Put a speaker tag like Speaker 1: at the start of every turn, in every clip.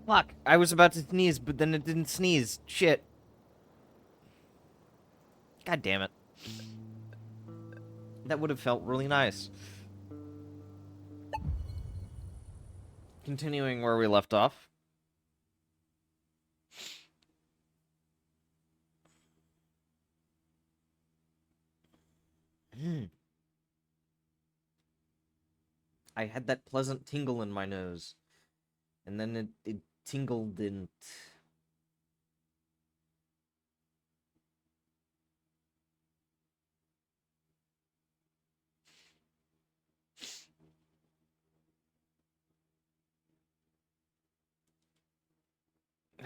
Speaker 1: Fuck, I was about to sneeze, but then it didn't sneeze. Shit. God damn it. That would have felt really nice. Continuing where we left off. I had that pleasant tingle in my nose. And then it tingled didn't.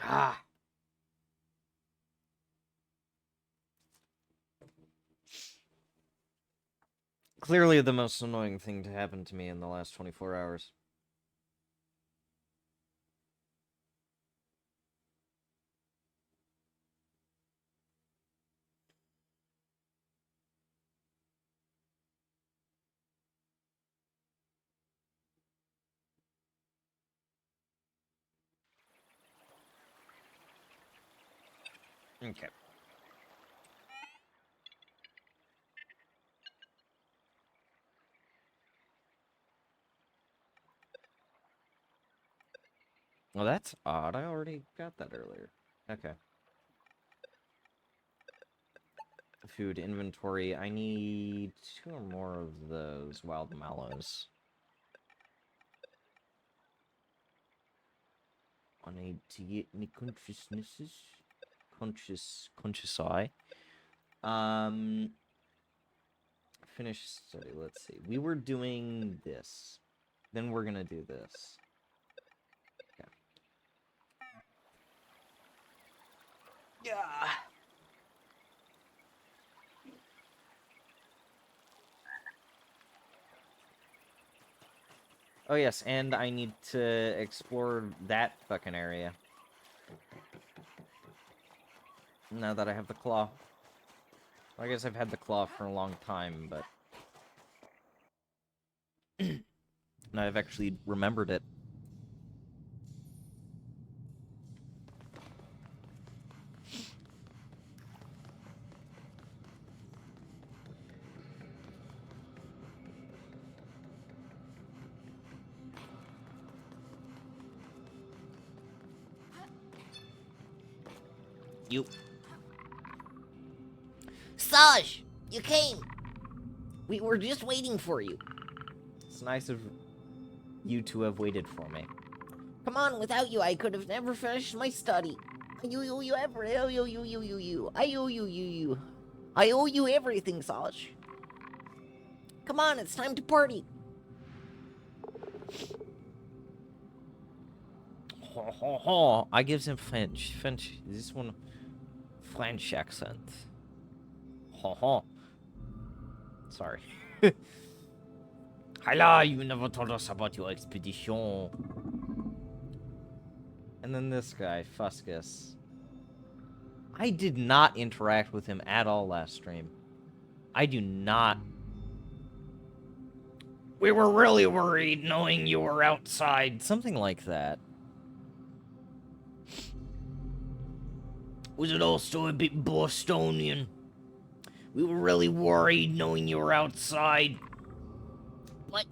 Speaker 1: Ah. Clearly the most annoying thing to happen to me in the last 24 hours. Okay. Well, that's odd. I already got that earlier. Okay. Food inventory. I need 2 or more of those wild mallows. I need to get me consciousnesses. Conscious eye. Finish study. Let's see. We were doing this. Then we're gonna do this. Okay. Yeah. Oh yes, and I need to explore that fucking area. Now that I have the claw. I guess I've had the claw for a long time, but now I've actually remembered it. You.
Speaker 2: Saj, you came. We were just waiting for you.
Speaker 1: It's nice of you to have waited for me.
Speaker 2: Come on, without you, I could have never finished my study. I owe you everything. I owe you. I owe you everything, Saj. Come on, it's time to party.
Speaker 1: Ho, ho, ho. I gives him French. French. This one, French accent. Ho, ho. Sorry. Hello, you never told us about your expedition. And then this guy, Fuscus. I did not interact with him at all last stream. I do not. We were really worried knowing you were outside. Something like that. Was it also a bit Bostonian? We were really worried knowing you were outside.
Speaker 2: What?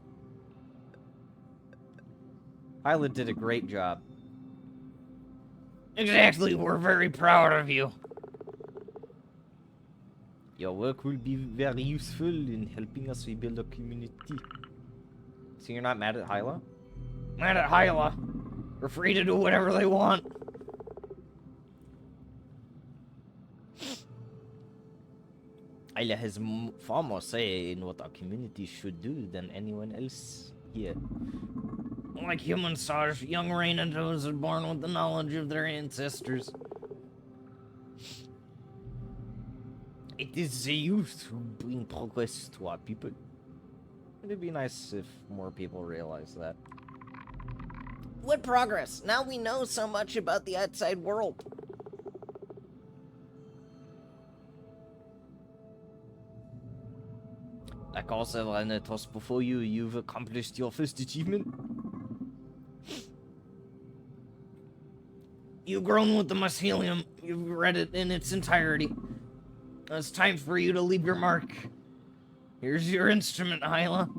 Speaker 1: Hyla did a great job. Exactly, we're very proud of you. Your work will be very useful in helping us rebuild a community. So you're not mad at Hyla? Mad at Hyla. We're free to do whatever they want. Hyla has far more say in what our community should do than anyone else here. Like human Saj, young Rainados are born with the knowledge of their ancestors. It is the youth who bring progress to our people. It'd be nice if more people realize that.
Speaker 2: What progress? Now we know so much about the outside world.
Speaker 1: Like all Serenitos before you, you've accomplished your first achievement. You've grown with the mycelium. You've read it in its entirety. It's time for you to leave your mark. Here's your instrument, Hyla.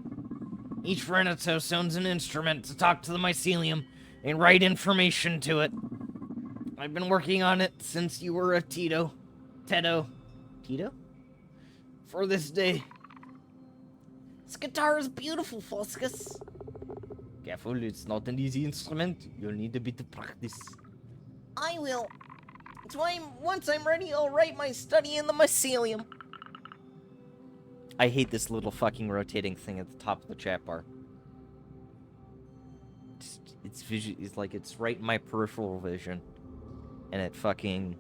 Speaker 1: Each Renatos owns an instrument to talk to the mycelium and write information to it. I've been working on it since you were a Tito. Tito? For this day.
Speaker 2: This guitar is beautiful, Fuscus.
Speaker 1: Careful, it's not an easy instrument. You'll need a bit of practice.
Speaker 2: I will. That's why once I'm ready, I'll write my study in the mycelium.
Speaker 1: I hate this little fucking rotating thing at the top of the chat bar. It's like it's right in my peripheral vision. And it fucking...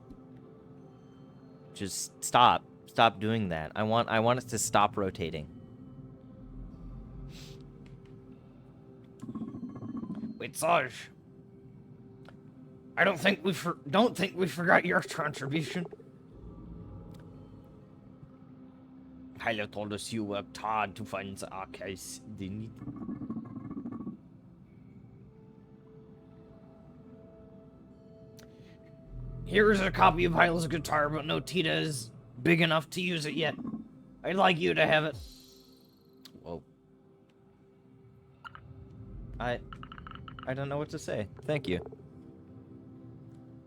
Speaker 1: Just stop. Stop doing that. I want it to stop rotating. Wait, Sarge. I don't think we forgot your contribution. Hyla told us you worked hard to find the archives they need. Here's a copy of Hyla's guitar, but no Tita is big enough to use it yet. I'd like you to have it. Whoa. I don't know what to say. Thank you.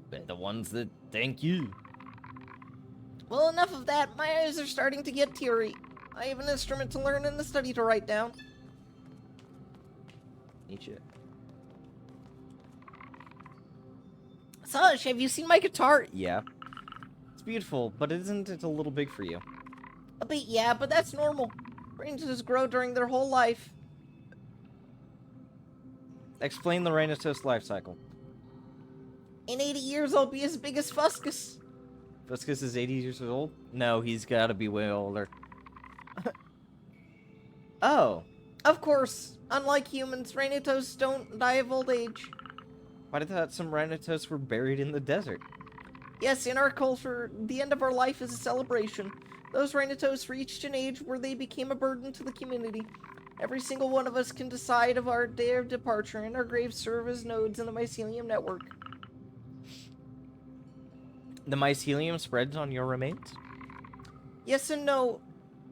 Speaker 1: They're the ones that thank you.
Speaker 2: Well, enough of that. My eyes are starting to get teary. I have an instrument to learn and a study to write down.
Speaker 1: Nietzsche.
Speaker 2: Saj, have you seen my guitar?
Speaker 1: Yeah. It's beautiful, but isn't it a little big for you?
Speaker 2: A bit, yeah, but that's normal. Ranges grow during their whole life.
Speaker 1: Explain the Rhinoceros life cycle.
Speaker 2: In 80 years, I'll be as big as Fuscus.
Speaker 1: Fuscus is 80 years old? No, he's gotta be way older. Oh.
Speaker 2: Of course, unlike humans, Rhinotos don't die of old age.
Speaker 1: But I thought some Rhinoceros were buried in the desert.
Speaker 2: Yes, in our culture, the end of our life is a celebration. Those Rhinotos reached an age where they became a burden to the community. Every single one of us can decide of our day of departure, and our graves serve as nodes in the mycelium network.
Speaker 1: The mycelium spreads on your remains?
Speaker 2: Yes and no.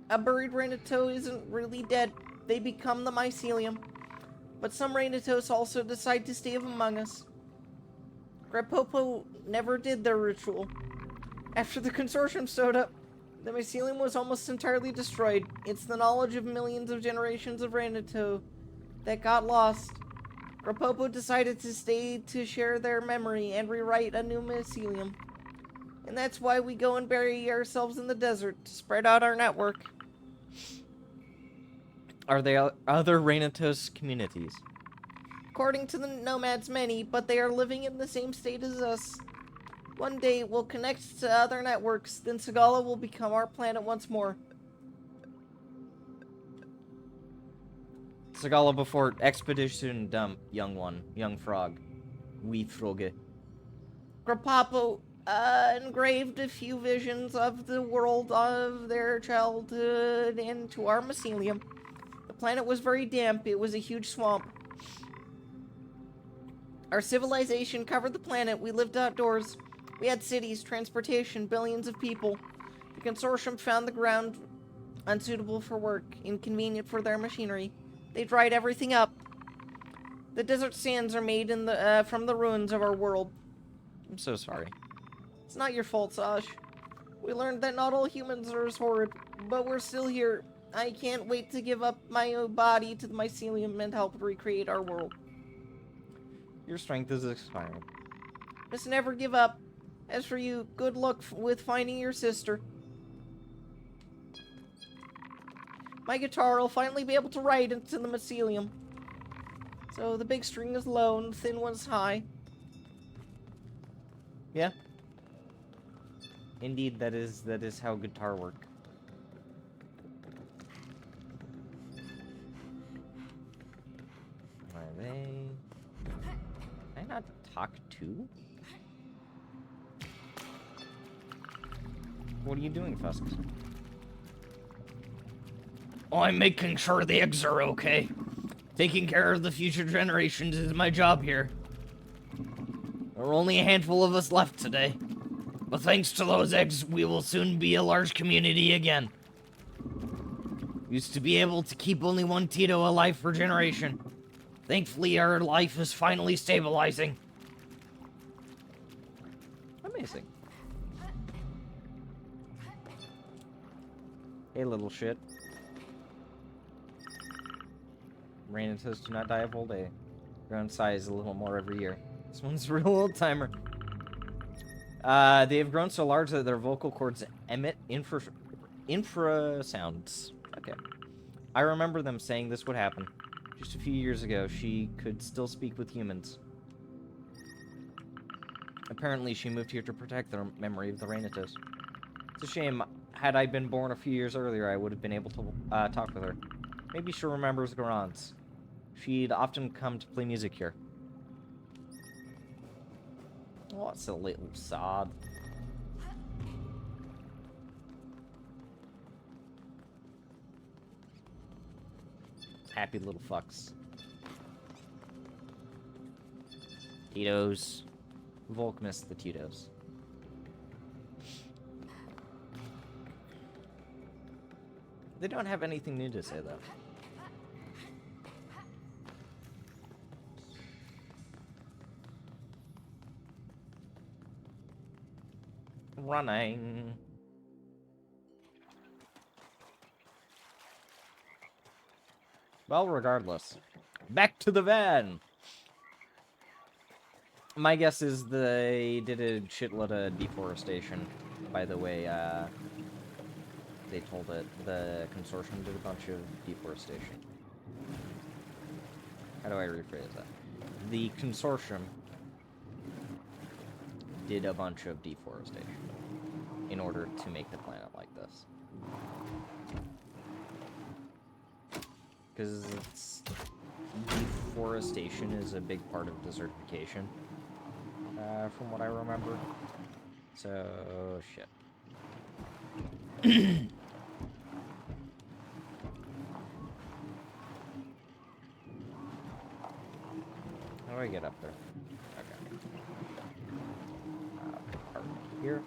Speaker 2: A buried Rhinoto isn't really dead. They become the mycelium. But some Rhinotos also decide to stay among us. Grepopo never did their ritual. After the consortium showed up, the mycelium was almost entirely destroyed. It's the knowledge of millions of generations of Rhinoto that got lost. Grepopo decided to stay to share their memory and rewrite a new mycelium. And that's why we go and bury ourselves in the desert, to spread out our network.
Speaker 1: Are there other Rhinotos communities?
Speaker 2: According to the nomads, many, but they are living in the same state as us. One day, we'll connect to other networks, then Sagala will become our planet once more.
Speaker 1: Sagala before expedition dump, young frog. Wee froge.
Speaker 2: Grepopo engraved a few visions of the world of their childhood into our mycelium. The planet was very damp. It was a huge swamp. Our civilization covered the planet. We lived outdoors. We had cities, transportation, billions of people. The consortium found the ground unsuitable for work, inconvenient for their machinery. They dried everything up. The desert sands are made from the ruins of our world.
Speaker 1: I'm so sorry.
Speaker 2: It's not your fault, Saj. We learned that not all humans are as horrid, but we're still here. I can't wait to give up my body to the mycelium and help recreate our world.
Speaker 1: Your strength is expiring.
Speaker 2: Just never give up. As for you, good luck with finding your sister. My guitar will finally be able to write into the mycelium. So the big string is low and the thin one's high.
Speaker 1: Yeah. Indeed, that is how guitar work. Are they? Can I not talk to? What are you doing, Fuscus? Oh, I'm making sure the eggs are okay. Taking care of the future generations is my job here. There are only a handful of us left today. But thanks to those eggs, we will soon be a large community again. Used to be able to keep only one Tito alive for a generation. Thankfully, our life is finally stabilizing. Amazing. Hey, little shit. Rainitas do not die of old age. Grow in size a little more every year. This one's a real old timer. They have grown so large that their vocal cords emit infrasounds. Okay. I remember them saying this would happen. Just a few years ago, she could still speak with humans. Apparently, she moved here to protect the memory of the Rainitas. It's a shame. Had I been born a few years earlier, I would have been able to talk with her. Maybe she remembers Garance. She'd often come to play music here. Oh, it's a little sad. Happy little fucks. Tito's. Volk missed the Tito's. They don't have anything new to say, though. Running. Well, regardless. Back to the van! My guess is they did a shitload of deforestation. By the way, they told it. The consortium did a bunch of deforestation. How do I rephrase that? The consortium did a bunch of deforestation in order to make the planet like this. Because deforestation is a big part of desertification, from what I remember. So, shit. How do I get up there? Okay. Park here.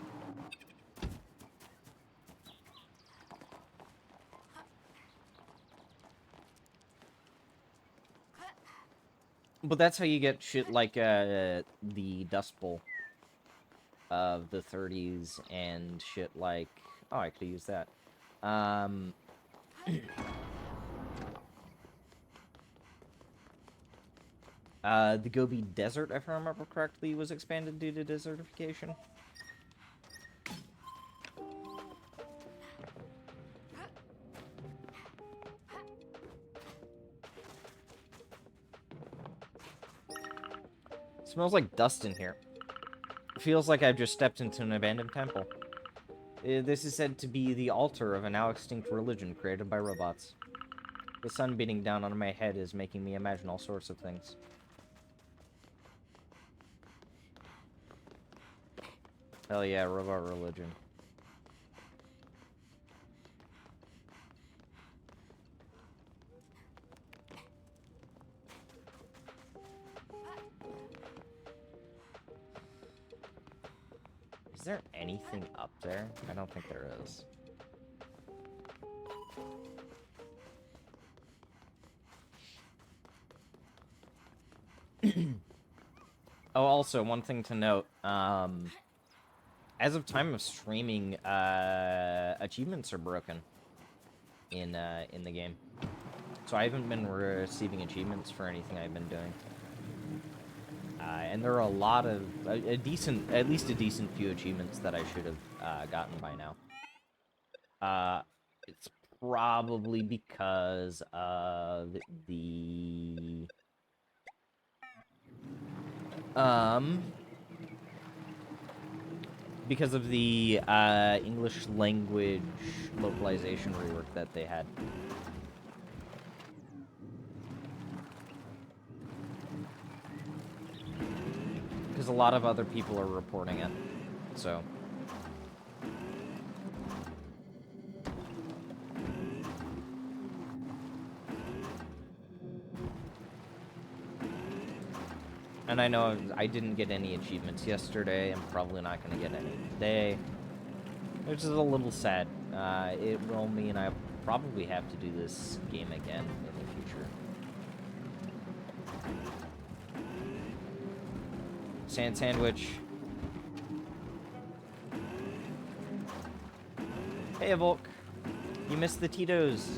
Speaker 1: But that's how you get shit like the Dust Bowl of the 30s and shit like... Oh, I could use that. The Gobi Desert, if I remember correctly, was expanded due to desertification. Smells like dust in here. It feels like I've just stepped into an abandoned temple. This is said to be the altar of a now extinct religion created by robots. The sun beating down on my head is making me imagine all sorts of things. Hell yeah, robot religion. Is there anything up there? I don't think there is. Oh, also, one thing to note, as of time of streaming, achievements are broken in the game. So I haven't been receiving achievements for anything I've been doing. And there are a lot of, at least a decent few achievements that I should have gotten by now. It's probably because of the... because of the English language localization rework that they had. Because a lot of other people are reporting it, so... And I know I didn't get any achievements yesterday. I'm probably not going to get any today. Which is a little sad. It will mean I probably have to do this game again in the future. SandWitch. Hey, Volk. You missed the Tito's.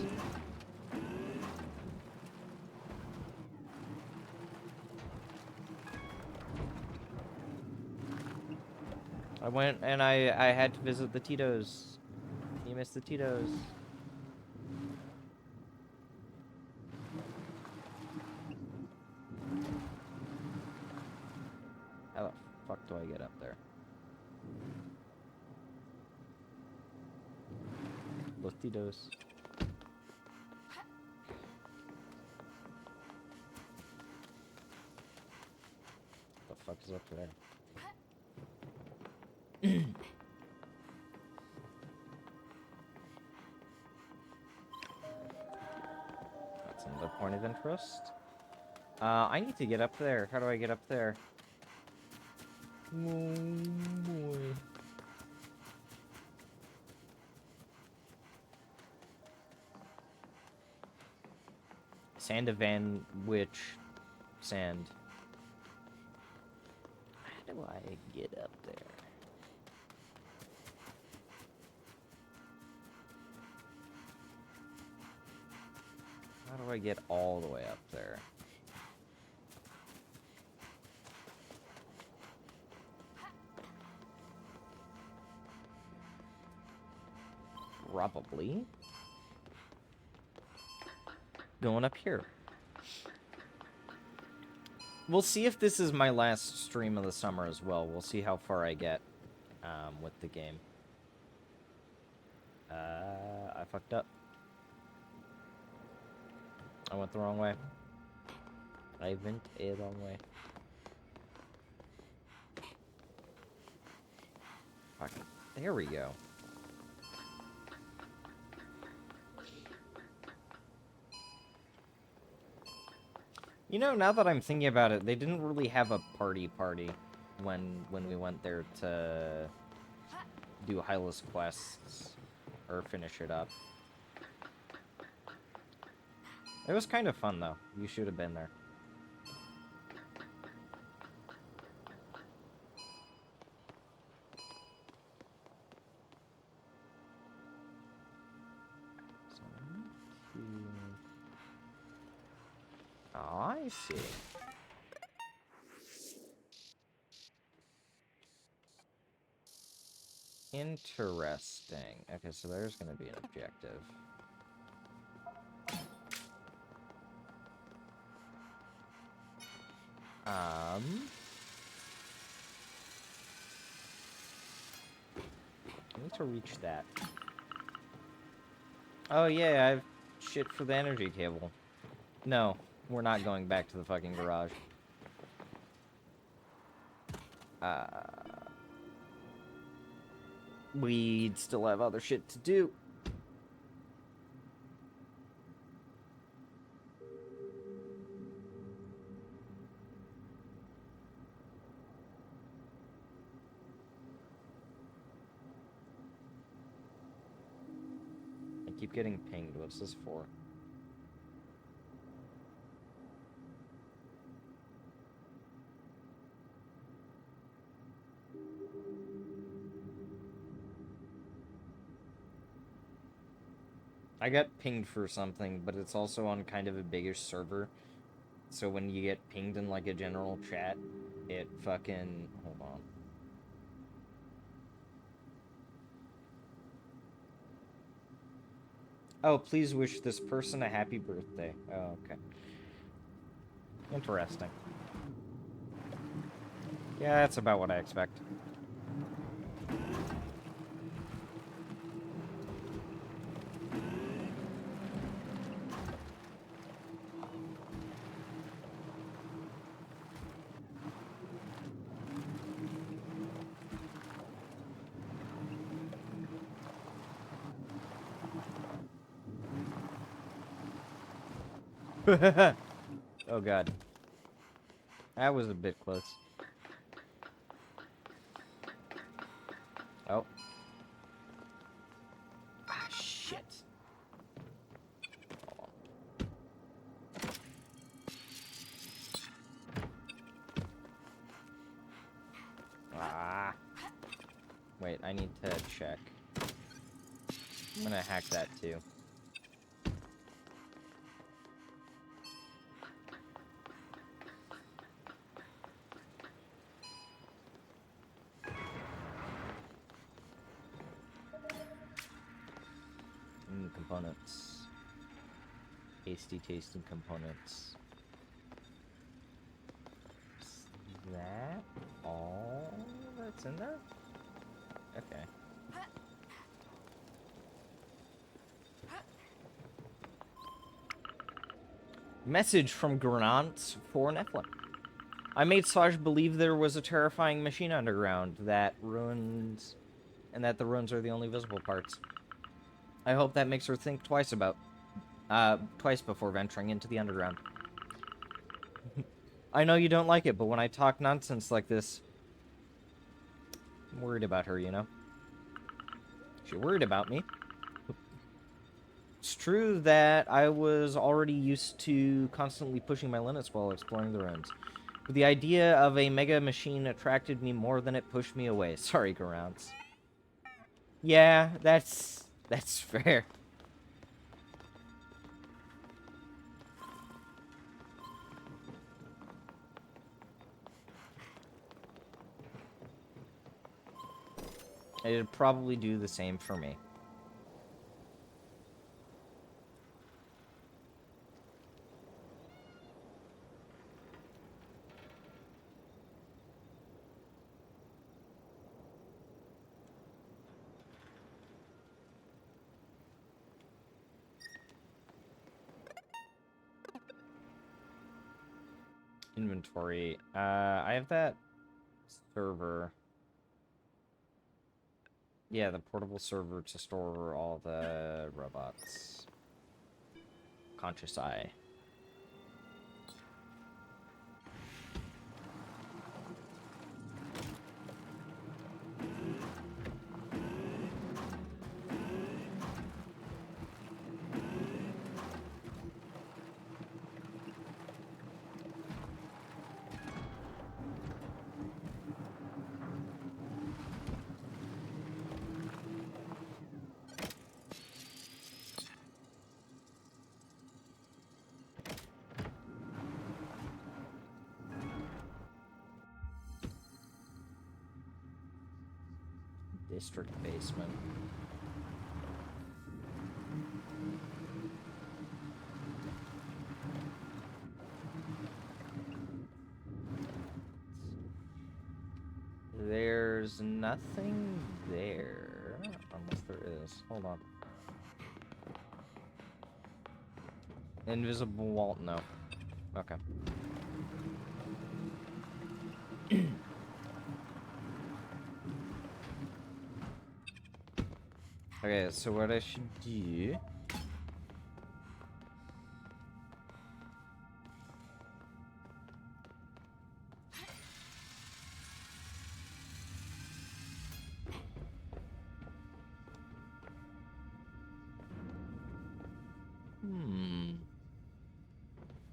Speaker 1: I went and I had to visit the Tito's. You missed the Tito's. How the fuck do I get up there? Los Tito's. The fuck is up there? That's another point of interest. I need to get up there. How do I get up there? Oh boy. SandWitch. Sand. How do I get up there? How do I get all the way up there? Probably going up here. We'll see if this is my last stream of the summer as well. We'll see how far I get with the game. I fucked up. I went the wrong way. I went a wrong way. Fuck. There we go. You know, now that I'm thinking about it, they didn't really have a party when we went there to do Hylas quests or finish it up. It was kind of fun though. You should have been there. Oh, I see. Interesting. Okay, so there's going to be an objective. I need to reach that. Oh yeah, I have shit for the energy cable. No, we're not going back to the fucking garage. We'd still have other shit to do. I keep getting pinged. What's this for? I got pinged for something, but it's also on kind of a bigger server. So when you get pinged in like a general chat, it fucking... Hold on. Oh, please wish this person a happy birthday. Oh, okay. Interesting. Yeah, that's about what I expect. Oh god. That was a bit close. Oh. Ah, shit. Hold on. Ah. Wait, I need to check. I'm gonna hack that too. Components. Tasty tasting components. Is that all that's in there? Okay. Message from Grant for Nephilim. I made Saj believe there was a terrifying machine underground that ruins, and that the ruins are the only visible parts. I hope that makes her think twice before venturing into the underground. I know you don't like it, but when I talk nonsense like this, I'm worried about her, you know? She's worried about me. It's true that I was already used to constantly pushing my limits while exploring the ruins. But the idea of a mega machine attracted me more than it pushed me away. Sorry, Garance. Yeah, that's fair. It'd probably do the same for me. Inventory. I have that server. Yeah, the portable server to store all the robots. Conscious Eye. District basement. There's nothing there. Unless there is. Hold on. Invisible wall? No. Okay. Okay, so what I should do...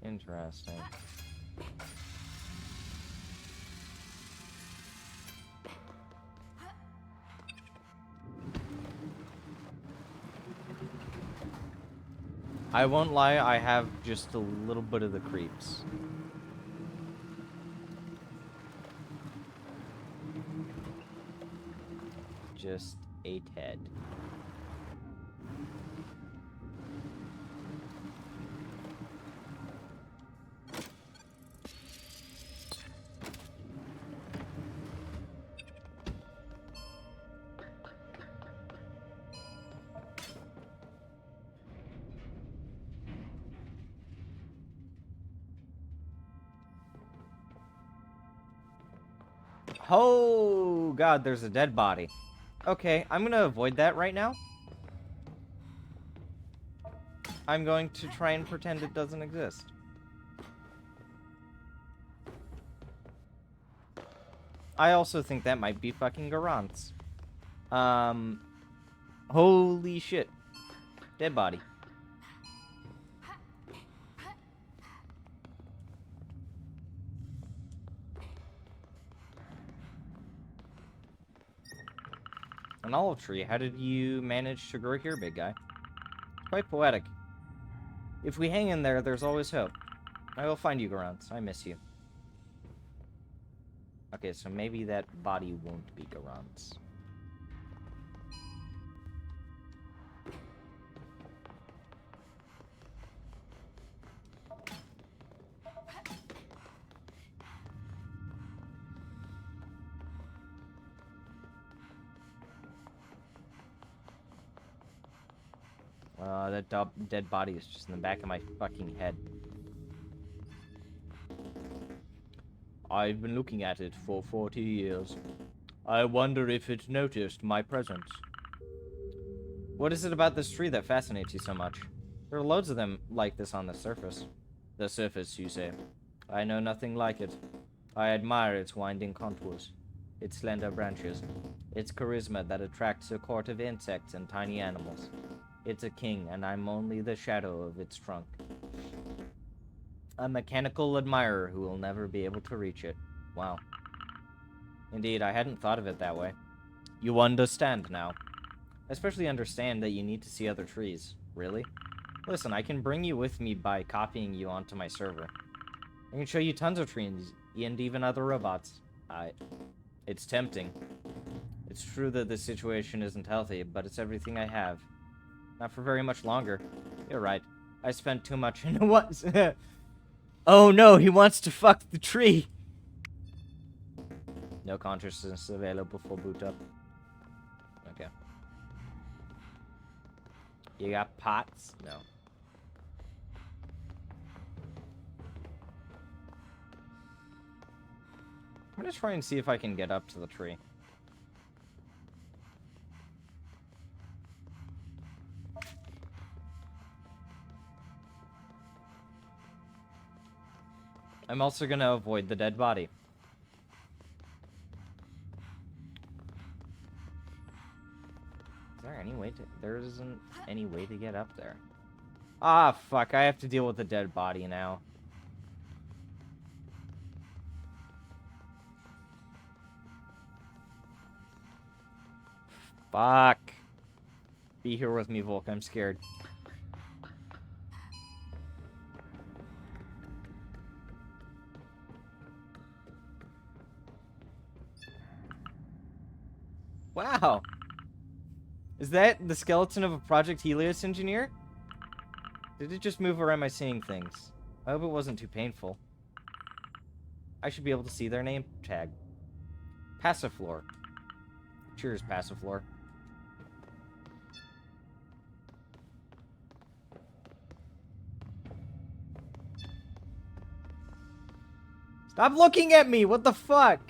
Speaker 1: Interesting. I won't lie, I have just a little bit of the creeps. Just a tad. Oh, God, there's a dead body. Okay, I'm gonna avoid that right now. I'm going to try and pretend it doesn't exist. I also think that might be fucking Garant's. Holy shit. Dead body. An olive tree. How did you manage to grow here, big guy? Quite poetic. If we hang in there, there's always hope. I will find you, Garant. I miss you. Okay, so maybe that body won't be Garant's. That dead body is just in the back of my fucking head. I've been looking at it for 40 years. I wonder if it noticed my presence. What is it about this tree that fascinates you so much? There are loads of them like this on the surface. The surface, you say? I know nothing like it. I admire its winding contours, its slender branches, its charisma that attracts a court of insects and tiny animals. It's a king, and I'm only the shadow of its trunk. A mechanical admirer who will never be able to reach it. Wow. Indeed, I hadn't thought of it that way. You understand now. I especially understand that you need to see other trees. Really? Listen, I can bring you with me by copying you onto my server. I can show you tons of trees, and even other robots. It's tempting. It's true that this situation isn't healthy, but it's everything I have. Not for very much longer. You're right. I spent too much into what? Oh no, he wants to fuck the tree. No consciousness available for boot up. Okay. You got pots? No. I'm gonna try and see if I can get up to the tree. I'm also gonna avoid the dead body. Is there any way to... There isn't any way to get up there. Ah, fuck. I have to deal with the dead body now. Fuck. Be here with me, Volk. I'm scared. Wow. Is that the skeleton of a Project Helios engineer? Did it just move or am I seeing things? I hope it wasn't too painful. I should be able to see their name tag. Passiflor. Cheers, Passiflor. Stop looking at me! What the fuck?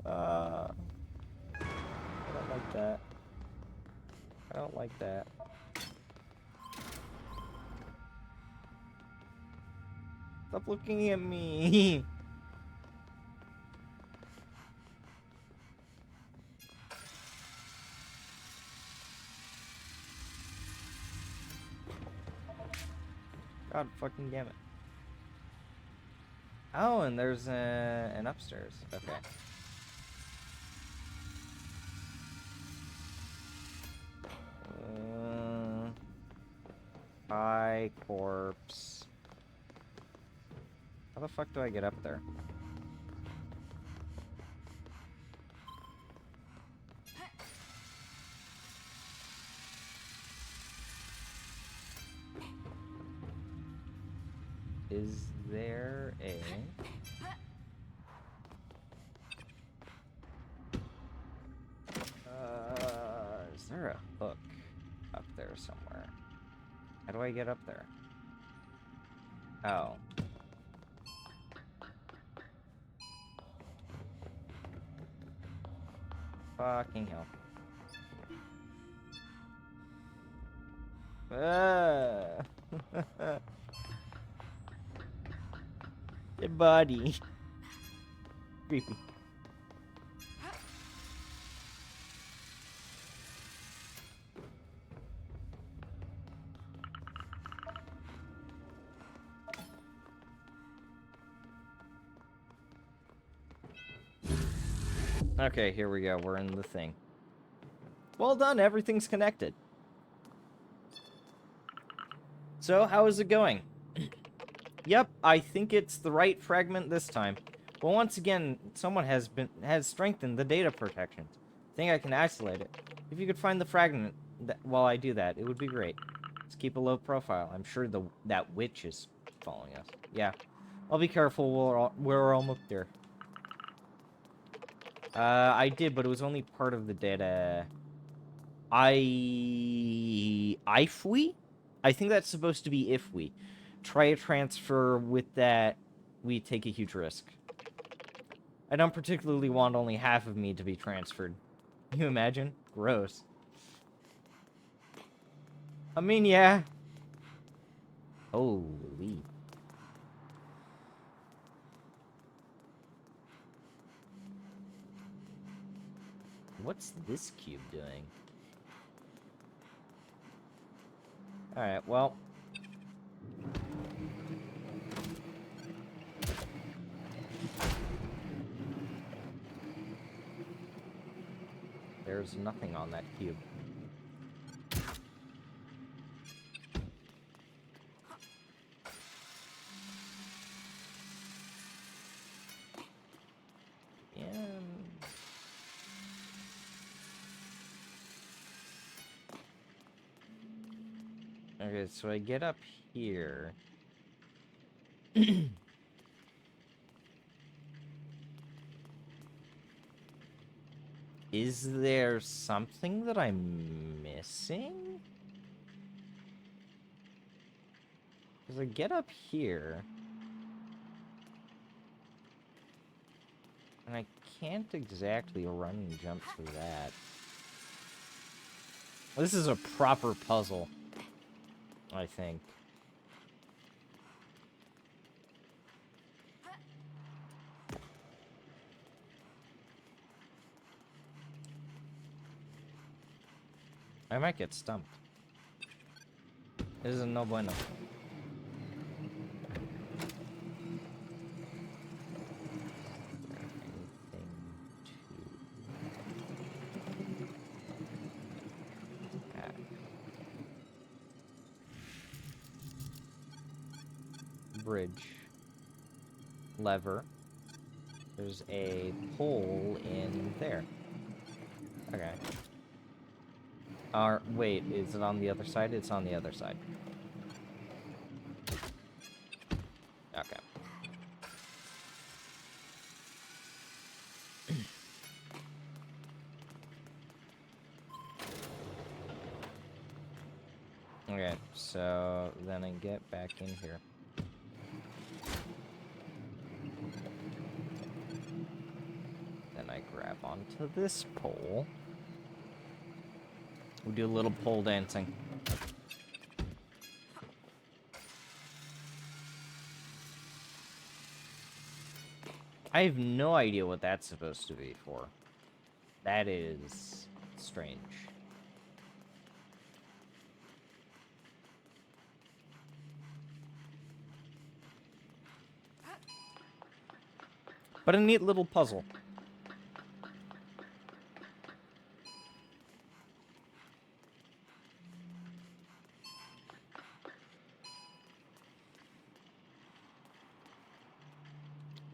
Speaker 1: I don't like that. I don't like that. Stop looking at me. God fucking damn it. Oh, and there's an upstairs. Okay. Hi, corpse. How the fuck do I get up there? Is there a... is there a hook up there somewhere? How do I get up there? Oh. Fucking hell. Dead body. Creepy. Okay, here we go. We're in the thing. Well done. Everything's connected. So, how is it going? Yep, I think it's the right fragment this time. Well, once again, someone has strengthened the data protections. I think I can isolate it. If you could find the fragment while I do that, it would be great. Let's keep a low profile. I'm sure that witch is following us. Yeah, I'll be careful. We're almost there. I did, but it was only part of the data. If we? I think that's supposed to be if we. Try a transfer with that, we take a huge risk. I don't particularly want only half of me to be transferred. Can you imagine? Gross. I mean, yeah. Holy. What's this cube doing? Alright, well. There's nothing on that cube. Yeah. Okay, so I get up here. Is there something that I'm missing? Because I get up here. And I can't exactly run and jump through that. Well, this is a proper puzzle, I think. I might get stumped. This is no bueno. Bridge. Lever. There's a pole in there. Okay. Wait, is it on the other side? It's on the other side. Okay. Okay, so then I get back in here. Then I grab onto this pole. We do a little pole dancing. I have no idea what that's supposed to be for. That is strange. But a neat little puzzle.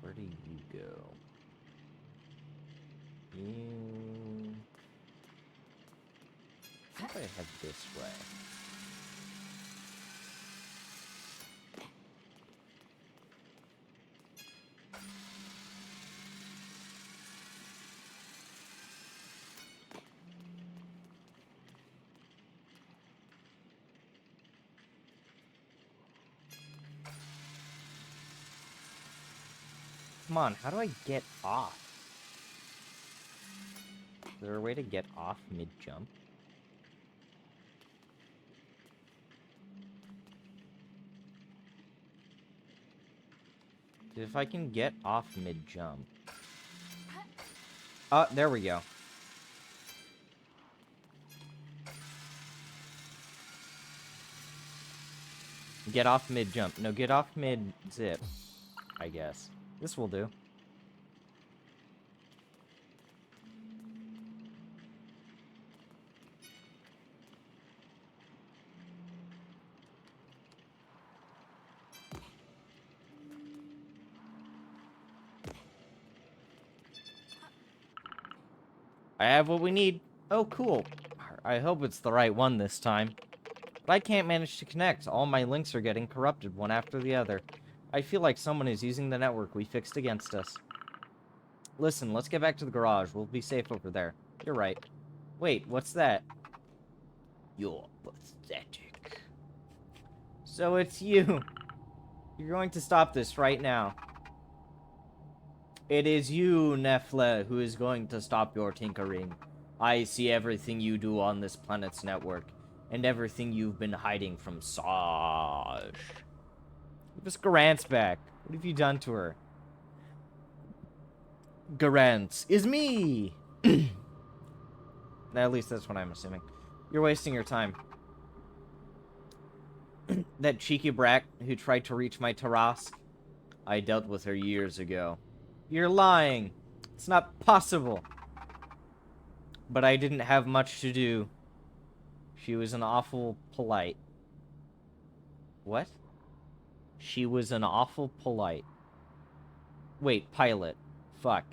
Speaker 1: Where do you go? You... I think I head this way. Come on, how do I get off? Is there a way to get off mid-jump? If I can get off mid-jump. There we go. Get off mid-jump. No, get off mid-zip, I guess. This will do. I have what we need. Oh, cool. I hope it's the right one this time. But I can't manage to connect. All my links are getting corrupted one after the other. I feel like someone is using the network we fixed against us. Listen, let's get back to the garage. We'll be safe over there. You're right. Wait, what's that? You're pathetic. So it's you. You're going to stop this right now. It is you, Nefle, who is going to stop your tinkering. I see everything you do on this planet's network, and everything you've been hiding from Saj. Give us Garant's back. What have you done to her? Garant is me! At least that's what I'm assuming. You're wasting your time. That cheeky brat who tried to reach my Tarask, I dealt with her years ago. You're lying. It's not possible. But I didn't have much to do. She was an awful polite. What? She was an awful polite. Wait, pilot. Fuck.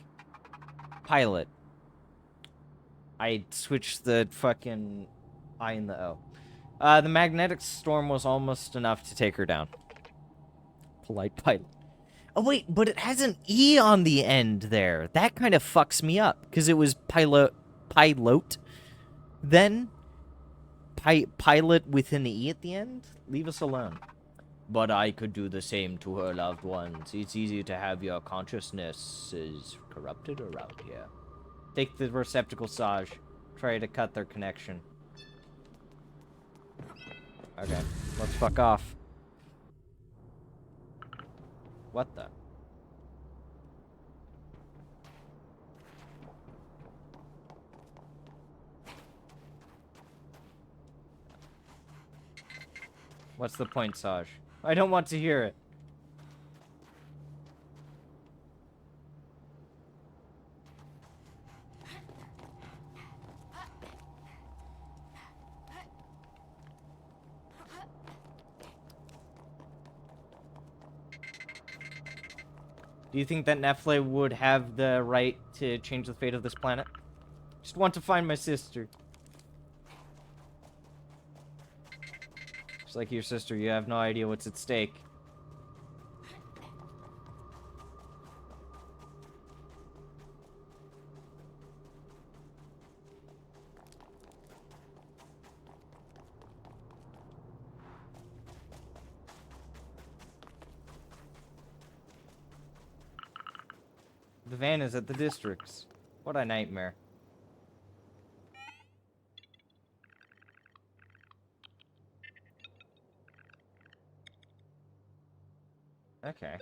Speaker 1: Pilot. I switched the fucking I and the O. The magnetic storm was almost enough to take her down. Polite pilot. Oh, wait, but it has an E on the end there. That kind of fucks me up, because it was pilot, then pilot with an E at the end? Leave us alone. But I could do the same to her loved ones. It's easy to have your consciousnesses corrupted around here. Take the receptacle, Saj. Try to cut their connection. Okay, let's fuck off. What the? What's the point, Saj? I don't want to hear it. Do you think that Nefle would have the right to change the fate of this planet? Just want to find my sister. Just like your sister, you have no idea what's at stake. The van is at the districts. What a nightmare. Okay.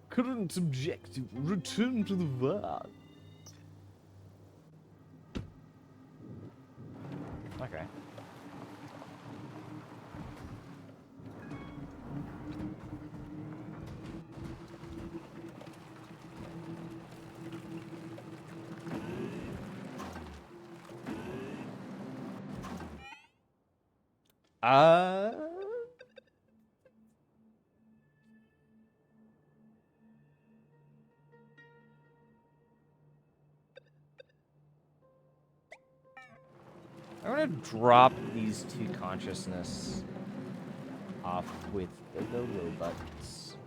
Speaker 1: Current objective, return to the van. Okay. I'm gonna drop these two consciousness off with the robots.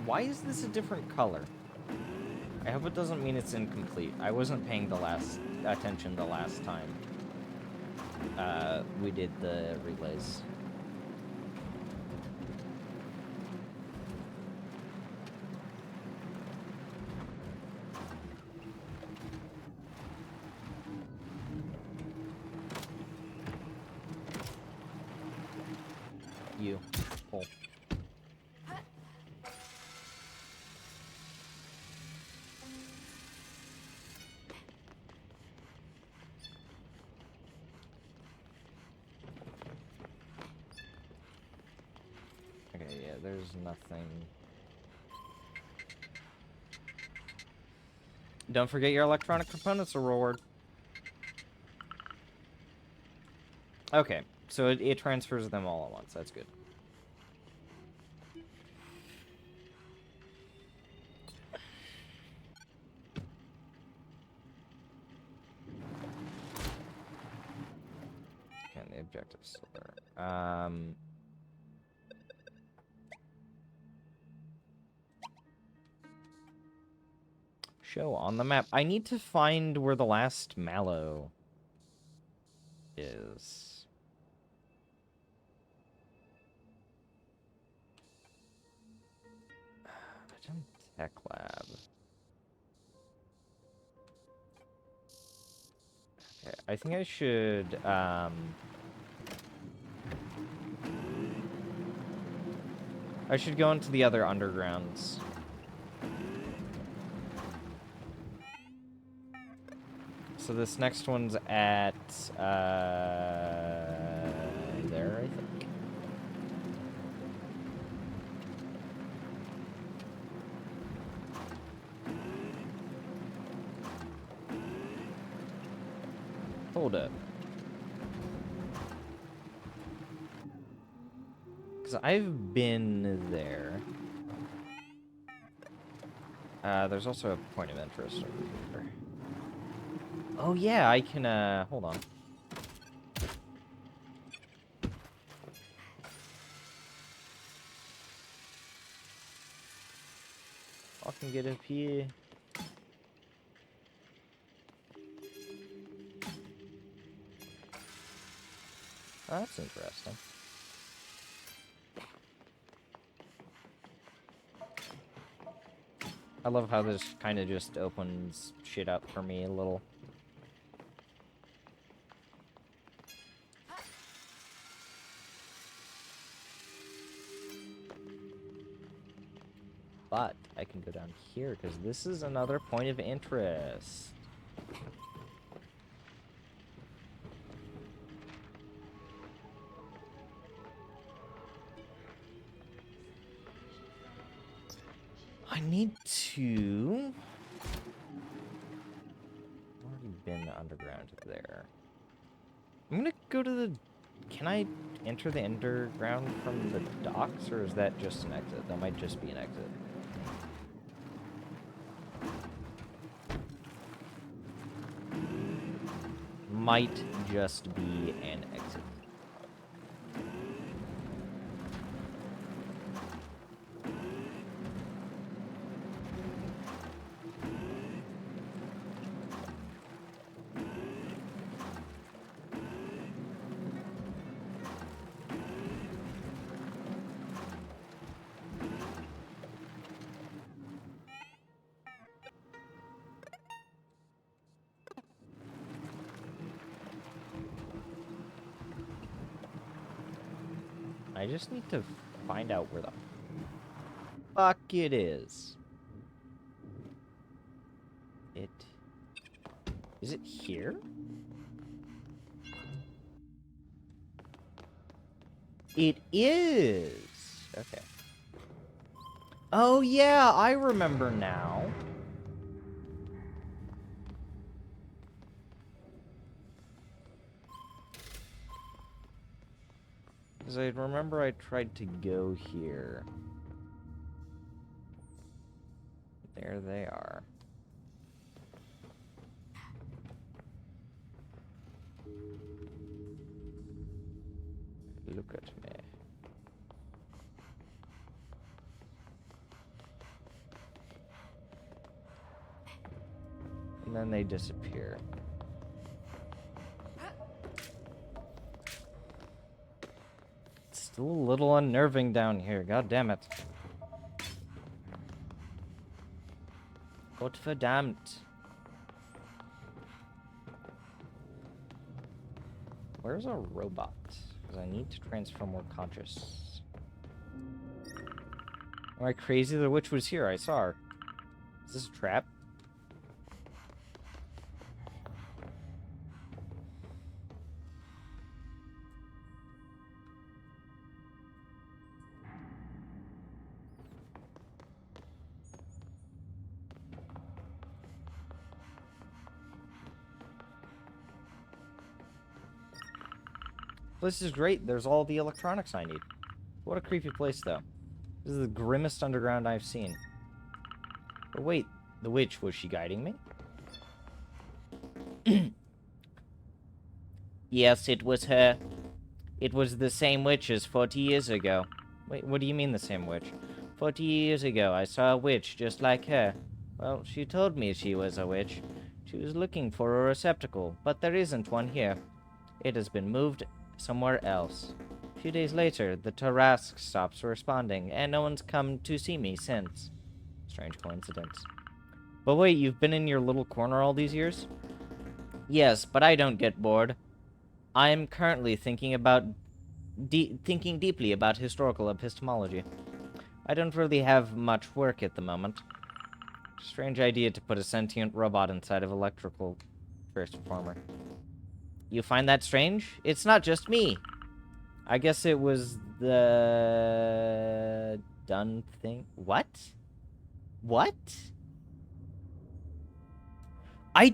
Speaker 1: Why is this a different color? I hope it doesn't mean it's incomplete. I wasn't paying attention the last time we did the relays. You. Pull. Okay, yeah, there's nothing. Don't forget your electronic components are reward. Okay, so it transfers them all at once. That's good. Okay, and the objective's still there. Show on the map. I need to find where the last mallow is. Gem Tech Lab. Okay, I think I should, I should go into the other undergrounds. So this next one's at, there, I think. Hold up. Because I've been there. There's also a point of interest over here. Oh yeah, I can, hold on. I can get up here. Oh, that's interesting. I love how this kind of just opens shit up for me a little. But I can go down here because this is another point of interest. I need to... I've already been underground there. I'm gonna go to the... Can I enter the underground from the docks, or is that just an exit? That might just be an exit. Might just be an exit. I just need to find out where the fuck it is. Is it here? It is. Okay. Oh yeah, I remember now. Because I remember I tried to go here. There they are. Look at me. And then they disappear. It's still a little unnerving down here. God damn it. Gottverdammt. Where's a robot? Because I need to transfer more conscious. Am I crazy? The witch was here. I saw her. Is this a trap? This is great. There's all the electronics I need. What a creepy place, though. This is the grimmest underground I've seen. But wait, the witch, was she guiding me? Yes, it was her. It was the same witch as 40 years ago. Wait, what do you mean the same witch? 40 years ago, I saw a witch just like her. Well, she told me she was a witch. She was looking for a receptacle, but there isn't one here. It has been moved somewhere else. A few days later, the Tarask stops responding, and no one's come to see me since. Strange coincidence. But wait, you've been in your little corner all these years? Yes, but I don't get bored. I am currently thinking deeply about historical epistemology. I don't really have much work at the moment. Strange idea to put a sentient robot inside of electrical transformer. You find that strange? It's not just me. I guess it was the done thing. What? What? I'm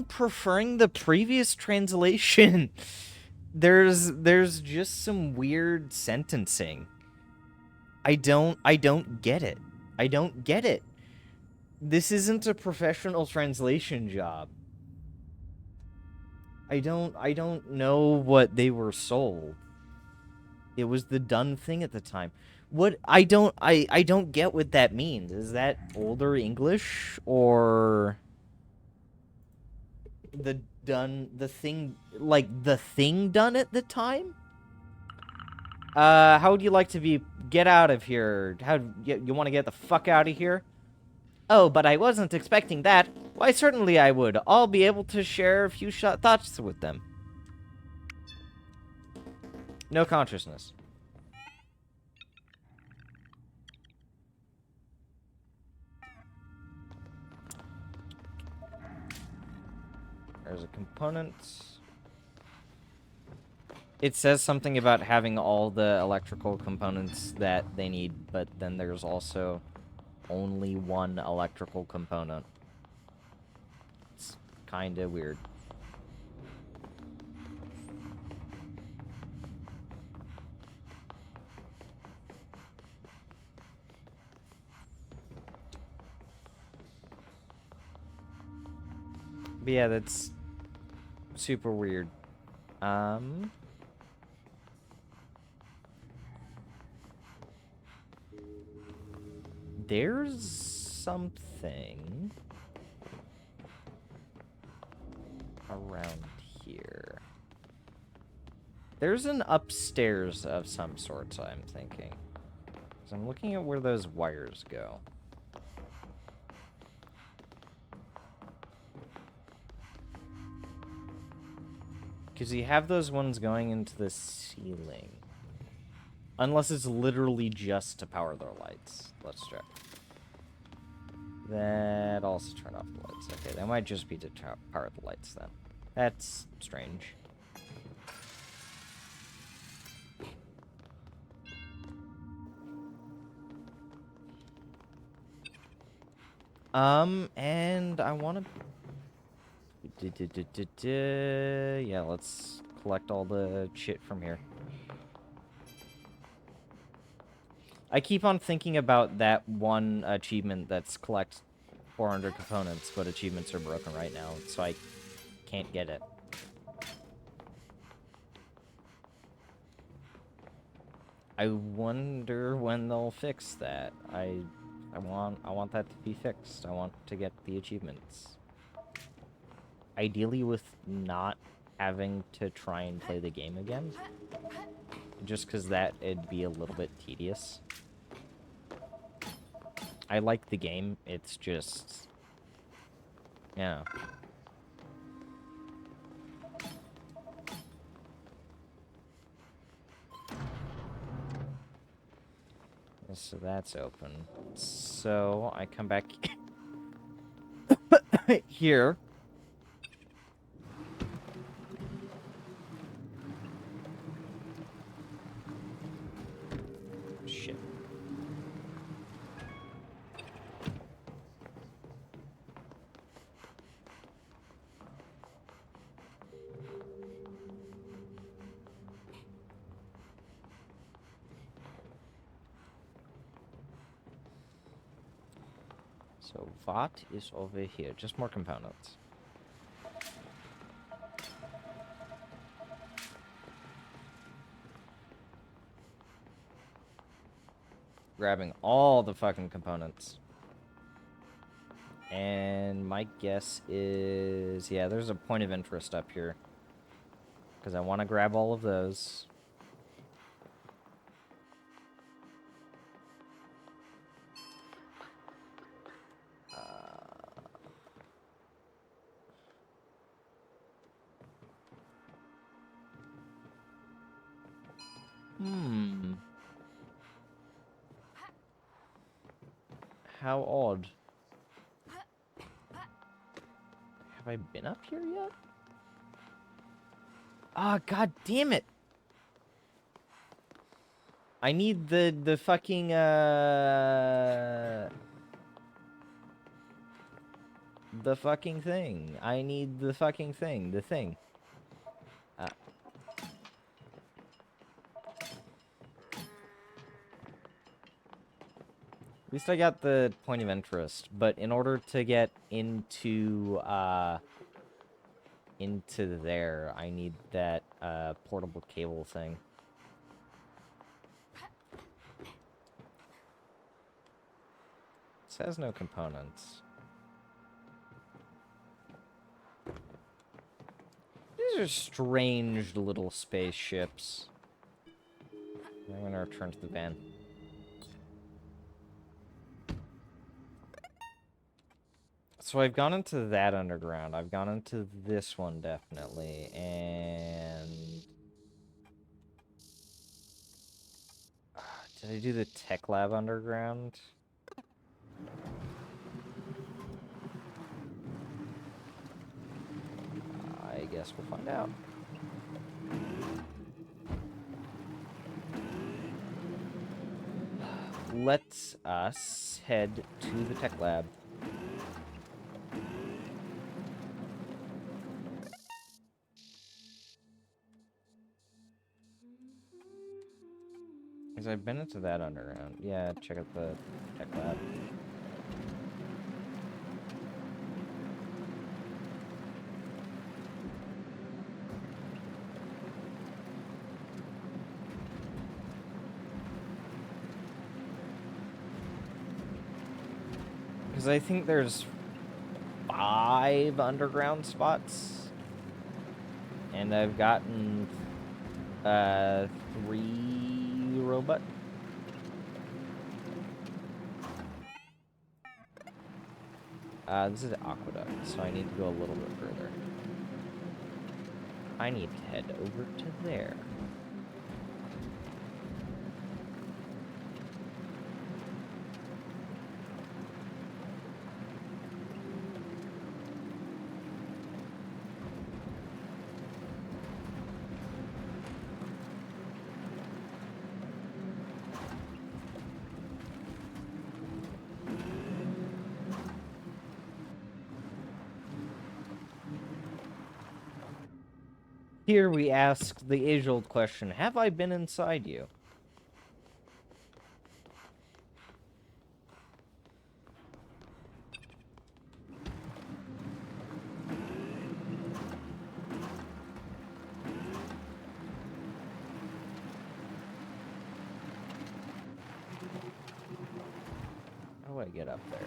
Speaker 1: preferring the previous translation. There's just some weird sentencing. I don't get it. I don't get it. This isn't a professional translation job. I don't know what they were sold. It was the done thing at the time. What I don't get what that means. Is that older English or the thing done at the time? How would you like to be get out of here? You want to get the fuck out of here? Oh, but I wasn't expecting that. Why, certainly I would. I'll be able to share a few thoughts with them. No consciousness. There's a component. It says something about having all the electrical components that they need, but then there's also only one electrical component. It's kind of weird. But yeah, that's super weird. There's something around here. There's an upstairs of some sorts, I'm thinking. So I'm looking at where those wires go. Because you have those ones going into the ceiling. Unless it's literally just to power their lights. Let's check. That also turned off the lights. Okay, that might just be to power the lights then. That's strange. And I want to... Yeah, let's collect all the shit from here. I keep on thinking about that one achievement that's collect 400 components, but achievements are broken right now, so I can't get it. I wonder when they'll fix that. I I want that to be fixed. I want to get the achievements. Ideally with not having to try and play the game again. Just because that it'd be a little bit tedious. I like the game, it's just... yeah. So that's open. So I come back here. Shit. So Vought is over here. Just more components. Grabbing all the fucking components. And my guess is... yeah, there's a point of interest up here. Because I want to grab all of those. How odd. Have I been up here yet? Ah, god damn it! I need the fucking, the fucking thing. I need the fucking thing. The thing. At least I got the point of interest, but in order to get into there, I need that, portable cable thing. It says no components. These are strange little spaceships. I'm gonna return to the van. So I've gone into that underground. I've gone into this one, definitely. And... did I do the tech lab underground? I guess we'll find out. Let us head to the tech lab. Because I've been into that underground. Yeah, check out the tech lab. Because I think there's 5 underground spots. And I've gotten 3 robot. This is aqueduct, so I need to go a little bit further. I need to head over to there. Here we ask the age-old question, have I been inside you? do I get up there?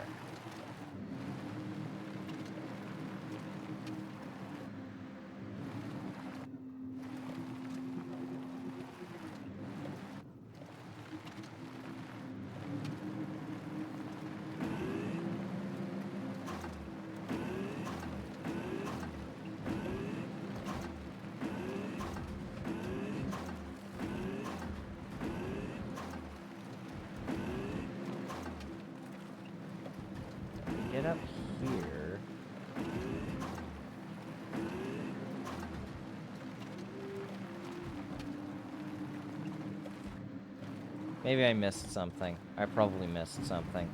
Speaker 1: Get up here. Maybe I missed something. I probably missed something.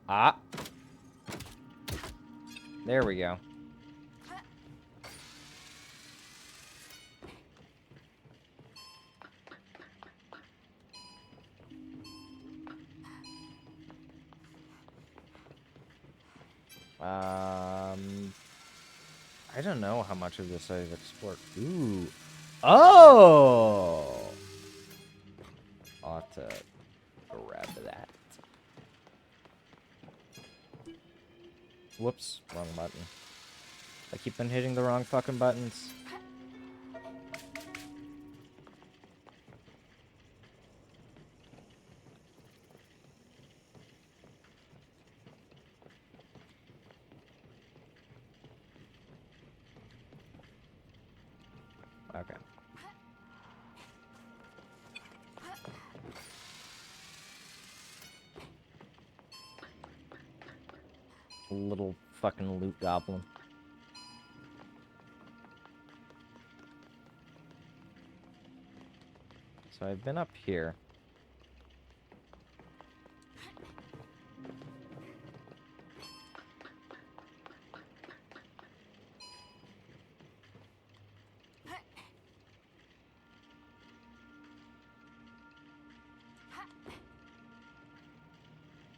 Speaker 1: Ah! There we go. I don't know how much of this I've explored. Ooh. Oh! Ought to grab that. Whoops, wrong button. I keep on hitting the wrong fucking buttons. Okay. Little fucking loot goblin. So I've been up here.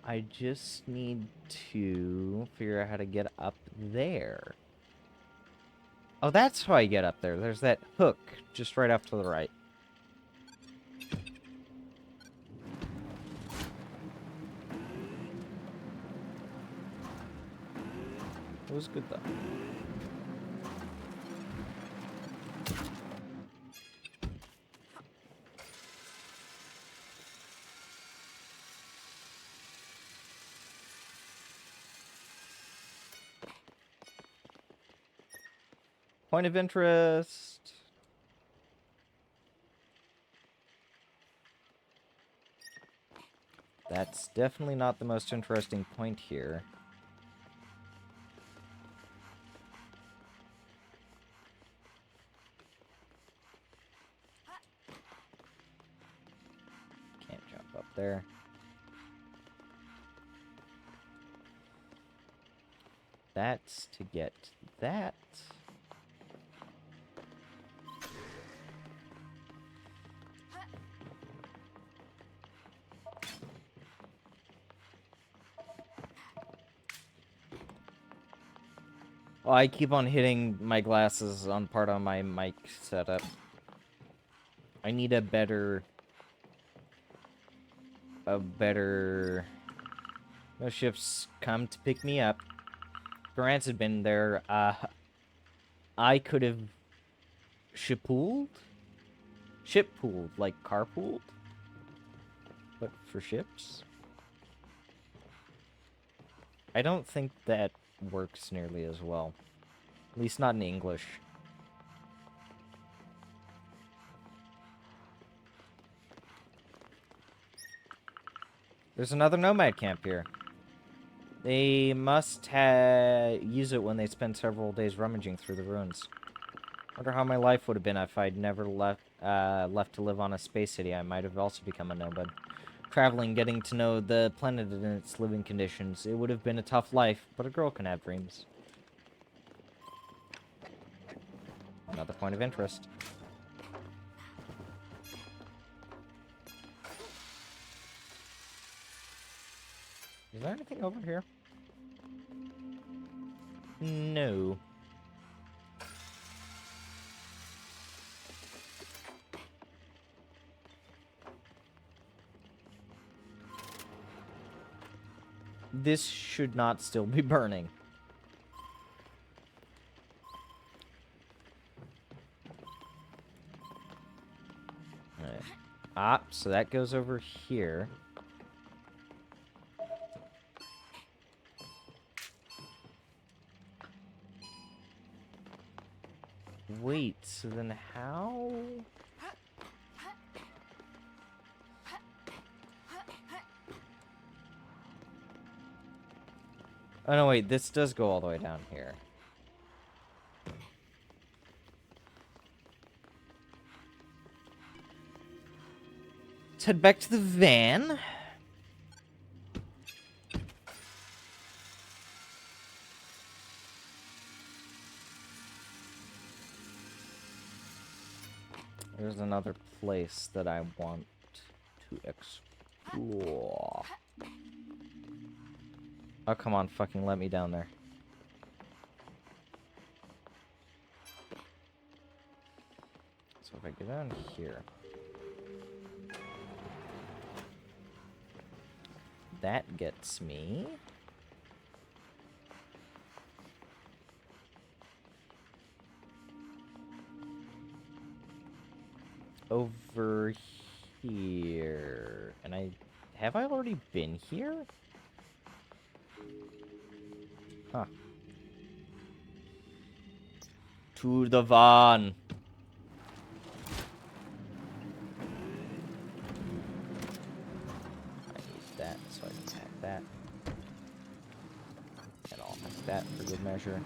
Speaker 1: I just need to figure out how to get up there. Oh, that's how I get up there. There's that hook just right off to the right. It was good, though. Point of interest. That's definitely not the most interesting point here. Can't jump up there. That's to get that. Oh, I keep on hitting my glasses on part of my mic setup. I need a better... No ships come to pick me up. If Grants had been there, I could have... Ship-pooled, like carpooled? But for ships? I don't think that works nearly as well. At least not in English. There's another nomad camp here. They must use it when they spend several days rummaging through the ruins. Wonder how my life would have been if I'd never left to live on a space city. I might have also become a nomad. Traveling, getting to know the planet and its living conditions. It would have been a tough life, but a girl can have dreams. Another point of interest. Is there anything over here? No. This should not still be burning. Alright. Ah, so that goes over here. Wait, so then how? Oh no, wait, this does go all the way down here. Let's head back to the van. There's another place that I want to explore. Oh, come on, fucking let me down there. So if I get down here... That gets me... over here. And have I already been here? Huh. To the van. I need that so I can pack that. And I'll pack that for good measure.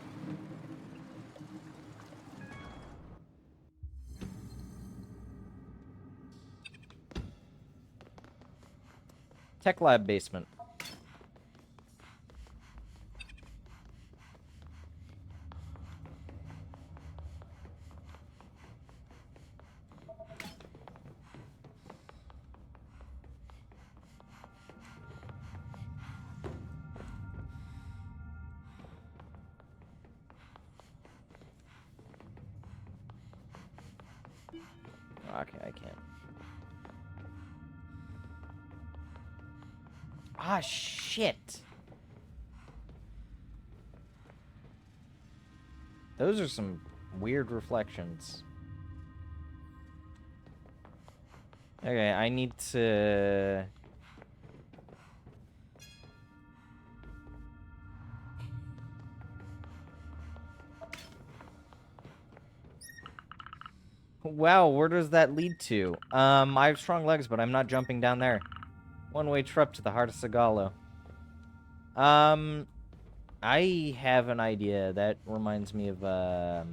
Speaker 1: Tech lab basement. Okay, I can't. Ah, shit. Those are some weird reflections. Okay, I need to... Wow, where does that lead to? I have strong legs, but I'm not jumping down there. One-way trip to the heart of Sagalo. I have an idea that reminds me of, That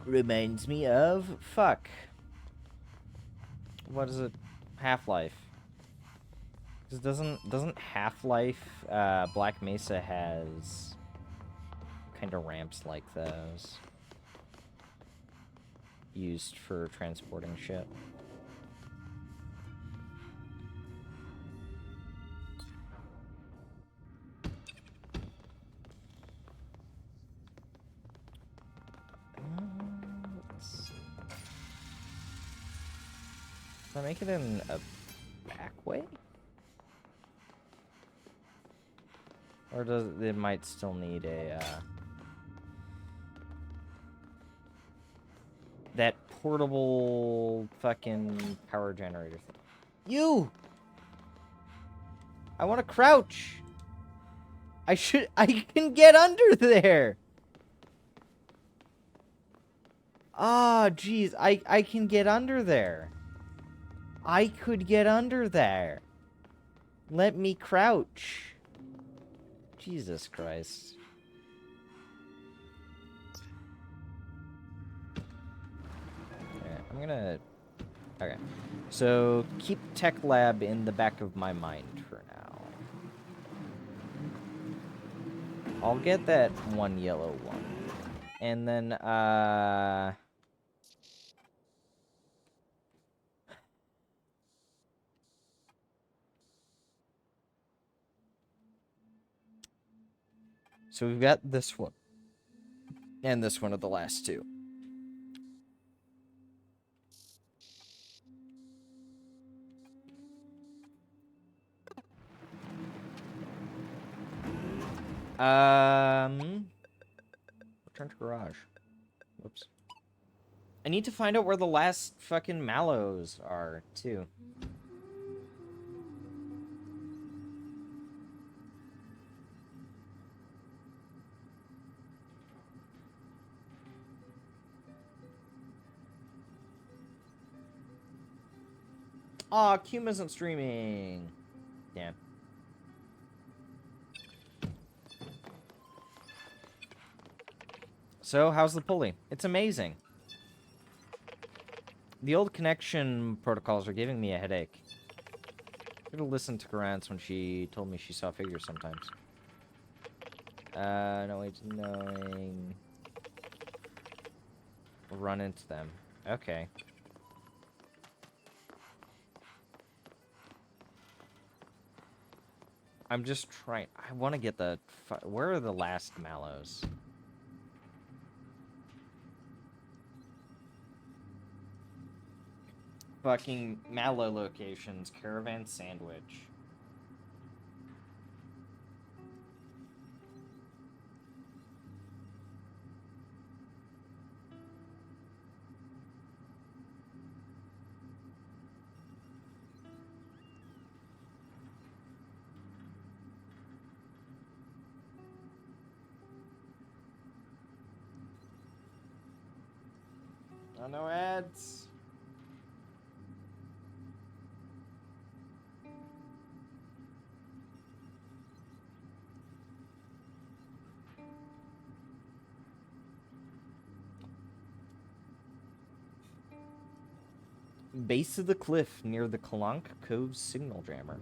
Speaker 1: reminds me of... Fuck. What is it? Half-Life. Because doesn't Half-Life, Black Mesa has... kind of ramps like those. Used for transporting shit. Can I make it in a back way? Or does it might still need a that portable fucking power generator thing. You! I want to crouch! I can get under there! Ah, jeez, I can get under there. I could get under there. Let me crouch. Jesus Christ. Okay, I'm gonna... Okay. So, keep Tech Lab in the back of my mind for now. I'll get that one yellow one. And then, so we've got this one. And this one are the last two. Return to garage. Whoops. I need to find out where the last fucking mallows are, too. Aw, Cume isn't streaming. Damn. So, how's the pulley? It's amazing. The old connection protocols are giving me a headache. I could have listened to Garance when she told me she saw figures sometimes. No way to knowing. Run into them. Okay. I'm just trying. I want to get the. Where are the last mallows? Fucking mallow locations. Caravan SandWitch. Oh, no ads. Base of the cliff near the Kalank Cove signal jammer.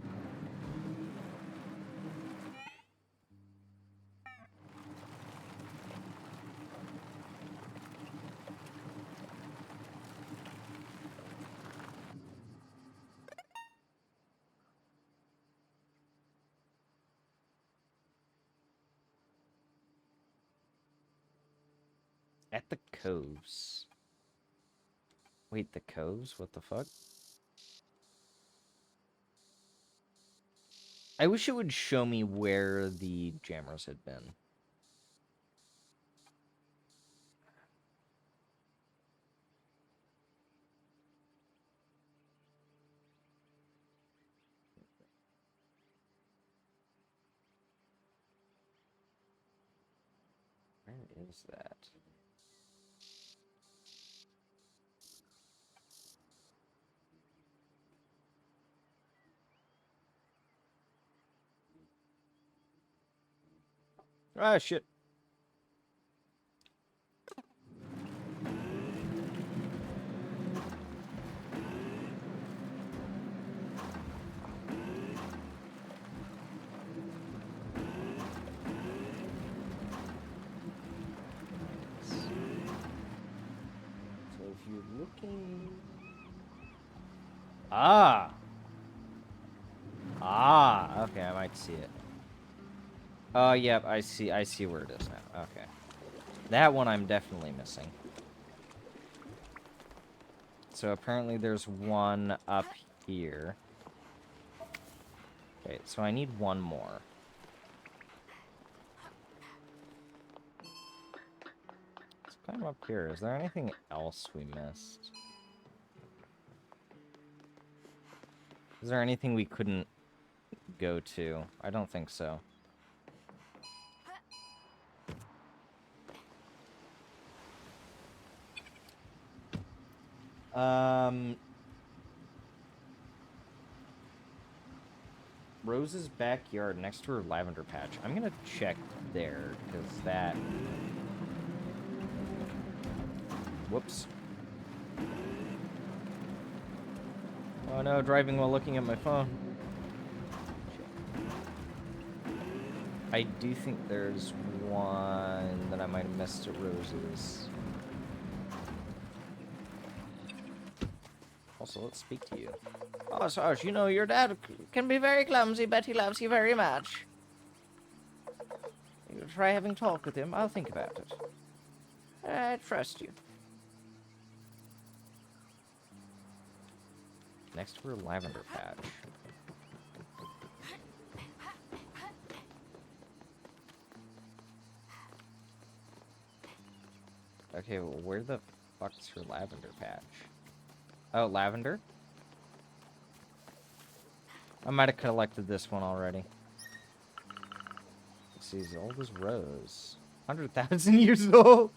Speaker 1: At the coves. Wait, the coves? What the fuck? I wish it would show me where the jammers had been. Where is that? Ah, shit. So if you're looking... Ah! Ah, okay, I might see it. Oh, yep, I see where it is now. Okay. That one I'm definitely missing. So apparently there's one up here. Okay, so I need one more. Let's climb up here. Is there anything else we missed? Is there anything we couldn't go to? I don't think so. Rose's backyard next to her lavender patch. I'm gonna check there, because that... Whoops. Oh no, driving while looking at my phone. I do think there's one that I might have missed at Rose's. Also, let's speak to you.
Speaker 2: Oh, Sarge, you know your dad can be very clumsy, but he loves you very much. You try having talk with him. I'll think about it. I trust you.
Speaker 1: Next to her lavender patch. Okay, well, where the fuck's her lavender patch? Oh, lavender? I might have collected this one already. Let's see, as old as Rose. 100,000 years old!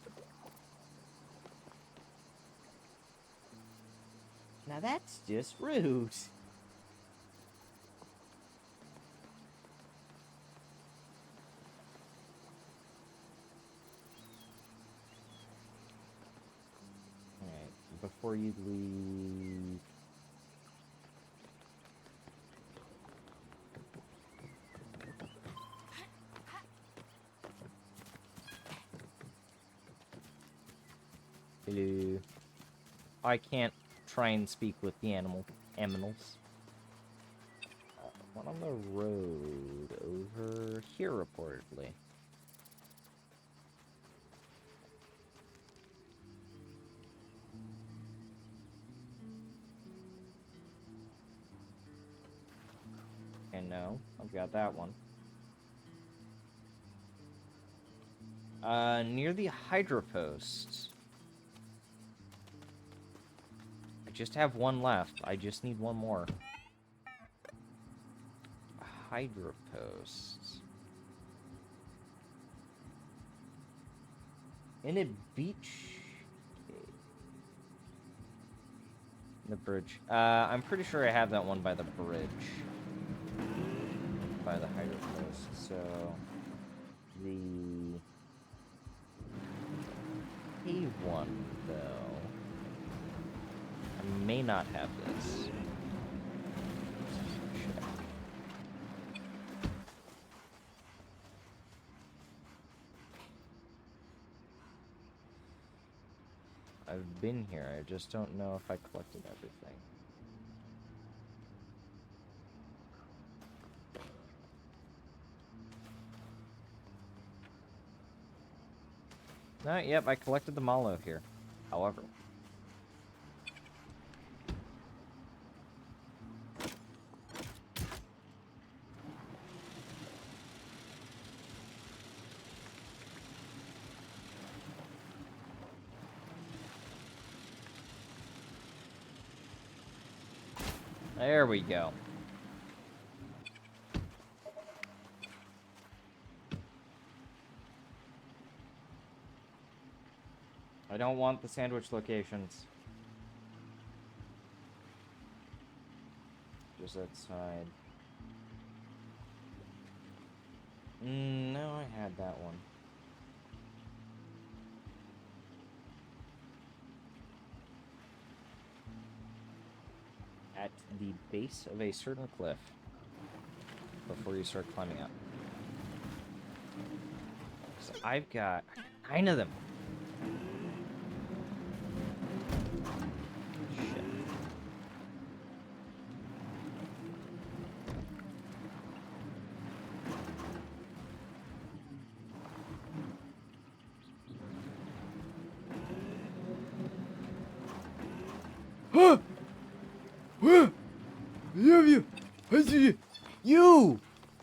Speaker 1: Now that's just rude. Alright, before you leave... Hello. I can't try and speak with the animals. One on the road over here, reportedly. And no, I've got that one. Near the Hydra post. I just have one left. I just need one more. Hydra post. In a beach. The bridge. I'm pretty sure I have that one by the bridge. By the Hydra post. So the cave one, though. I may not have this. I've been here, I just don't know if I collected everything. No, yep, I collected the mallow here. However. There we go. I don't want the sandwich locations. Just outside. No, I had that one. At the base of a certain cliff before you start climbing up. So I've got 9 of them.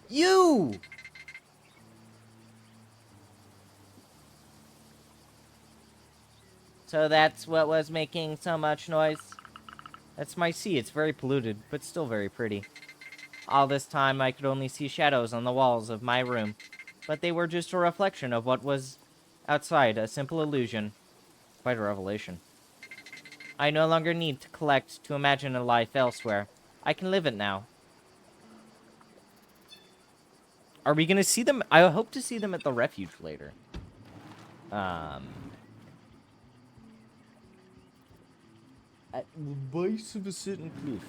Speaker 1: You! So that's what was making so much noise? That's my sea. It's very polluted, but still very pretty. All this time, I could only see shadows on the walls of my room, but they were just a reflection of what was outside, a simple illusion. Quite a revelation. I no longer need to collect to imagine a life elsewhere. I can live it now. Are we gonna see them? I hope to see them at the refuge later. At the base of a certain cliff.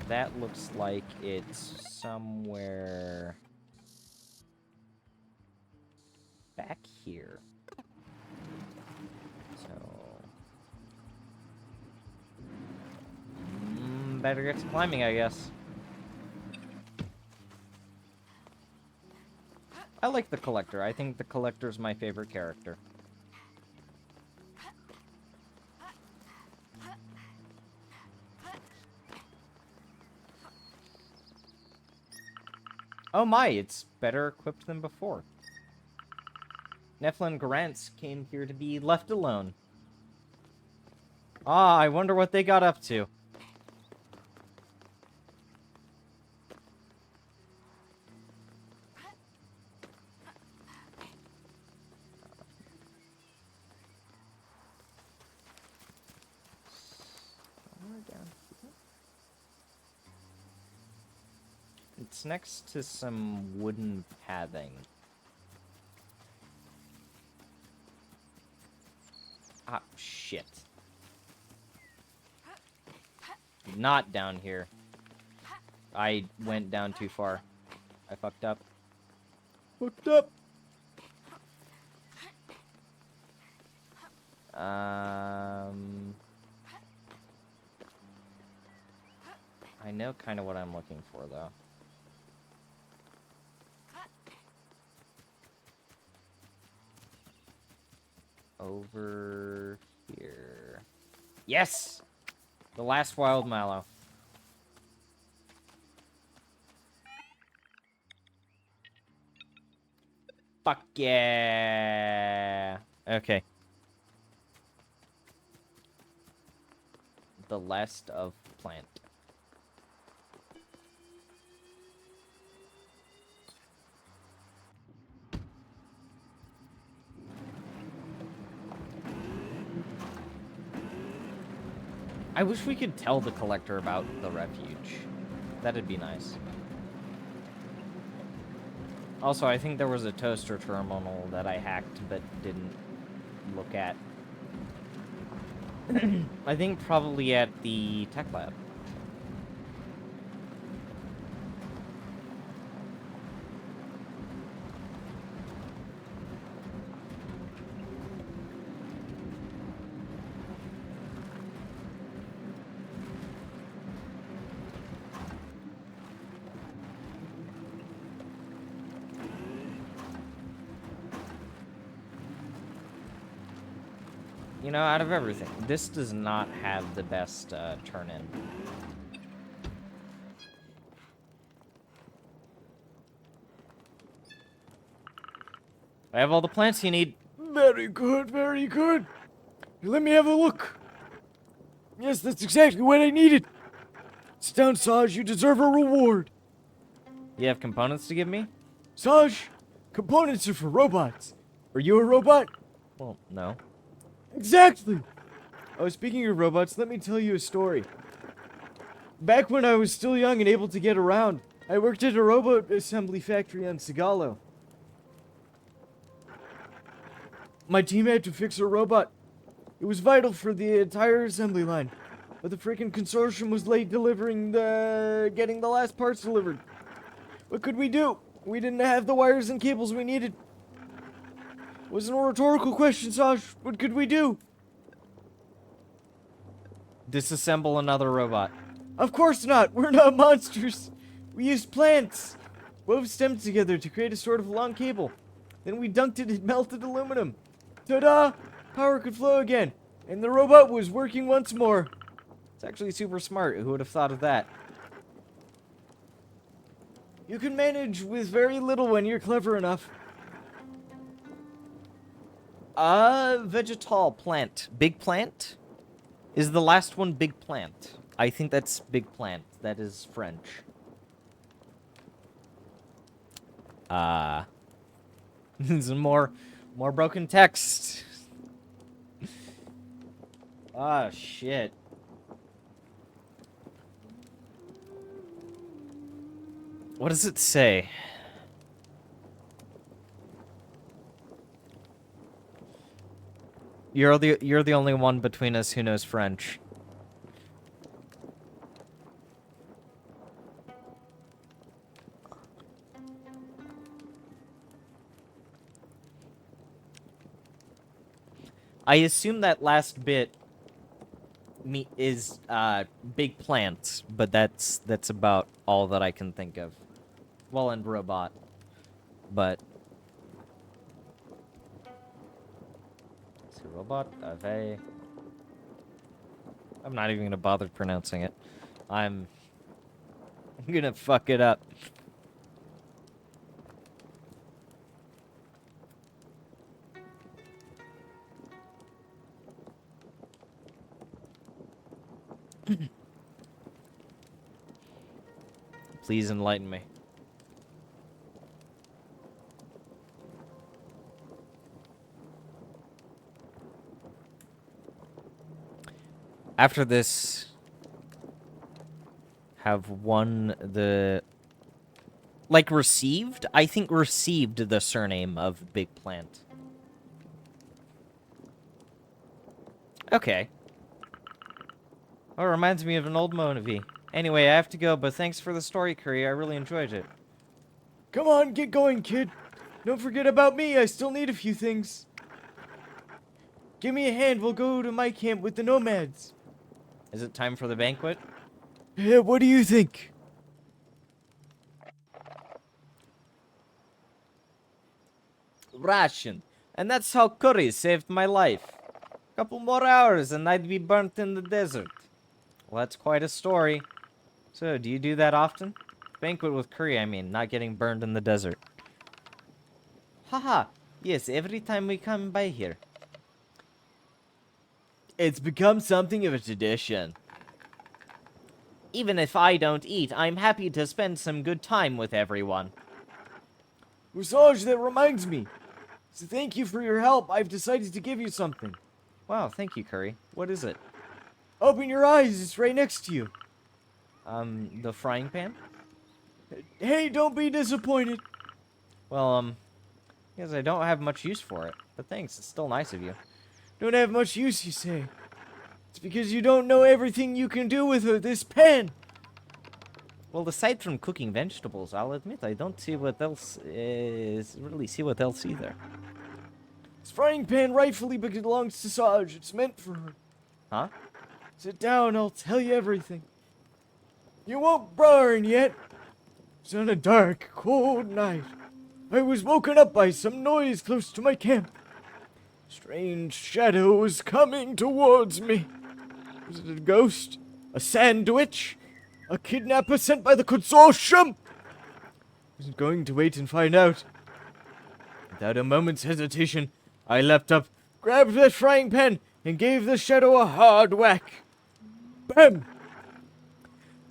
Speaker 1: That looks like it's somewhere back here. So better get to climbing, I guess. I like the Collector. I think the Collector's my favorite character. Oh my, it's better equipped than before. Nephilim Grants came here to be left alone. Ah, I wonder what they got up to. Somewhere down here. It's next to some wooden pathing. Ah, shit. Not down here. I went down too far. I fucked up. Fucked up! I know kind of what I'm looking for, though. Over here. Yes! The last wild mallow. Fuck yeah! Okay. The last of plant. I wish we could tell the collector about the refuge. That'd be nice. Also, I think there was a toaster terminal that I hacked but didn't look at. I think probably at the tech lab. You know, out of everything, this does not have the best turn-in. I have all the plants you need.
Speaker 3: Very good, very good. Let me have a look. Yes, that's exactly what I needed. Sit down, Saj. You deserve a reward.
Speaker 1: You have components to give me?
Speaker 3: Saj, components are for robots. Are you a robot?
Speaker 1: Well, no.
Speaker 3: Exactly. Oh, speaking of robots, let me tell you a story. Back when I was still young and able to get around, I worked at a robot assembly factory on Sigalo. My team had to fix a robot. It was vital for the entire assembly line, but the freaking consortium was late getting the last parts delivered. What could we do? We didn't have the wires and cables we needed. It wasn't a rhetorical question, Saj. What could we do?
Speaker 1: Disassemble another robot.
Speaker 3: Of course not. We're not monsters. We used plants. Wove stems together to create a sort of long cable. Then we dunked it in melted aluminum. Ta-da! Power could flow again. And the robot was working once more.
Speaker 1: It's actually super smart. Who would have thought of that?
Speaker 3: You can manage with very little when you're clever enough.
Speaker 1: Vegetal plant. Big plant? Is the last one big plant? I think that's big plant. That is French. This is more broken text. Ah, shit. What does it say? You're the only one between us who knows French. I assume that last bit is big plant, but that's about all that I can think of. Well, and robot, but robot ave. I'm not even gonna bother pronouncing it. I'm gonna fuck it up. Please enlighten me. After this, have won the... Like, received? I think received the surname of Big Plant. Okay. Oh, it reminds me of an old movie. Anyway, I have to go, but thanks for the story, Curry. I really enjoyed it.
Speaker 3: Come on, get going, kid. Don't forget about me. I still need a few things. Give me a hand. We'll go to my camp with the nomads.
Speaker 1: Is it time for the banquet?
Speaker 3: What do you think?
Speaker 1: Ration. And that's how Curry saved my life. Couple more hours and I'd be burnt in the desert. Well, that's quite a story. So, do you do that often? Banquet with Curry, I mean, not getting burned in the desert. Haha. Yes, every time we come by here.
Speaker 3: It's become something of a tradition.
Speaker 1: Even if I don't eat, I'm happy to spend some good time with everyone.
Speaker 3: Usaj, that reminds me. So thank you for your help. I've decided to give you something.
Speaker 1: Wow, thank you, Curry. What is it?
Speaker 3: Open your eyes. It's right next to you.
Speaker 1: The frying pan?
Speaker 3: Hey, don't be disappointed.
Speaker 1: Well, because I don't have much use for it. But thanks, it's still nice of you.
Speaker 3: Don't have much use, you say. It's because you don't know everything you can do with this pan.
Speaker 1: Well, aside from cooking vegetables, I'll admit I don't see what else really see what else either.
Speaker 3: This frying pan rightfully belongs to Saj. It's meant for her.
Speaker 1: Huh?
Speaker 3: Sit down, I'll tell you everything. You won't burn yet. It's on a dark, cold night. I was woken up by some noise close to my camp. Strange shadow was coming towards me. Was it a ghost? A sandwich? A kidnapper sent by the consortium? I was going to wait and find out. Without a moment's hesitation, I leapt up, grabbed the frying pan, and gave the shadow a hard whack. Bam!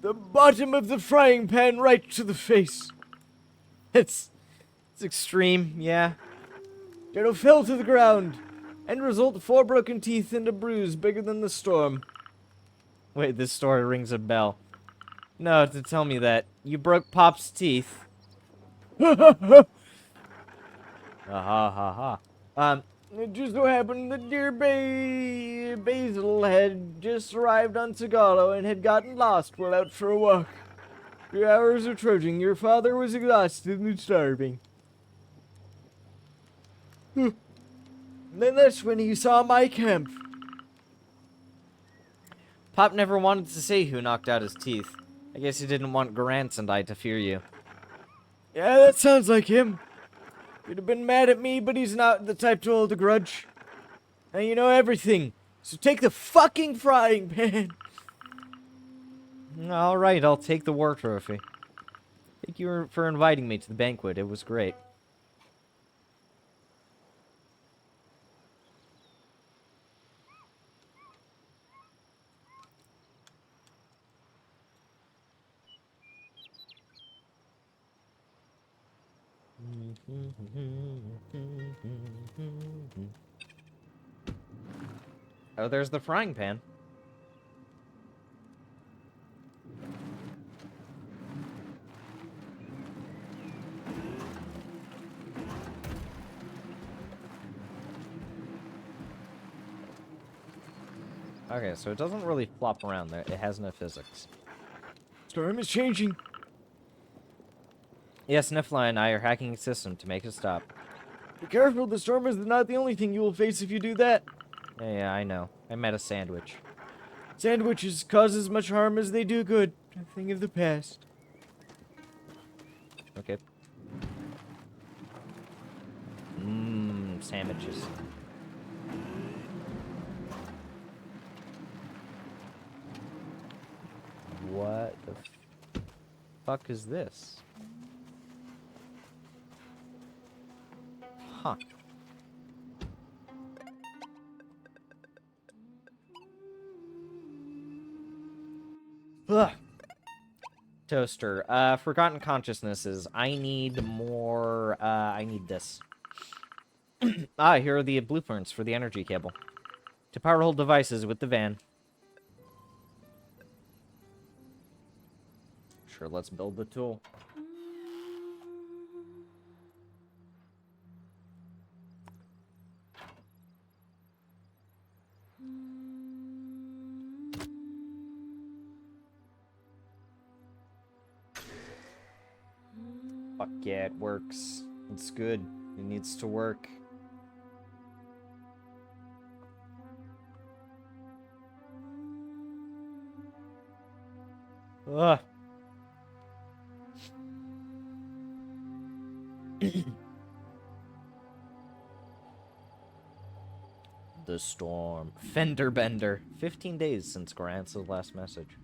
Speaker 3: The bottom of the frying pan right to the face.
Speaker 1: It's extreme, yeah.
Speaker 3: Shadow fell to the ground. End result, 4 broken teeth and a bruise bigger than the storm.
Speaker 1: Wait, this story rings a bell. No, to tell me that. You broke Pop's teeth. Ha ha ha.
Speaker 3: It just so happened that dear Basil had just arrived on Sagalo and had gotten lost while out for a walk. 3 hours of trudging, your father was exhausted and starving. Then that's when he saw my camp.
Speaker 1: Pop never wanted to say who knocked out his teeth. I guess he didn't want Grants and I to fear you.
Speaker 3: Yeah, that sounds like him. He'd have been mad at me, but he's not the type to hold a grudge. Now you know everything, so take the fucking frying pan.
Speaker 1: Alright, I'll take the war trophy. Thank you for inviting me to the banquet. It was great. Oh, there's the frying pan. Okay, so it doesn't really flop around there. It has no physics.
Speaker 3: Storm is changing.
Speaker 1: Yes, Nifla and I are hacking a system to make it stop.
Speaker 3: Be careful, the storm is not the only thing you will face if you do that.
Speaker 1: Yeah, I know. I met a sandwich.
Speaker 3: Sandwiches cause as much harm as they do good. A thing of the past.
Speaker 1: Okay. Sandwiches. What the fuck is this? Huh. Ugh. Toaster. Forgotten consciousnesses. I need more, I need this. Here are the blueprints for the energy cable. To power hold devices with the van. Sure, let's build the tool. Fuck yeah, it works. It's good. It needs to work. Ugh. The storm. Fender bender. 15 days since Grant's last message.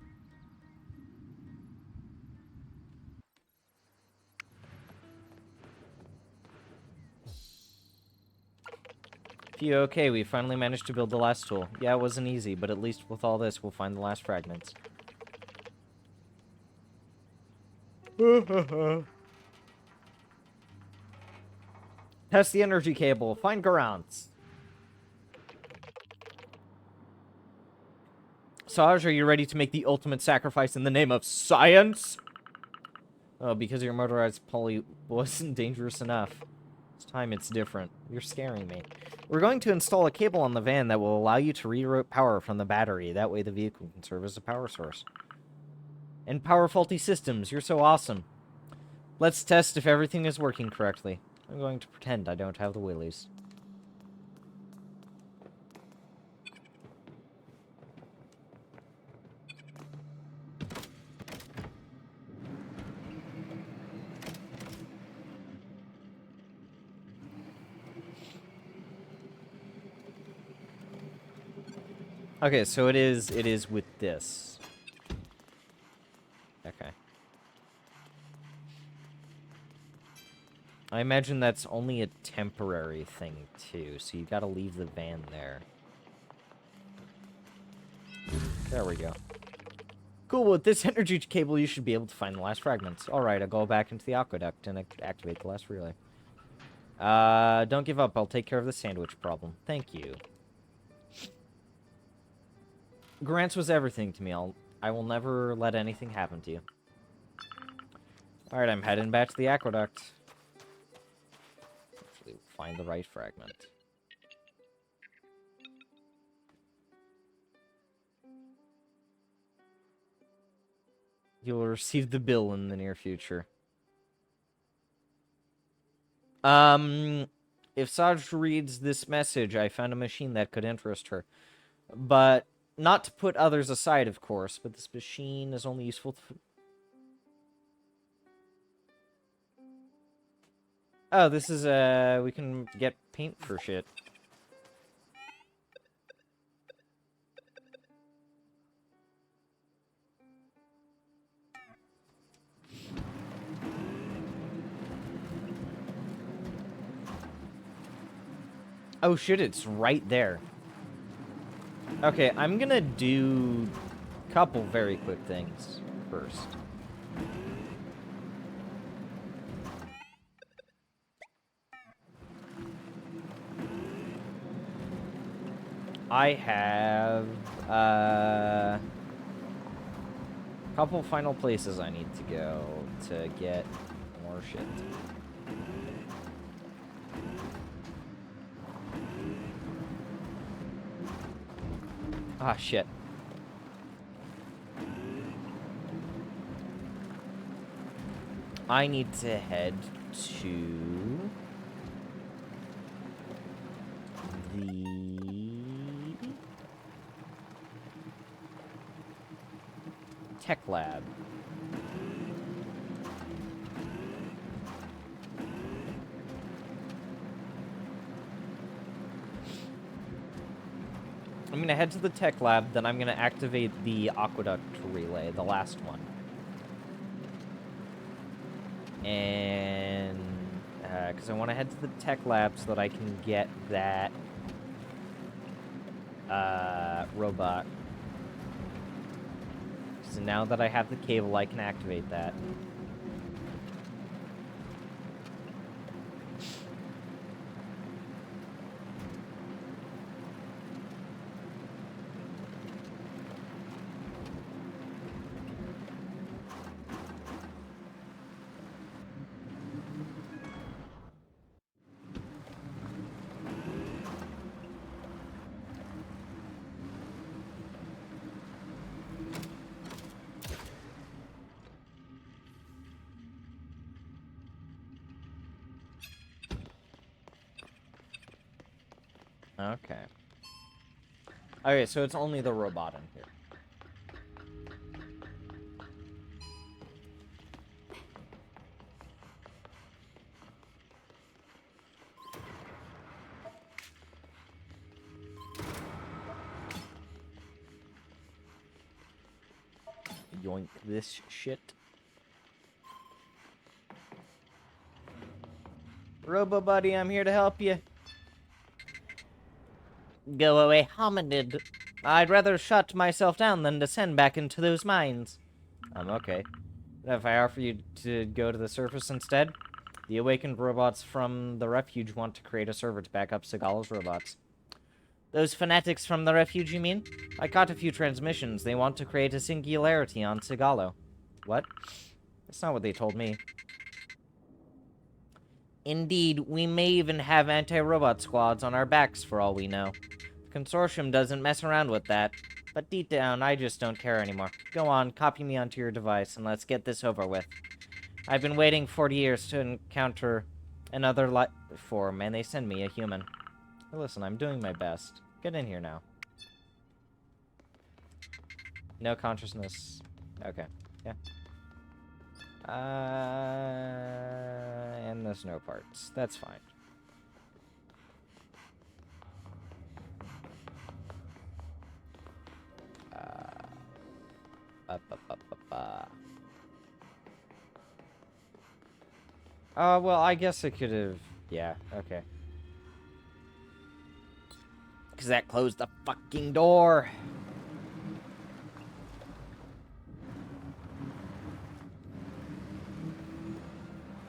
Speaker 1: Phew, okay, we finally managed to build the last tool. Yeah, it wasn't easy, but at least with all this, we'll find the last fragments. Test the energy cable. Find Garance. Saj, are you ready to make the ultimate sacrifice in the name of science? Oh, because your motorized pulley wasn't dangerous enough. This time it's different. You're scaring me. We're going to install a cable on the van that will allow you to reroute power from the battery. That way the vehicle can serve as a power source. And power faulty systems. You're so awesome. Let's test if everything is working correctly. I'm going to pretend I don't have the willies. Okay, so it is with this. Okay. I imagine that's only a temporary thing, too, so you gotta leave the van there. There we go. Cool, with this energy cable, you should be able to find the last fragments. Alright, I'll go back into the aqueduct and activate the last relay. Don't give up, I'll take care of the sandwich problem. Thank you. Grants was everything to me. I will never let anything happen to you. Alright, I'm heading back to the aqueduct. Actually, find the right fragment. You'll receive the bill in the near future. If Saj reads this message, I found a machine that could interest her. But not to put others aside, of course, but this machine is only useful to... Oh, this is, we can get paint for shit. Oh shit, it's right there. Okay, I'm gonna do a couple very quick things first. I have a couple final places I need to go to get more shit. Ah, shit. I need to head to the tech lab. I'm going to head to the tech lab, then I'm going to activate the aqueduct relay, the last one. And, because I want to head to the tech lab so that I can get that, robot. Because and now that I have the cable, I can activate that. Okay. Okay, so it's only the robot in here. Yoink this shit. Robo buddy, I'm here to help you. Go away, hominid. I'd rather shut myself down than descend back into those mines. Okay. If I offer you to go to the surface instead, the awakened robots from the refuge want to create a server to back up Segala's robots. Those fanatics from the refuge, you mean? I caught a few transmissions. They want to create a singularity on Segalo. What? That's not what they told me. Indeed, we may even have anti-robot squads on our backs for all we know. The consortium doesn't mess around with that. But deep down, I just don't care anymore. Go on, copy me onto your device, and let's get this over with. I've been waiting 40 years to encounter another life form, and they send me a human. Hey, listen, I'm doing my best. Get in here now. No consciousness. Okay, yeah. And there's no parts. That's fine. Well, I guess it could have... Yeah, okay. Because that closed the fucking door.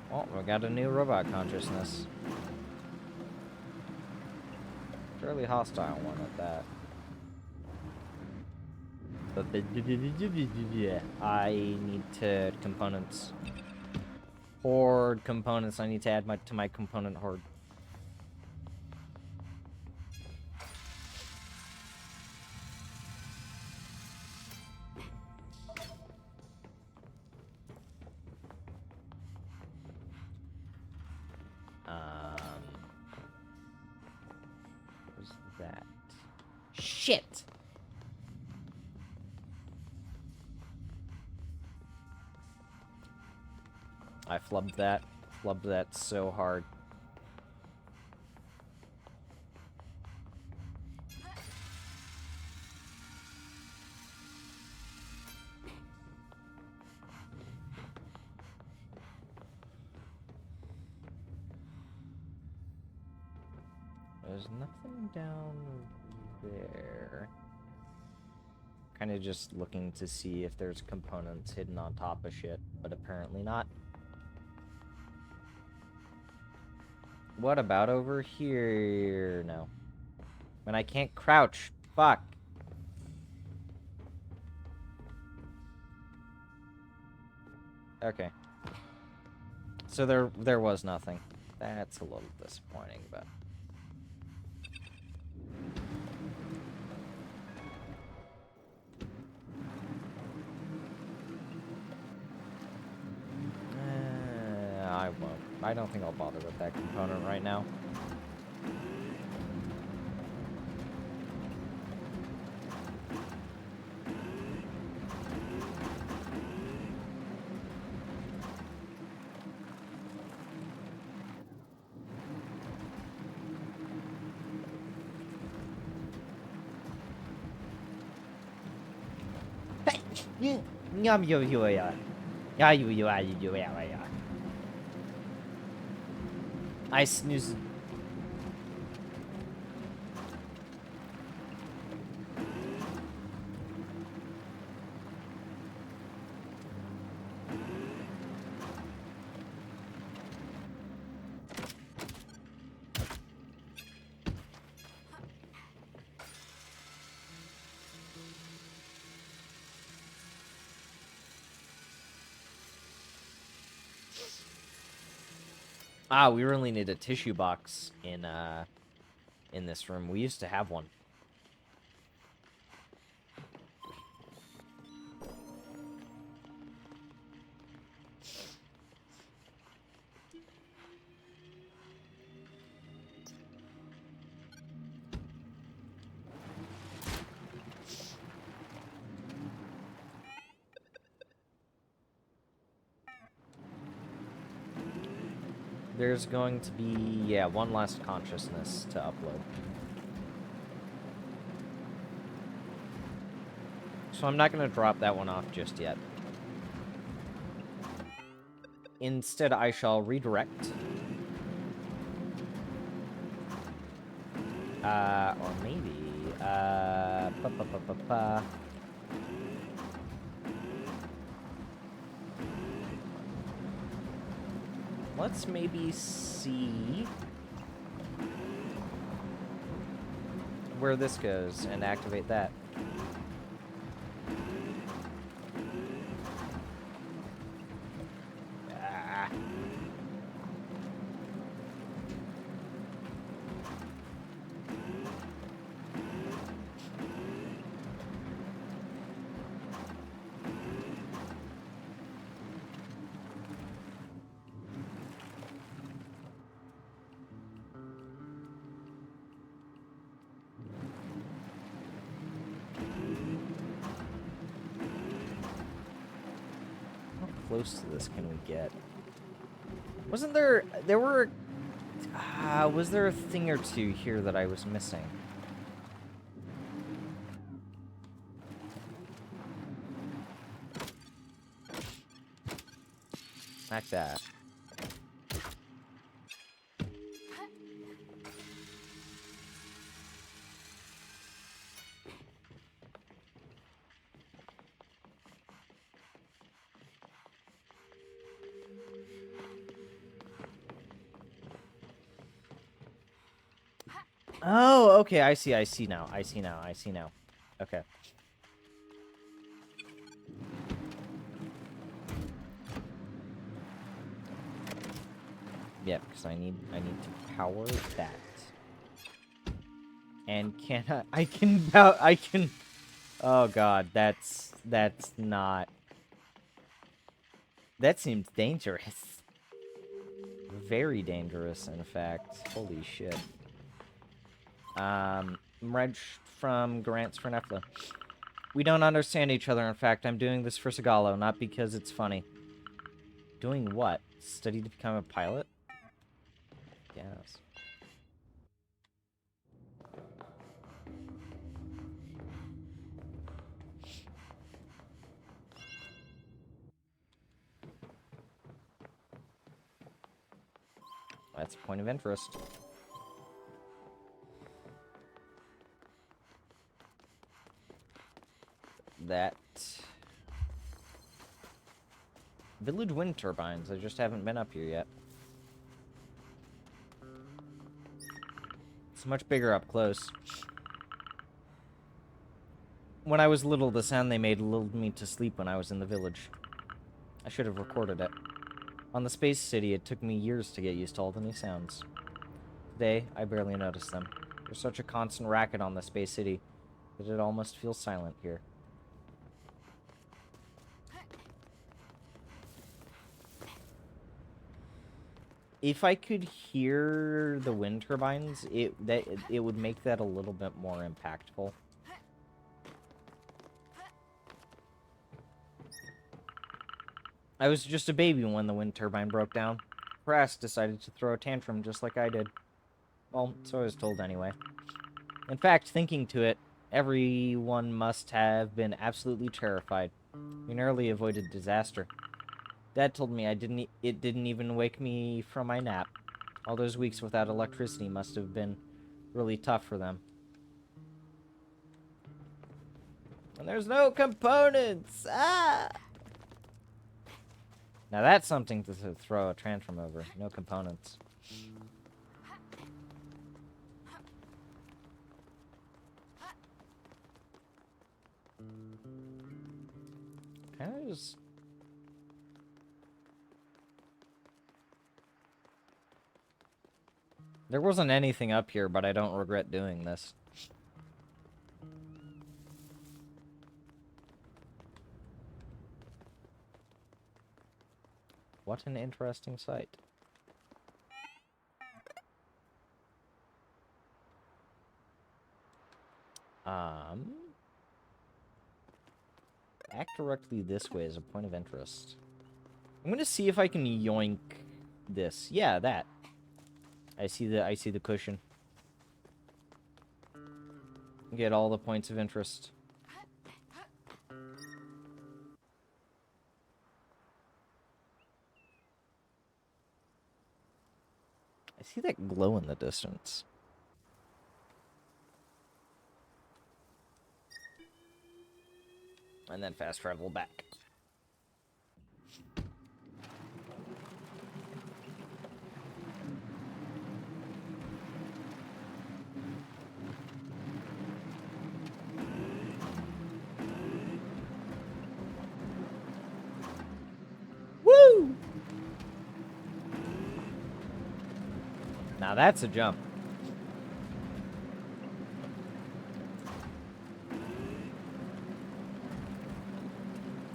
Speaker 1: Well, we got a new robot consciousness. Fairly hostile one at that. I need to components. Horde components. I need to add to my component horde. What's that? Shit! I flubbed that. Flubbed that so hard. There's nothing down there. Kind of just looking to see if there's components hidden on top of shit, but apparently not. What about over here? No. And I can't crouch. Fuck. Okay. So there was nothing. That's a little disappointing, but... I won't. I don't think I'll bother with that component right now. I snooze. Ah, we really need a tissue box in this room. We used to have one. There's going to be, yeah, one last consciousness to upload. So I'm not going to drop that one off just yet. Instead, I shall redirect. Or maybe, let's maybe see where this goes and activate that. Ah. How close to this can we get? Wasn't there... There were... was there a thing or two here that I was missing? Like that. Oh, okay, I see now. I see now. Okay. Yeah, because I need to power that. And can I can oh god, that's not, that seems dangerous. Very dangerous, in fact. Holy shit. Reg from Grants for Nefla. We don't understand each other. In fact, I'm doing this for Sigalo, not because it's funny. Doing what? Study to become a pilot? Yes. That's a point of interest. That... Village wind turbines. I just haven't been up here yet. It's much bigger up close. When I was little, the sound they made lulled me to sleep when I was in the village. I should have recorded it. On the Space City, it took me years to get used to all the new sounds. Today, I barely noticed them. There's such a constant racket on the Space City that it almost feels silent here. If I could hear the wind turbines, it would make that a little bit more impactful. I was just a baby when the wind turbine broke down. Brass decided to throw a tantrum just like I did. Well, so I was told anyway. In fact, thinking to it, everyone must have been absolutely terrified. We narrowly avoided disaster. Dad told me it didn't even wake me from my nap. All those weeks without electricity must have been really tough for them. And there's no components! Ah! Now that's something to throw a tantrum over. No components. Can I just... There wasn't anything up here, but I don't regret doing this. What an interesting sight. Back directly this way is a point of interest. I'm gonna see if I can yoink this. Yeah, that. I see the cushion. Get all the points of interest. I see that glow in the distance. And then fast travel back. Woo! Now that's a jump.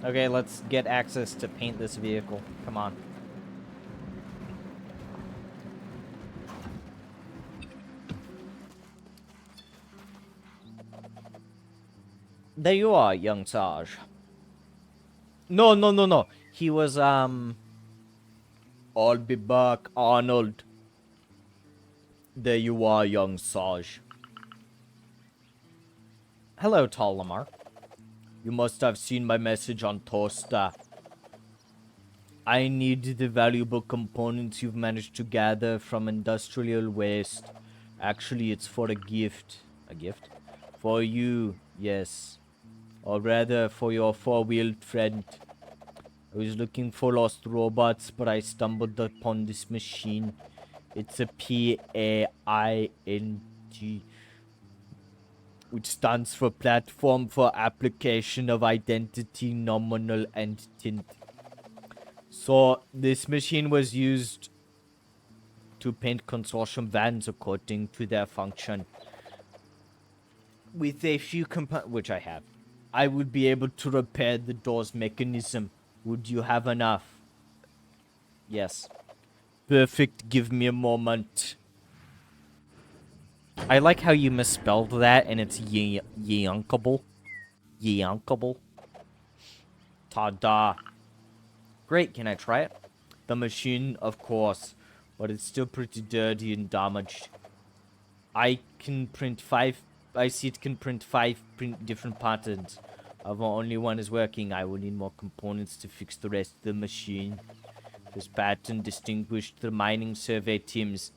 Speaker 1: Okay, let's get access to paint this vehicle. Come on. There you are, young Sarge. No, no, no, no. He was, I'll be back, Arnold. There you are, young Sarge. Hello, tall Lamar. You must have seen my message on Toaster. I need the valuable components you've managed to gather from industrial waste. Actually, it's for a gift. A gift? For you, yes. Or rather, for your four-wheeled friend. I was looking for lost robots, but I stumbled upon this machine. It's a PAINT, which stands for Platform for Application of Identity, Nominal, and Tint. So, this machine was used to paint consortium vans according to their function. With a few components, which I have, I would be able to repair the door's mechanism. Would you have enough? Yes. Perfect, give me a moment. I like how you misspelled that and it's Yeonkable. Yeonkable. Ta-da. Great, can I try it? The machine, of course, but it's still pretty dirty and damaged. I see it can print five different patterns. However, only one is working. I will need more components to fix the rest of the machine. This pattern distinguished the mining survey teams.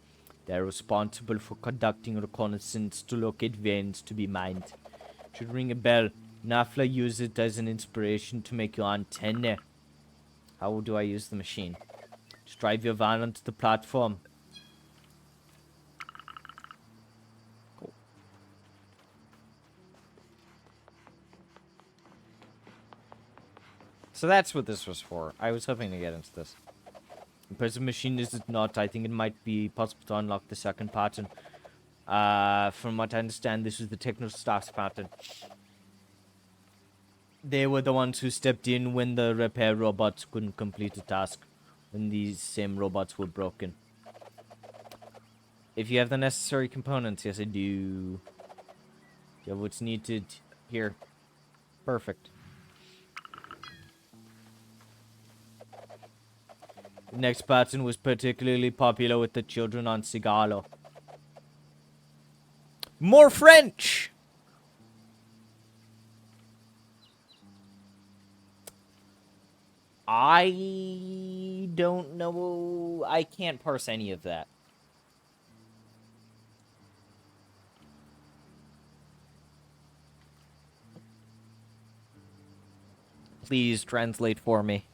Speaker 1: They're responsible for conducting reconnaissance to locate veins to be mined. Should ring a bell. Nafla used it as an inspiration to make your antenna. How do I use the machine? Just drive your van onto the platform. Cool. So that's what this was for. I was hoping to get into this. Because the machine is not, I think it might be possible to unlock the second pattern. From what I understand, this was the technical staff's pattern. They were the ones who stepped in when the repair robots couldn't complete a task. When these same robots were broken. If you have the necessary components, yes I do. You have what's needed here. Perfect. The next pattern was particularly popular with the children on Sigalo. More French! I don't know. I can't parse any of that. Please translate for me.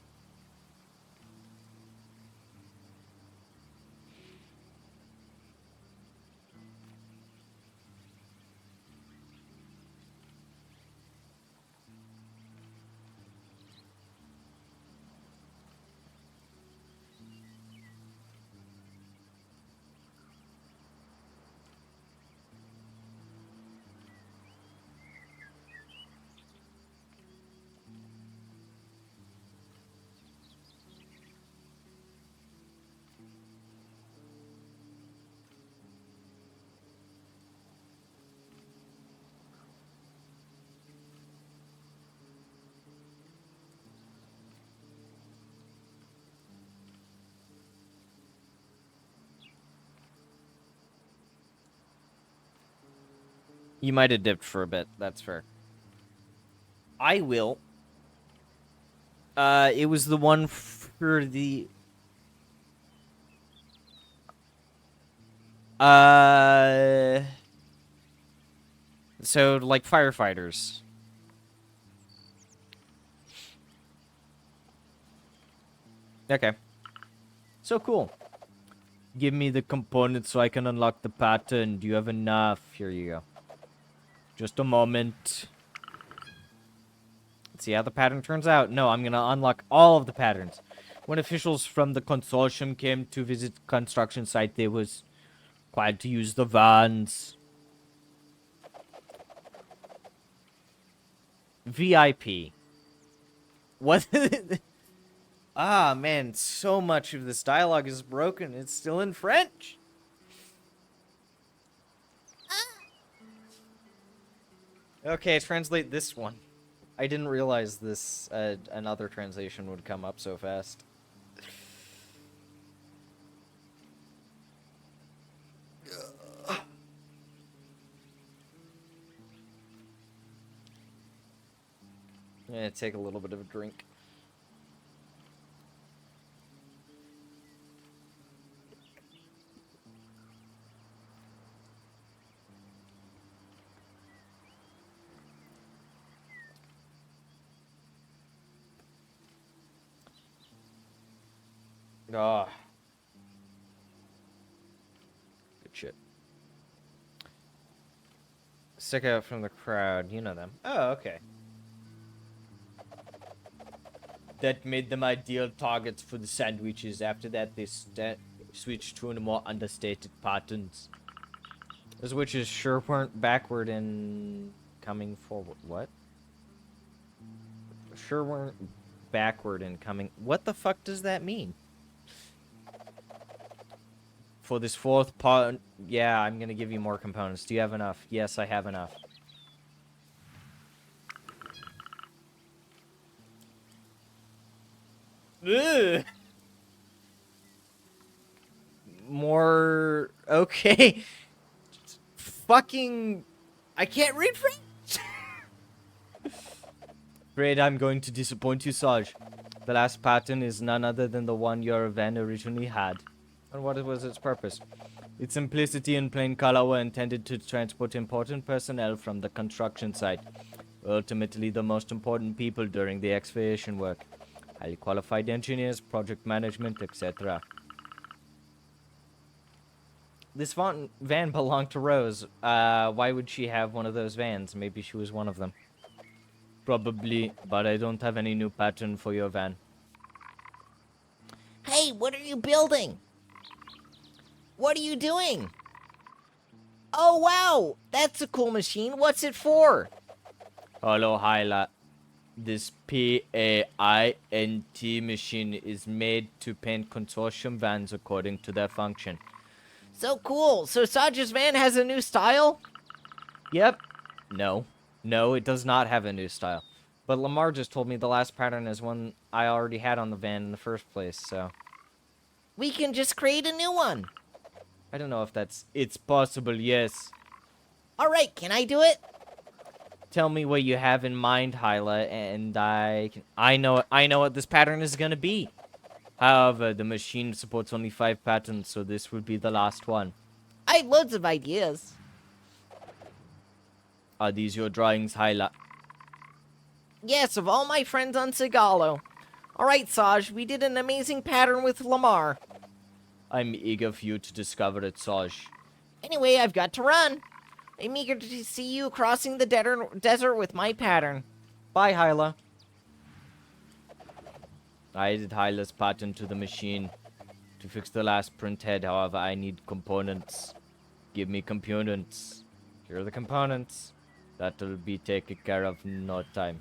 Speaker 1: You might have dipped for a bit. That's fair. I will. It was the one for the... So, like, firefighters. Okay. So cool. Give me the components so I can unlock the pattern. Do you have enough? Here you go. Just a moment. Let's see how the pattern turns out. No, I'm gonna unlock all of the patterns. When officials from the consortium came to visit construction site, they was required to use the vans. VIP. What? Ah, man, so much of this dialogue is broken. It's still in French. Okay, translate this one. I didn't realize this, another translation would come up so fast. I'm gonna take a little bit of a drink. Ah. Good shit. Stick out from the crowd. You know them. Oh, okay. That made them ideal targets for the sandwiches. After that, they switched to more understated patterns. Those witches sure weren't backward in coming forward. What? Sure weren't backward in coming... What the fuck does that mean? For this fourth part... Yeah, I'm gonna give you more components. Do you have enough? Yes, I have enough. Ugh. More... Okay. Fucking... I can't read French. Afraid I'm going to disappoint you, Sarge. The last pattern is none other than the one your van originally had. And what was its purpose? Its simplicity and plain color were intended to transport important personnel from the construction site. Ultimately, the most important people during the excavation work. Highly qualified engineers, project management, etc. This van belonged to Rose. Why would she have one of those vans? Maybe she was one of them. Probably, but I don't have any new pattern for your van.
Speaker 2: Hey, what are you building? What are you doing? Oh, wow! That's a cool machine. What's it for?
Speaker 1: Hello, Hyla. This PAINT machine is made to paint consortium vans according to their function.
Speaker 2: So cool. So Saj's van has a new style?
Speaker 1: Yep. No. No, it does not have a new style. But Lamar just told me the last pattern is one I already had on the van in the first place, so...
Speaker 2: We can just create a new one.
Speaker 1: I don't know if that's... It's possible, yes.
Speaker 2: Alright, can I do it?
Speaker 1: Tell me what you have in mind, Hyla, and I know what this pattern is gonna be. However, the machine supports only 5 patterns, so this would be the last one.
Speaker 2: I have loads of ideas.
Speaker 1: Are these your drawings, Hyla?
Speaker 2: Yes, of all my friends on Sigalo. Alright, Saj, we did an amazing pattern with Lamar.
Speaker 1: I'm eager for you to discover it, Saj.
Speaker 2: Anyway, I've got to run. I'm eager to see you crossing the desert with my pattern.
Speaker 1: Bye, Hyla. I added Hyla's pattern to the machine to fix the last print head. However, I need components. Give me components. Here are the components. That'll be taken care of in no time.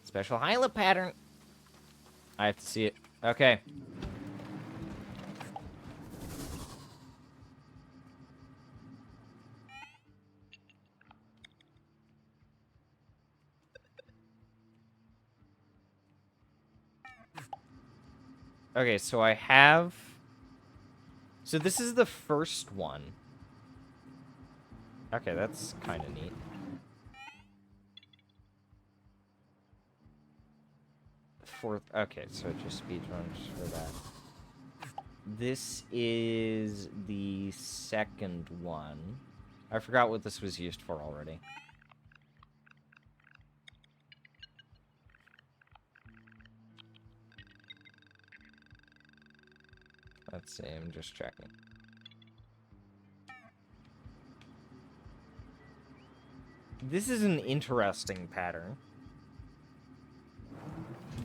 Speaker 2: Special Hyla pattern.
Speaker 1: I have to see it. Okay. Okay, so I have... So this is the first one. Okay, that's kind of neat. Fourth. Okay, so just speedruns for that. This is the second one. I forgot what this was used for already. Let's see, I'm just checking. This is an interesting pattern.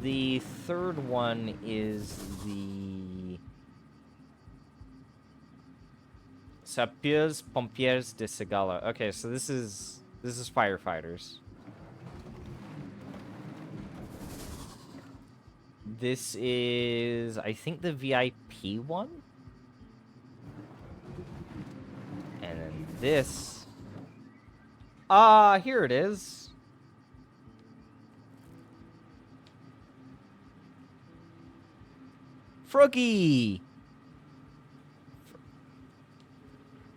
Speaker 1: The third one is the Sapeurs Pompiers de Segala. Okay, so this is firefighters. This is, I think, the VIP one. And then this. Here it is. Froggy!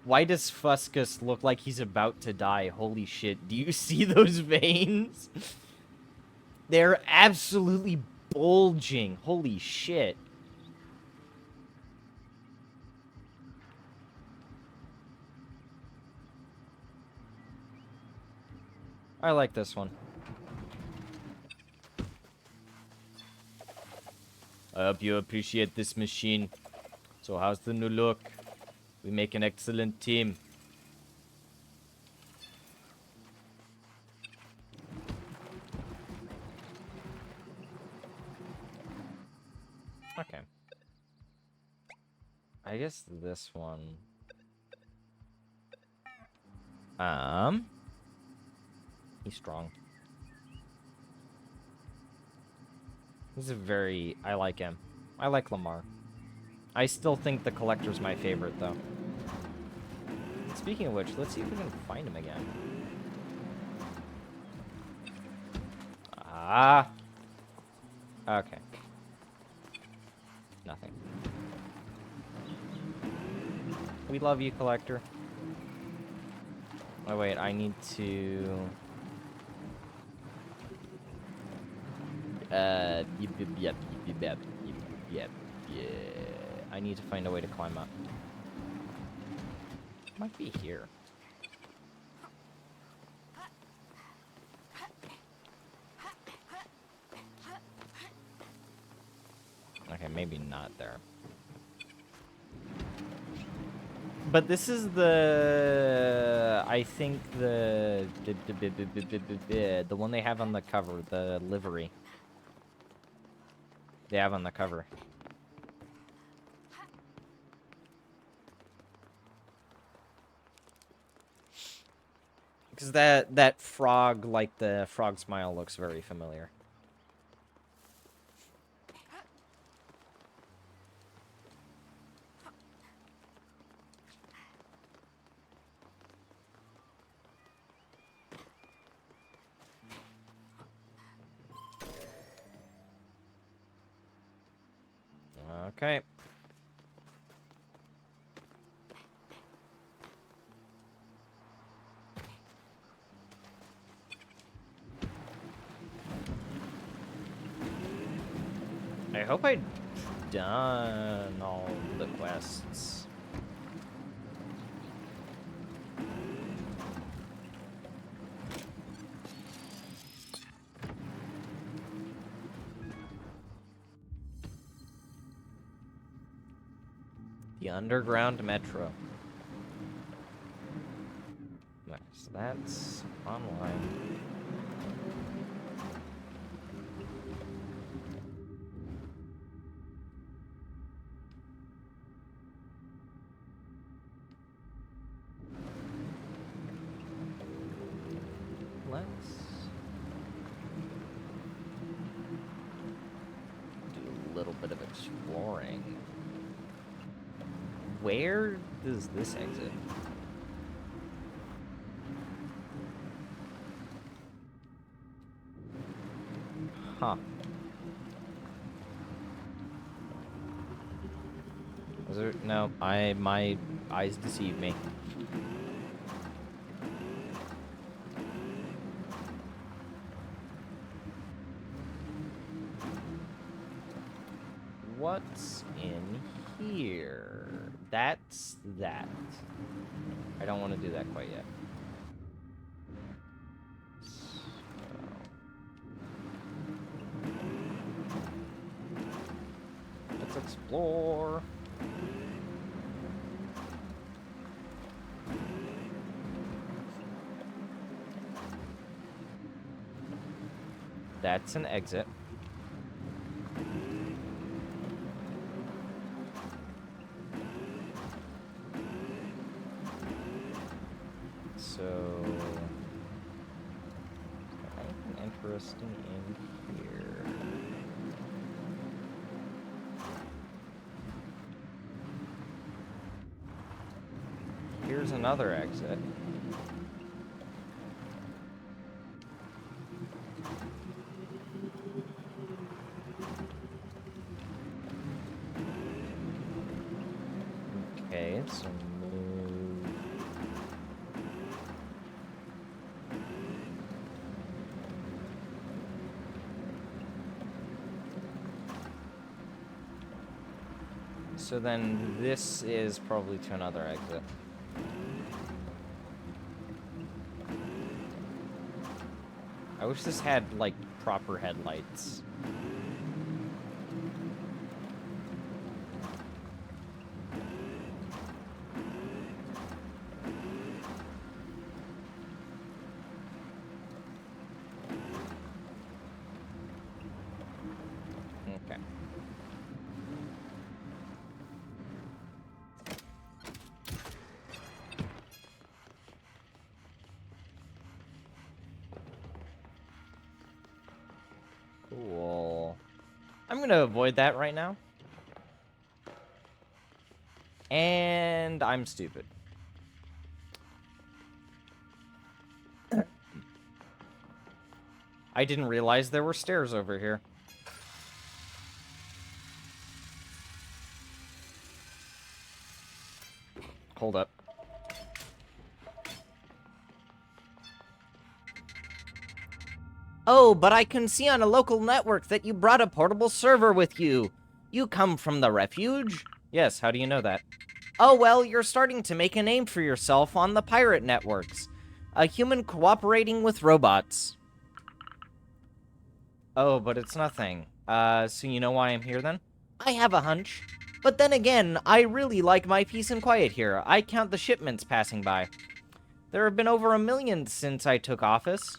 Speaker 1: Why does Fuscus look like he's about to die? Holy shit. Do you see those veins? They're absolutely bulging. Holy shit. I like this one. I hope you appreciate this machine. So how's the new look? We make an excellent team. Okay. I guess this one. He's strong. He's a very... I like him. I like Lamar. I still think the Collector's my favorite, though. Speaking of which, let's see if we can find him again. Ah. Okay. Nothing. We love you, Collector. Oh, wait, I need to... Yep. I need to find a way to climb up. Might be here. Okay, maybe not there. But this is the... I think the one they have on the cover, the livery. They have on the cover. Because that frog, like the frog smile, looks very familiar. Okay. I hope I've done all the quests. The underground metro. Nice, that's online. Let's do a little bit of exploring. Where does this exit? Huh. Was there... No, my eyes deceive me. what's in here? That's that. I don't want to do that quite yet. Let's explore. That's an exit. So, anything interesting in here? Here's another exit. Okay, so move. So then this is probably to another exit. I wish this had, like, proper headlights. Okay. Cool. I'm gonna avoid that right now. And I'm stupid. I didn't realize there were stairs over here. Hold up.
Speaker 2: Oh, but I can see on a local network that you brought a portable server with you. You come from the refuge?
Speaker 1: Yes, how do you know that?
Speaker 2: Oh, well, you're starting to make a name for yourself on the pirate networks. A human cooperating with robots.
Speaker 1: Oh, but it's nothing. So you know why I'm here then?
Speaker 2: I have a hunch. But then again, I really like my peace and quiet here. I count the shipments passing by.
Speaker 1: There have been over 1 million since I took office.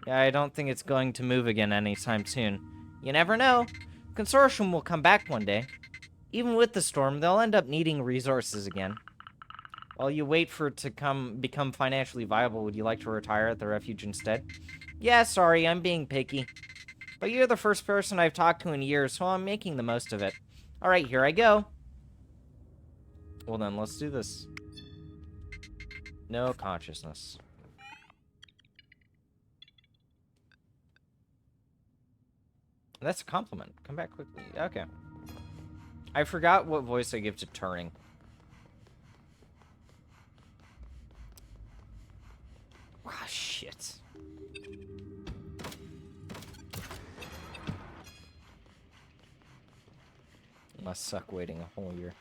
Speaker 1: Yeah, I don't think it's going to move again anytime soon.
Speaker 2: You never know. Consortium will come back one day.
Speaker 1: Even with the storm, they'll end up needing resources again. While you wait for it to become financially viable, would you like to retire at the refuge instead?
Speaker 2: Yeah, sorry, I'm being picky.
Speaker 1: But you're the first person I've talked to in years, so I'm making the most of it. Alright, here I go. Well then, let's do this. No consciousness. That's a compliment. Come back quickly. Okay. I forgot what voice I give to Turing. Ah, shit. Must suck waiting a whole year.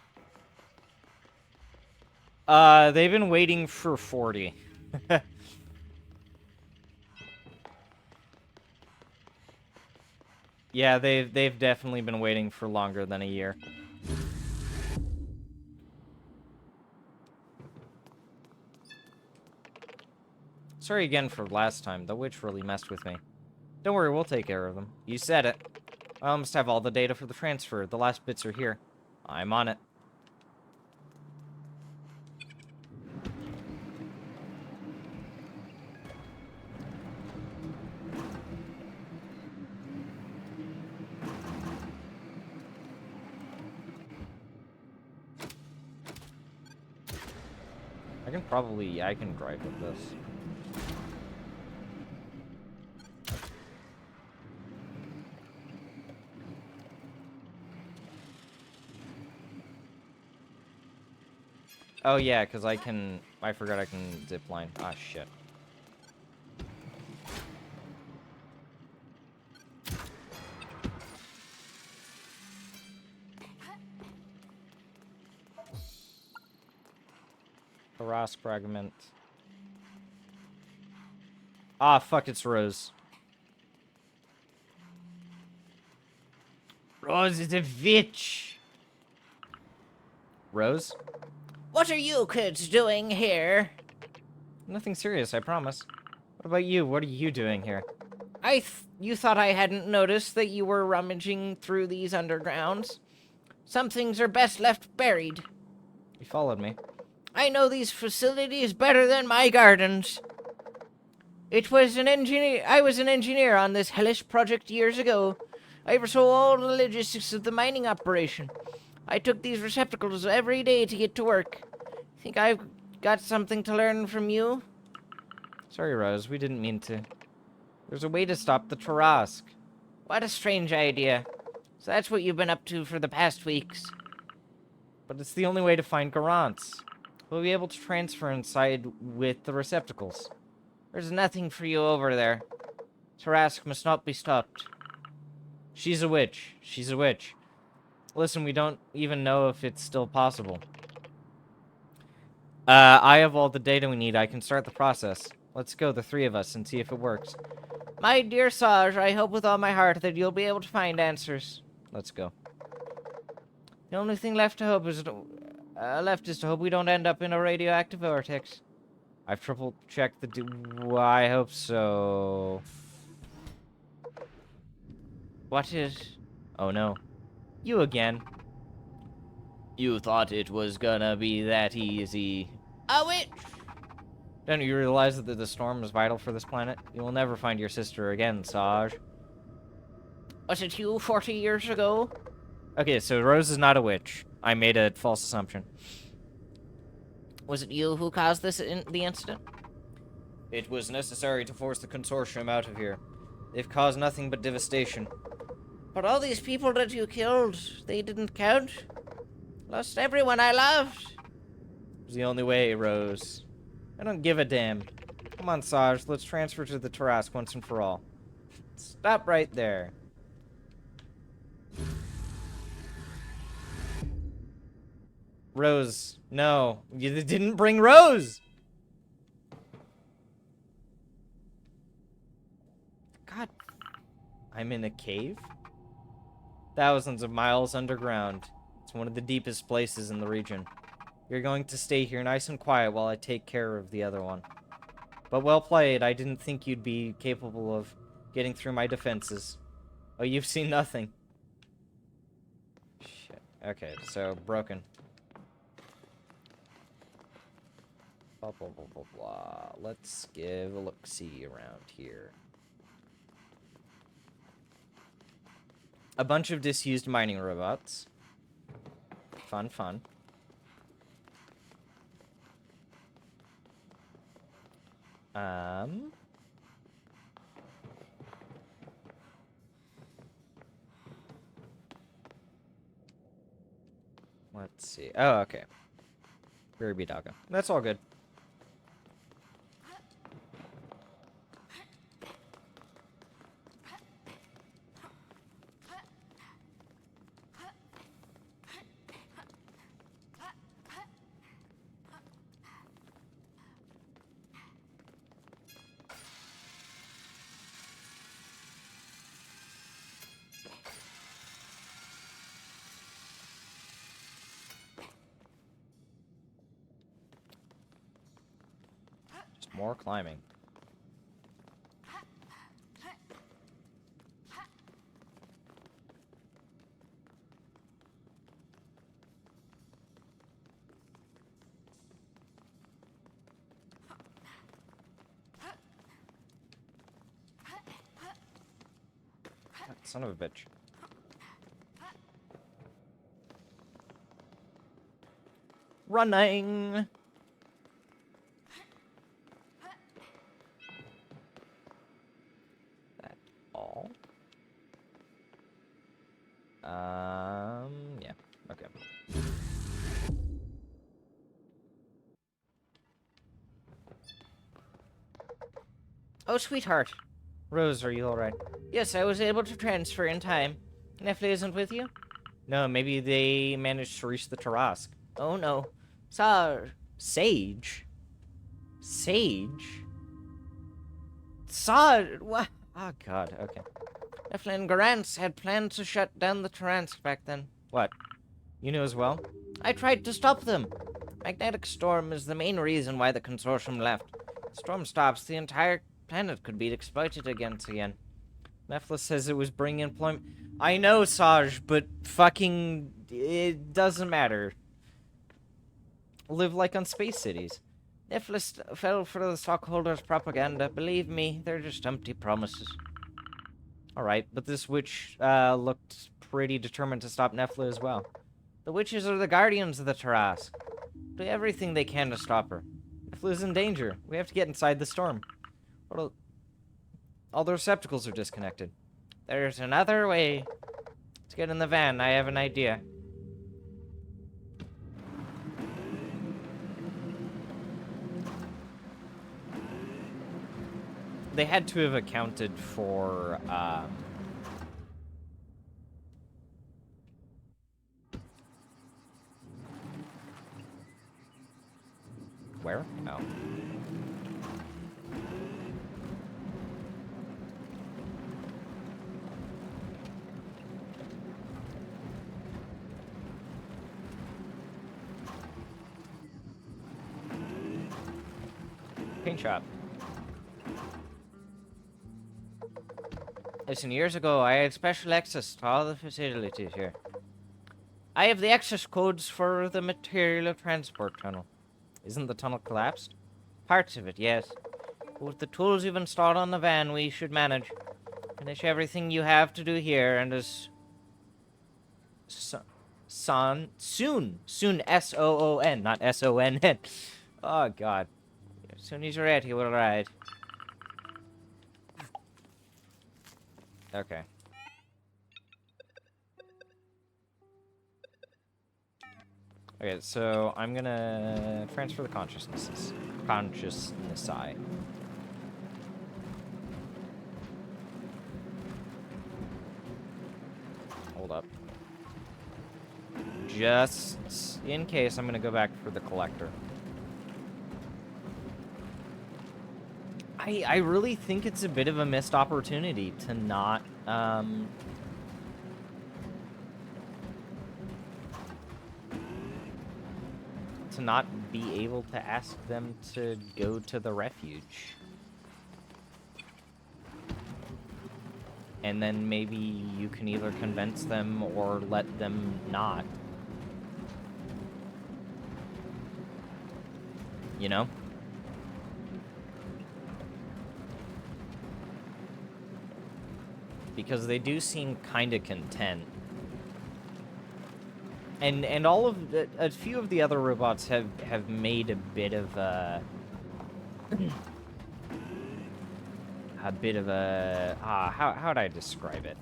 Speaker 1: They've been waiting for 40. Yeah, they've definitely been waiting for longer than a year. Sorry again for last time. The witch really messed with me. Don't worry, we'll take care of them. You said it. I almost have all the data for the transfer. The last bits are here. I'm on it. I can drive with this. Oh yeah, because I forgot I can zip line. Ah, shit. Tarask fragment. Ah, fuck, it's Rose. Rose is a bitch. Rose?
Speaker 2: What are you kids doing here?
Speaker 1: Nothing serious, I promise. What about you? What are you doing here?
Speaker 2: You thought I hadn't noticed that you were rummaging through these undergrounds? Some things are best left buried.
Speaker 1: You followed me.
Speaker 2: I know these facilities better than my gardens. I was an engineer on this hellish project years ago. I oversaw all the logistics of the mining operation. I took these receptacles every day to get to work. Think I've got something to learn from you?
Speaker 1: Sorry, Rose, we didn't mean to. There's a way to stop the Tarask.
Speaker 2: What a strange idea. So that's what you've been up to for the past weeks.
Speaker 1: But it's the only way to find Garance. We'll be able to transfer inside with the receptacles.
Speaker 2: There's nothing for you over there. Tarask must not be stopped.
Speaker 1: She's a witch. She's a witch. Listen, we don't even know if it's still possible. I have all the data we need. I can start the process. Let's go, the three of us, and see if it works.
Speaker 2: My dear Saj, I hope with all my heart that you'll be able to find answers.
Speaker 1: Let's go.
Speaker 2: The only thing left to hope is to hope we don't end up in a radioactive vortex.
Speaker 1: I've triple-checked the I hope so.
Speaker 2: What is...
Speaker 1: Oh no. You again.
Speaker 2: You thought it was gonna be that easy. A witch!
Speaker 1: Don't you realize that the storm is vital for this planet? You will never find your sister again, Saj.
Speaker 2: Was it you 40 years ago?
Speaker 1: Okay, so Rose is not a witch. I made a false assumption.
Speaker 2: Was it you who caused the incident?
Speaker 1: It was necessary to force the consortium out of here. They've caused nothing but devastation.
Speaker 2: But all these people that you killed, they didn't count. Lost everyone I loved.
Speaker 1: It was the only way, Rose. I don't give a damn. Come on, Saj, let's transfer to the Tarask once and for all. Stop right there. Rose, no. You didn't bring Rose! God. I'm in a cave? Thousands of miles underground. It's one of the deepest places in the region. You're going to stay here nice and quiet while I take care of the other one. But well played. I didn't think you'd be capable of getting through my defenses. Oh, you've seen nothing. Shit. Okay, so broken. Blah, blah, blah, blah, blah. Let's give a look-see around here. A bunch of disused mining robots. Fun, fun. Let's see. Oh, okay. Ruby Daga. That's all good. More climbing. Son of a bitch. Running. All. Yeah. Okay.
Speaker 2: Oh, sweetheart.
Speaker 1: Rose, are you alright?
Speaker 2: Yes, I was able to transfer in time. Nefli isn't with you?
Speaker 1: No, maybe they managed to reach the Tarask.
Speaker 2: Oh, no. Sar,
Speaker 1: Sage? Sage? What? Oh, God, okay.
Speaker 2: Nefla and Garance had planned to shut down the Taransk back then.
Speaker 1: What? You knew as well?
Speaker 2: I tried to stop them. Magnetic storm is the main reason why the consortium left. Storm stops, the entire planet could be exploited again.
Speaker 1: Nefla says it was bringing employment. I know, Saj, but fucking... It doesn't matter. Live like on space cities.
Speaker 2: Nefla fell for the stockholders' propaganda. Believe me, they're just empty promises.
Speaker 1: Alright, but this witch looked pretty determined to stop Nefla as well.
Speaker 2: The witches are the guardians of the Tarask. Do everything they can to stop her.
Speaker 1: Nefla's in danger. We have to get inside the storm. All the receptacles are disconnected.
Speaker 2: There's another way. Let's get in the van. I have an idea.
Speaker 1: They had to have accounted for, Where? Oh. Paint shop.
Speaker 2: Listen, years ago, I had special access to all the facilities here. I have the access codes for the material transport tunnel.
Speaker 1: Isn't the tunnel collapsed?
Speaker 2: Parts of it, yes. But with the tools you've installed on the van, we should manage. Finish everything you have to do here, and
Speaker 1: Soon, S-O-O-N, not S-O-N-N. Oh, God.
Speaker 2: as soon as you're ready, we'll ride.
Speaker 1: Okay. Okay, so I'm gonna transfer the consciousness I. Hold up. Just in case, I'm gonna go back for the collector. I really think it's a bit of a missed opportunity to not, to not be able to ask them to go to the refuge. And then maybe you can either convince them or let them not. You know? Because they do seem kind of content. And all of a few of the other robots have made a bit of a how'd I describe it?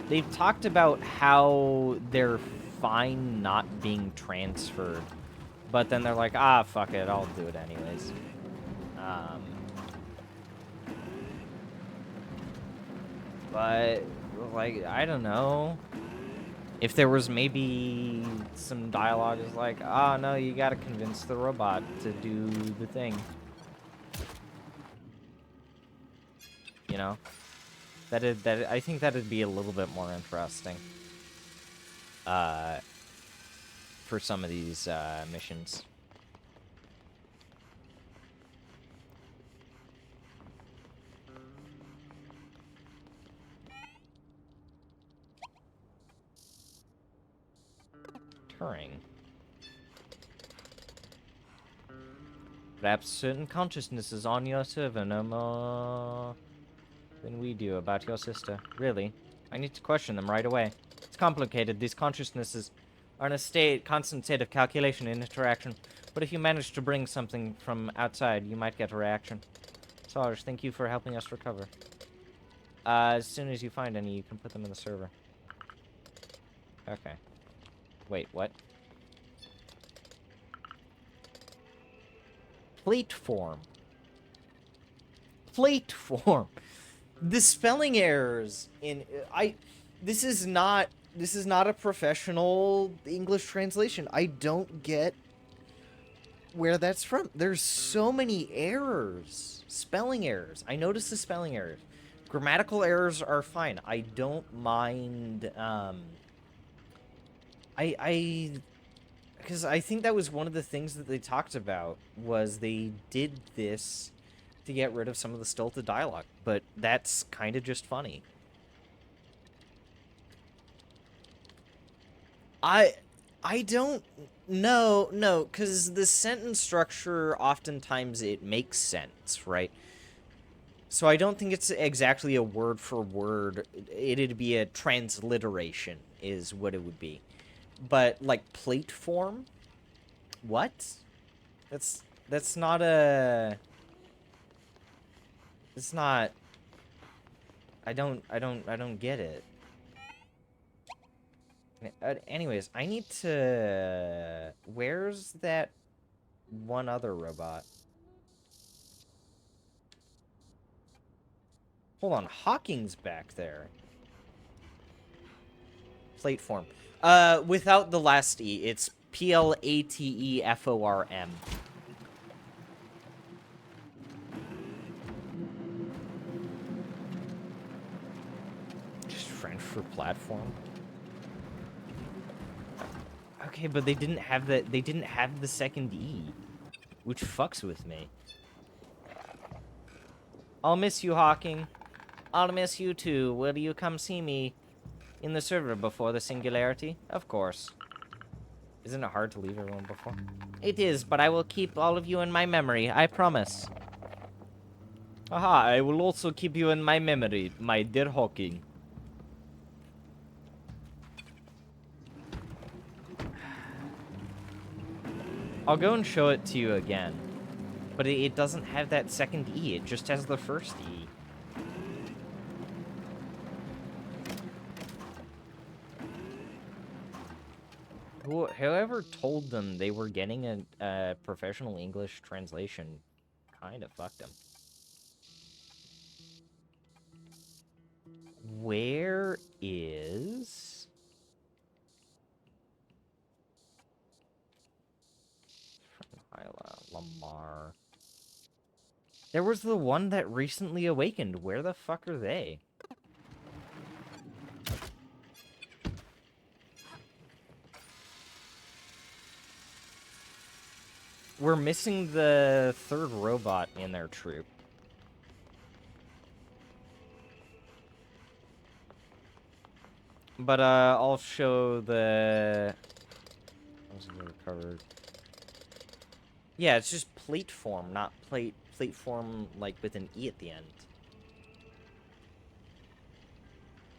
Speaker 1: They've talked about how they're fine not being transferred, but then they're like, ah, fuck it, I'll do it anyways. But, like, I don't know. If there was maybe some dialogue is like, oh, no, you gotta convince the robot to do the thing. You know? I think that'd be a little bit more interesting. For some of these, missions. Turing. Perhaps certain consciousnesses on your server know more than we do about your sister. Really? I need to question them right away. It's complicated. These consciousnesses are in a constant state of calculation and interaction. But if you manage to bring something from outside, you might get a reaction. Sarge, thank you for helping us recover. As soon as you find any, you can put them in the server. Okay. Wait, what? Plate form. Plate form. The spelling errors in this is not a professional English translation. I don't get where that's from. There's so many errors. Spelling errors. I noticed the spelling errors. Grammatical errors are fine. I don't mind, because I think that was one of the things that they talked about, was they did this to get rid of some of the stilted dialogue, but that's kind of just funny. I don't know, no, because the sentence structure, oftentimes it makes sense, right? So I don't think it's exactly a word for word. It'd be a transliteration, is what it would be. But, like, plate form? What? That's not a... It's not... I don't get it. Anyways, I need to... Where's that one other robot? Hold on, Hawking's back there. Plate form. Without the last E, it's Plateform. Just French for platform. Okay, but they didn't have that. They didn't have the second E, which fucks with me. I'll miss you, Hawking. I'll miss you too. Will you come see me in the server before the singularity? Of course. Isn't it hard to leave everyone before? It is, but I will keep all of you in my memory. I promise. Aha, I will also keep you in my memory, my dear Hawking. I'll go and show it to you again. But it doesn't have that second E. It just has the first E. Whoever told them they were getting a professional English translation kind of fucked them. Where is... Lamar. There was the one that recently awakened. Where the fuck are they? We're missing the third robot in their troop. But, I'll show the... Recovered. Yeah, it's just plate form, not plate form, like, with an E at the end.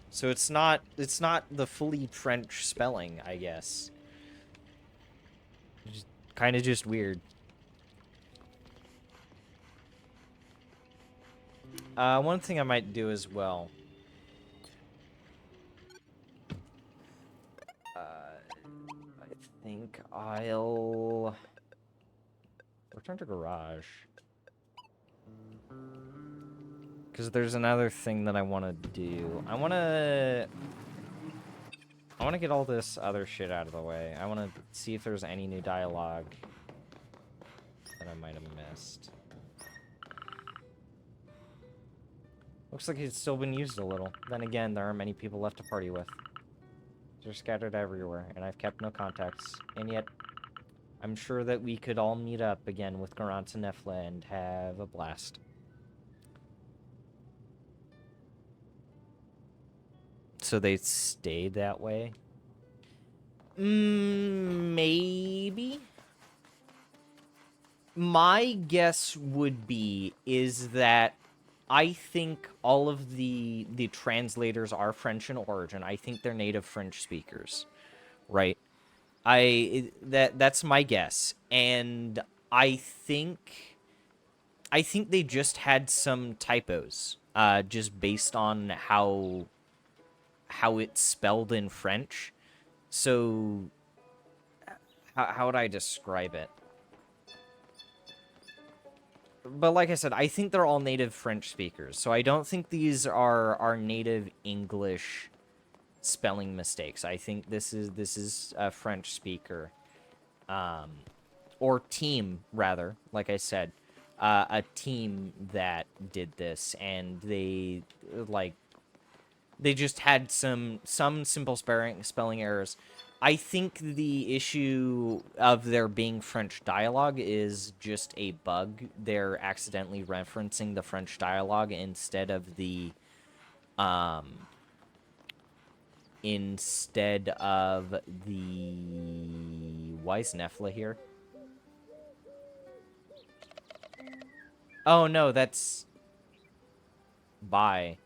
Speaker 1: So it's not the fully French spelling, I guess. Kind of just weird. One thing I might do as well. I think I'll return to garage. Because there's another thing that I want to do. I want to get all this other shit out of the way. I want to see if there's any new dialogue that I might have missed. Looks like it's still been used a little. Then again, there aren't many people left to party with. They're scattered everywhere, and I've kept no contacts. And yet, I'm sure that we could all meet up again with Garant and Nefla and have a blast. So they stayed that way? Maybe? My guess would be is that I think all of the translators are French in origin. I think they're native French speakers, right? That's my guess, and I think they just had some typos, just based on how it's spelled in French. So, how would I describe it? But like I said, I think they're all native French speakers, so I don't think these are native English spelling mistakes. I think this is a French speaker or team, rather, like I said. A team that did this, and they, like, they just had some simple spelling errors. I think the issue of there being French dialogue is just a bug. They're accidentally referencing the French dialogue instead of the, why is Nefla here? Oh, no, that's... Bye.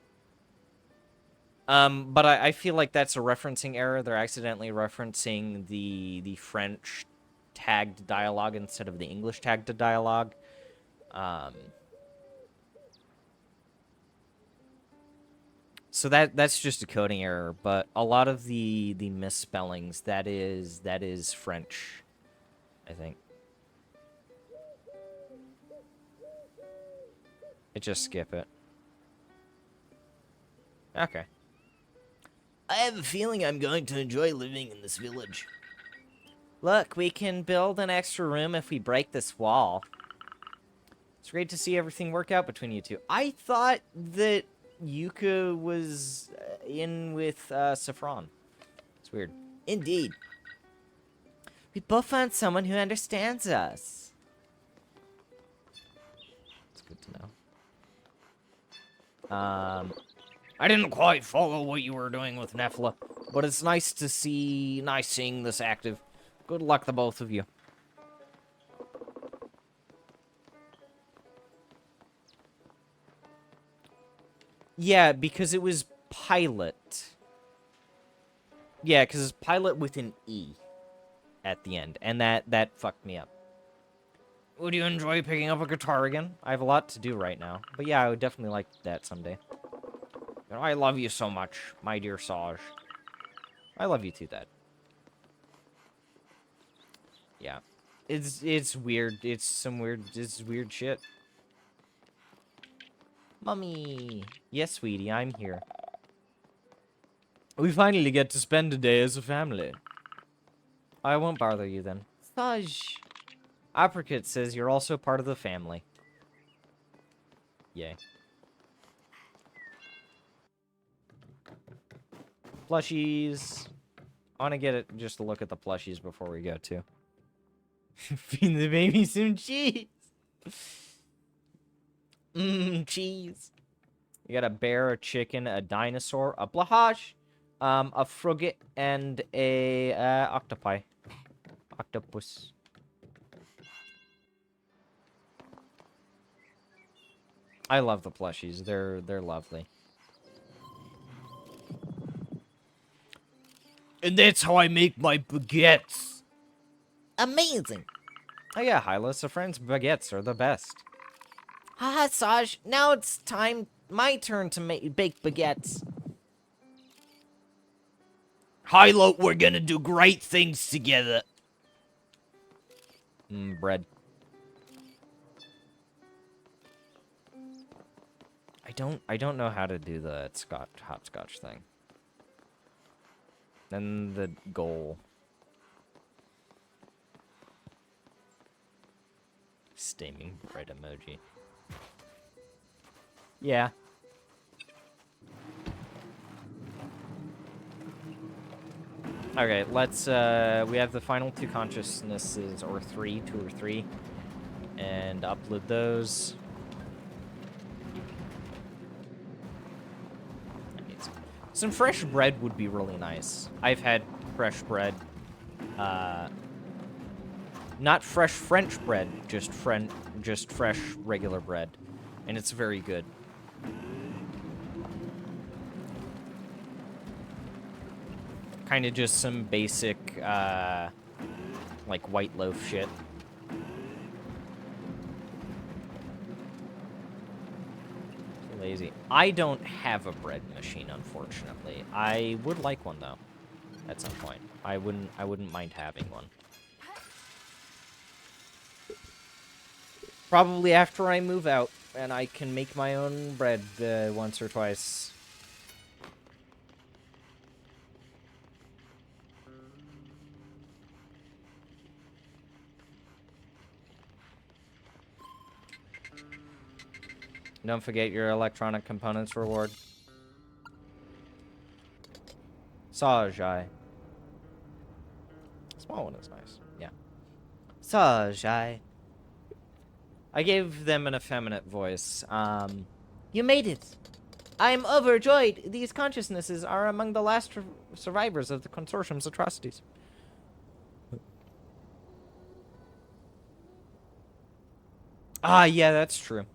Speaker 1: But I feel like that's a referencing error. They're accidentally referencing the French tagged dialogue instead of the English tagged dialogue. So that's just a coding error, but a lot of the misspellings, that is French, I think. Just skip it. Okay.
Speaker 2: I have a feeling I'm going to enjoy living in this village.
Speaker 1: Look, we can build an extra room if we break this wall. It's great to see everything work out between you two. I thought that Yuka was in with Saffron. It's weird.
Speaker 2: Indeed.
Speaker 1: We both found someone who understands us. It's good to know. I didn't quite follow what you were doing with Nefla, but it's nice seeing this active. Good luck, the both of you. Yeah, because it was pilot. Yeah, because it's pilot with an E at the end, and that fucked me up. Would you enjoy picking up a guitar again? I have a lot to do right now, but yeah, I would definitely like that someday. You know, I love you so much, my dear Saj. I love you too, Dad. Yeah. It's weird. It's weird shit. Mummy. Yes, sweetie, I'm here. We finally get to spend a day as a family. I won't bother you then. Saj. Apricot says you're also part of the family. Yay. Plushies. I want to get it just to look at the plushies before we go, too. Feed the baby some cheese. Cheese. You got a bear, a chicken, a dinosaur, a blahaj, a frigate, and a octopi. Octopus. I love the plushies. They're lovely. And that's how I make my baguettes.
Speaker 2: Amazing.
Speaker 1: Oh yeah, Hylas, a friend's baguettes are the best.
Speaker 2: Haha, Saj, now it's my turn to bake baguettes.
Speaker 1: Hilo, we're gonna do great things together. Bread. I don't know how to do the hopscotch thing. Then the goal. Steaming bread emoji. Yeah. Okay, let's, we have the final two consciousnesses, or two or three, and upload those. Some fresh bread would be really nice. I've had fresh bread, not fresh French bread, just fresh regular bread, and it's very good. Kind of just some basic, like white loaf shit. Lazy. I don't have a bread machine, unfortunately. I would like one though, at some point. I wouldn't mind having one. Probably after I move out and I can make my own bread once or twice. Don't forget your electronic components reward. Sajai. Small one is nice. Yeah. Sajai. I gave them an effeminate voice.
Speaker 2: You made it. I'm overjoyed. These consciousnesses are among the last survivors of the consortium's atrocities.
Speaker 1: Ah, yeah, that's true.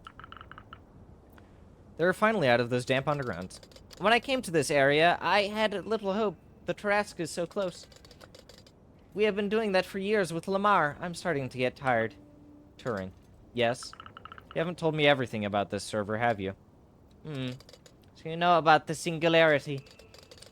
Speaker 1: They're finally out of those damp undergrounds.
Speaker 2: When I came to this area, I had little hope. The Tarrasque is so close. We have been doing that for years with Lamar. I'm starting to get tired.
Speaker 1: Turing. Yes. You haven't told me everything about this server, have you?
Speaker 2: So you know about the singularity.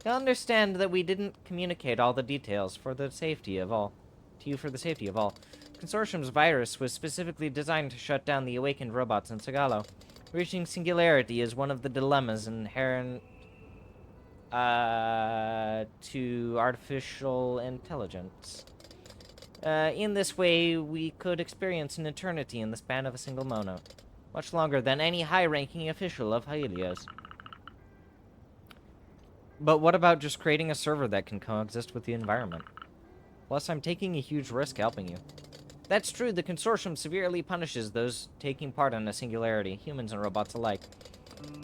Speaker 2: You understand that we didn't communicate all the details for the safety of all.
Speaker 1: To you for the safety of all.
Speaker 2: Consortium's virus was specifically designed to shut down the awakened robots in Sagalo. Reaching singularity is one of the dilemmas inherent to artificial intelligence. In this way, we could experience an eternity in the span of a single moment. Much longer than any high-ranking official of Helios.
Speaker 1: But what about just creating a server that can coexist with the environment? Plus, I'm taking a huge risk helping you.
Speaker 2: That's true, the Consortium severely punishes those taking part in a singularity, humans and robots alike.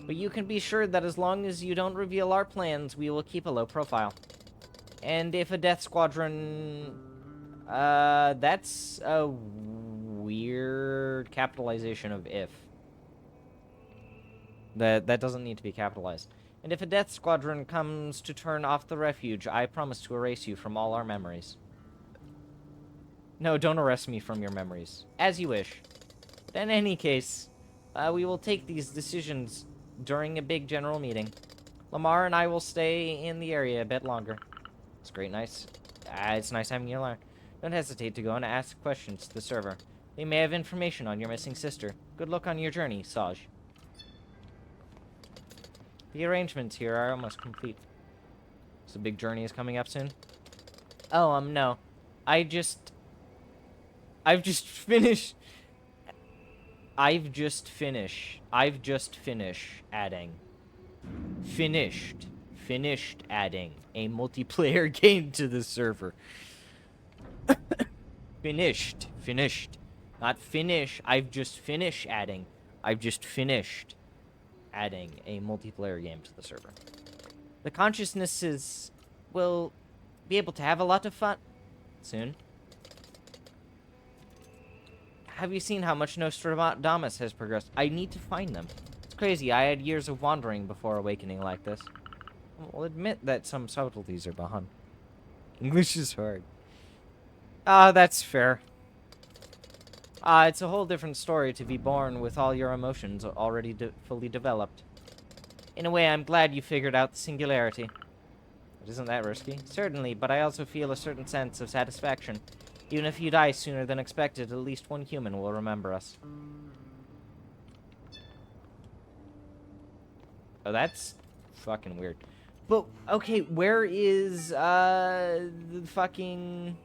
Speaker 2: But you can be sure that as long as you don't reveal our plans, we will keep a low profile. And if a death squadron...
Speaker 1: that's a weird capitalization of if. That doesn't need to be capitalized.
Speaker 2: And if a death squadron comes to turn off the refuge, I promise to erase you from all our memories.
Speaker 1: No, don't arrest me from your memories.
Speaker 2: As you wish. But in any case, we will take these decisions during a big general meeting. Lamar and I will stay in the area a bit longer.
Speaker 1: It's it's nice having you learn.
Speaker 2: Don't hesitate to go and ask questions to the server. They may have information on your missing sister. Good luck on your journey, Saj. The arrangements here are almost complete.
Speaker 1: So the big journey is coming up soon?
Speaker 2: Oh, no. I've just finished
Speaker 1: adding. Finished adding a multiplayer game to the server. Finished. Not finish. I've just finished adding a multiplayer game to the server.
Speaker 2: The consciousnesses will be able to have a lot of fun
Speaker 1: Soon?
Speaker 2: Have you seen how much Nostradamus has progressed? I need to find them. It's crazy. I had years of wandering before awakening like this.
Speaker 1: I'll admit that some subtleties are behind. English is hard. That's fair.
Speaker 2: It's a whole different story to be born with all your emotions already fully developed. In a way, I'm glad you figured out the singularity.
Speaker 1: But isn't that risky?
Speaker 2: Certainly, but I also feel a certain sense of satisfaction. Even if you die sooner than expected, at least one human will remember us.
Speaker 1: Oh, that's fucking weird.
Speaker 2: But, okay, where is, the fucking...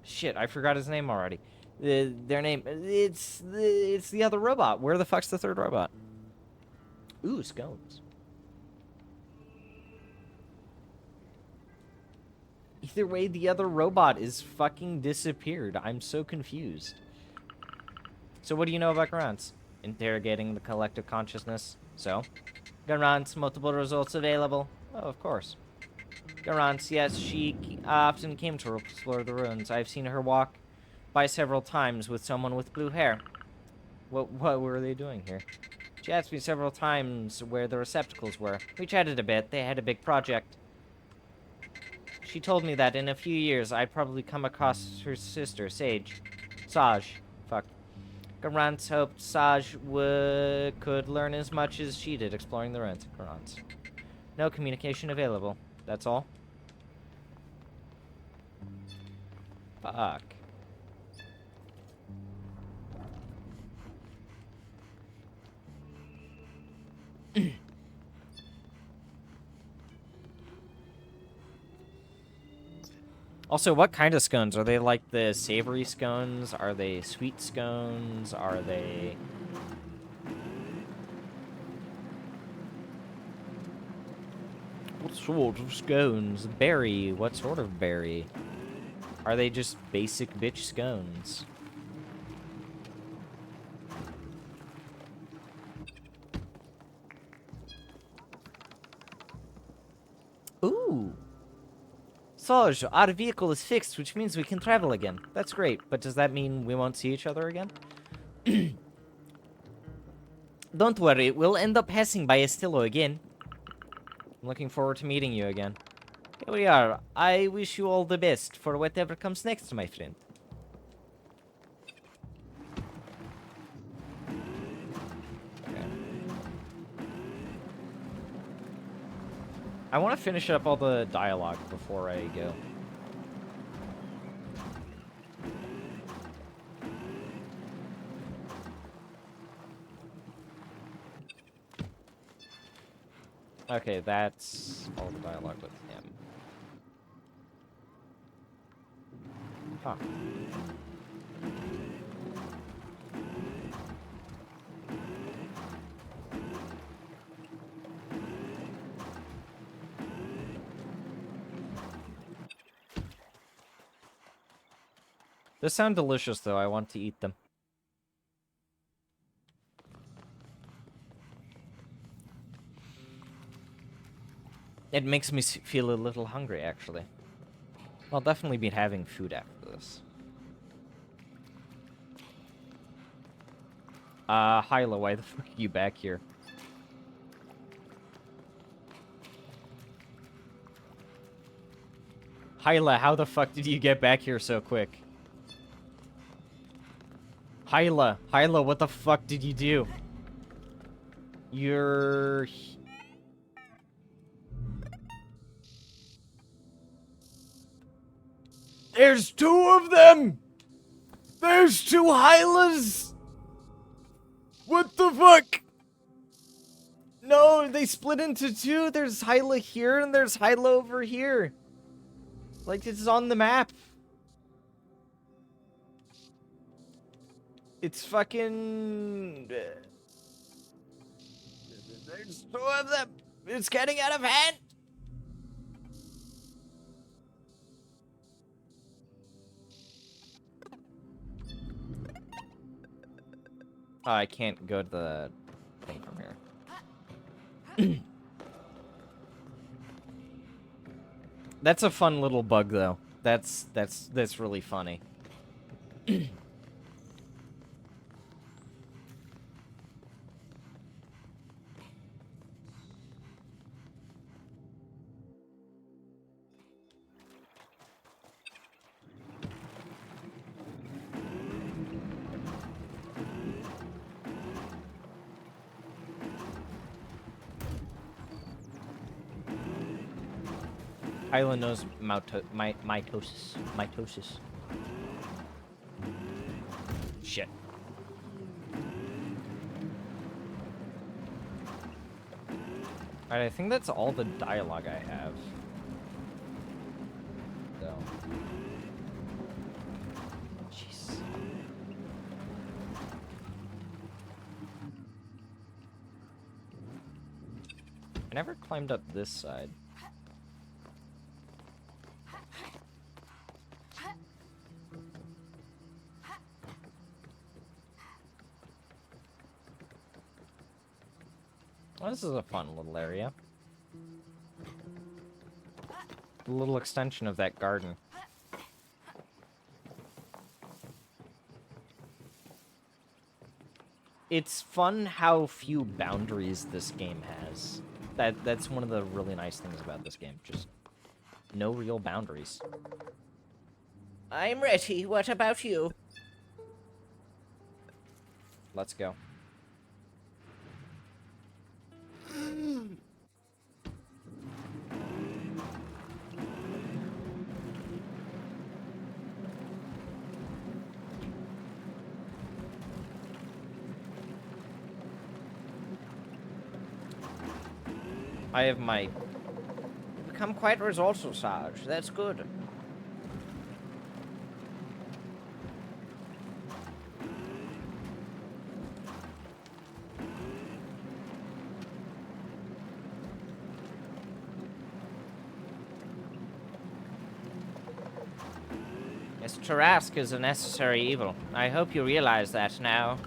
Speaker 1: Shit, I forgot his name already.
Speaker 2: Their name... It's the other robot.
Speaker 1: Where the fuck's the third robot?
Speaker 2: Ooh, scones.
Speaker 1: Either way, the other robot is fucking disappeared. I'm so confused. So what do you know about Garance?
Speaker 2: Interrogating the collective consciousness.
Speaker 1: So?
Speaker 2: Garance, multiple results available.
Speaker 1: Oh, of course.
Speaker 2: Garance, yes, she often came to explore the ruins. I've seen her walk by several times with someone with blue hair.
Speaker 1: What were they doing here?
Speaker 2: She asked me several times where the receptacles were. We chatted a bit. They had a big project. She told me that in a few years I'd probably come across her sister, Saj. Fuck. Garance hoped Saj could learn as much as she did exploring the ruins. Garance. No communication available. That's all.
Speaker 1: Fuck. Also, what kind of scones? Are they like the savory scones? Are they sweet scones? Are they... What sort of scones? Berry. What sort of berry? Are they just basic bitch scones? Ooh. Sarge, our vehicle is fixed, which means we can travel again. That's great, but does that mean we won't see each other again? Don't worry, we'll end up passing by Estillo again. I'm looking forward to meeting you again. Here we are. I wish you all the best for whatever comes next, my friend. Okay. I want to finish up all the dialogue before I go. Okay, that's all the dialogue with him. Huh. They sound delicious, though. I want to eat them. It makes me feel a little hungry, actually. I'll definitely be having food after this. Hyla, why the fuck are you back here? Hyla, how the fuck did you get back here so quick? Hyla, what the fuck did you do? You're... There's two of them! There's two Hylas! What the fuck? No, they split into two. There's Hyla here and there's Hyla over here. Like, it's on the map. It's fucking... There's two of them. It's getting out of hand. Oh, I can't go to the thing from here. That's a fun little bug, though. That's really funny. Hyla knows mitosis. Mitosis. Shit. Alright, I think that's all the dialogue I have. So. Jeez. I never climbed up this side. Well, this is a fun little area. A little extension of that garden. It's fun how few boundaries this game has. That's one of the really nice things about this game. Just no real boundaries.
Speaker 2: I'm ready. What about you?
Speaker 1: Let's go.
Speaker 2: I have become quite resourceful, Sarge. That's good.
Speaker 1: Tarask is a necessary evil. I hope you realize that now.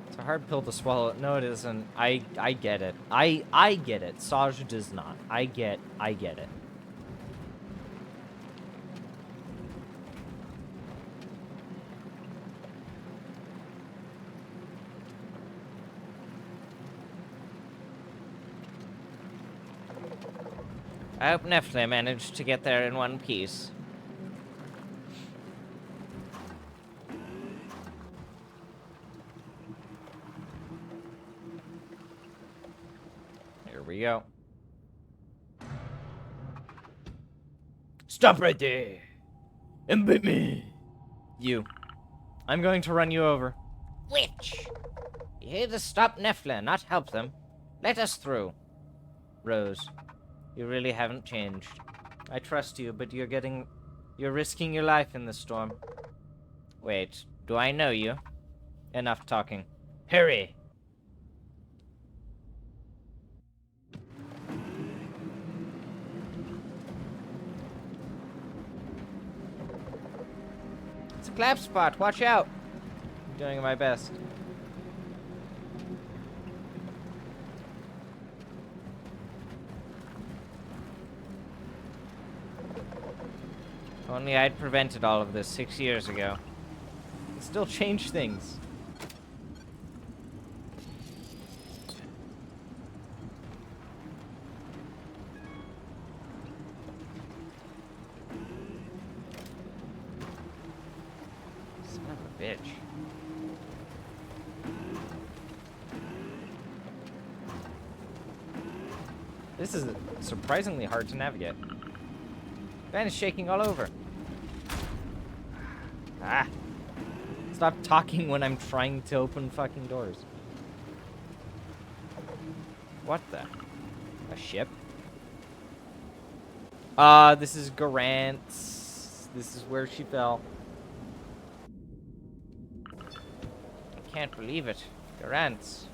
Speaker 1: It's a hard pill to swallow. No, it isn't. I get it. I get it. Saj does not. I get it. I hope Nephle managed to get there in one piece. Here we go. Stop right there! And beat me! You. I'm going to run you over.
Speaker 2: Witch!
Speaker 1: You're here to stop Nephle, not help them. Let us through. Rose. You really haven't changed. I trust you, but you're risking your life in this storm. Wait, do I know you? Enough talking. Hurry! It's a clap spot, watch out! I'm doing my best. If only I'd prevented all of this 6 years ago. It still changed things. Son of a bitch. This is surprisingly hard to navigate. Van is shaking all over. Ah. Stop talking when I'm trying to open fucking doors. What the? A ship? This is Garant's. This is where she fell. I can't believe it. Garant's.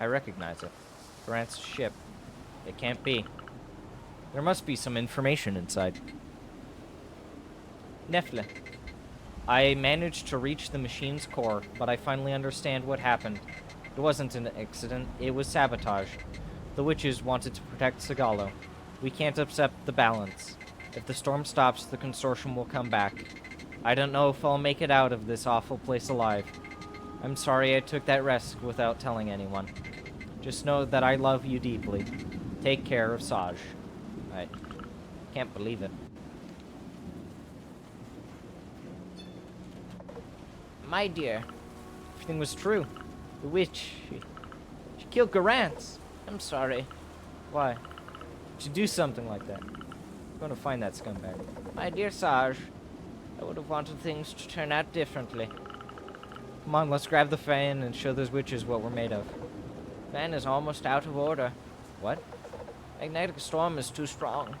Speaker 1: I recognize it. Garant's ship. It can't be. There must be some information inside. Nephle. I managed to reach the machine's core, but I finally understand what happened. It wasn't an accident, it was sabotage. The witches wanted to protect Sigalo. We can't upset the balance. If the storm stops, the consortium will come back. I don't know if I'll make it out of this awful place alive. I'm sorry I took that risk without telling anyone. Just know that I love you deeply. Take care of Saj. I can't believe it. My dear, everything was true. The witch, she killed Garance. I'm sorry. Why? Would you do something like that? I'm going to find that scumbag. My dear Saj, I would have wanted things to turn out differently. Come on, let's grab the fan and show those witches what we're made of. Fan is almost out of order. What? Magnetic storm is too strong.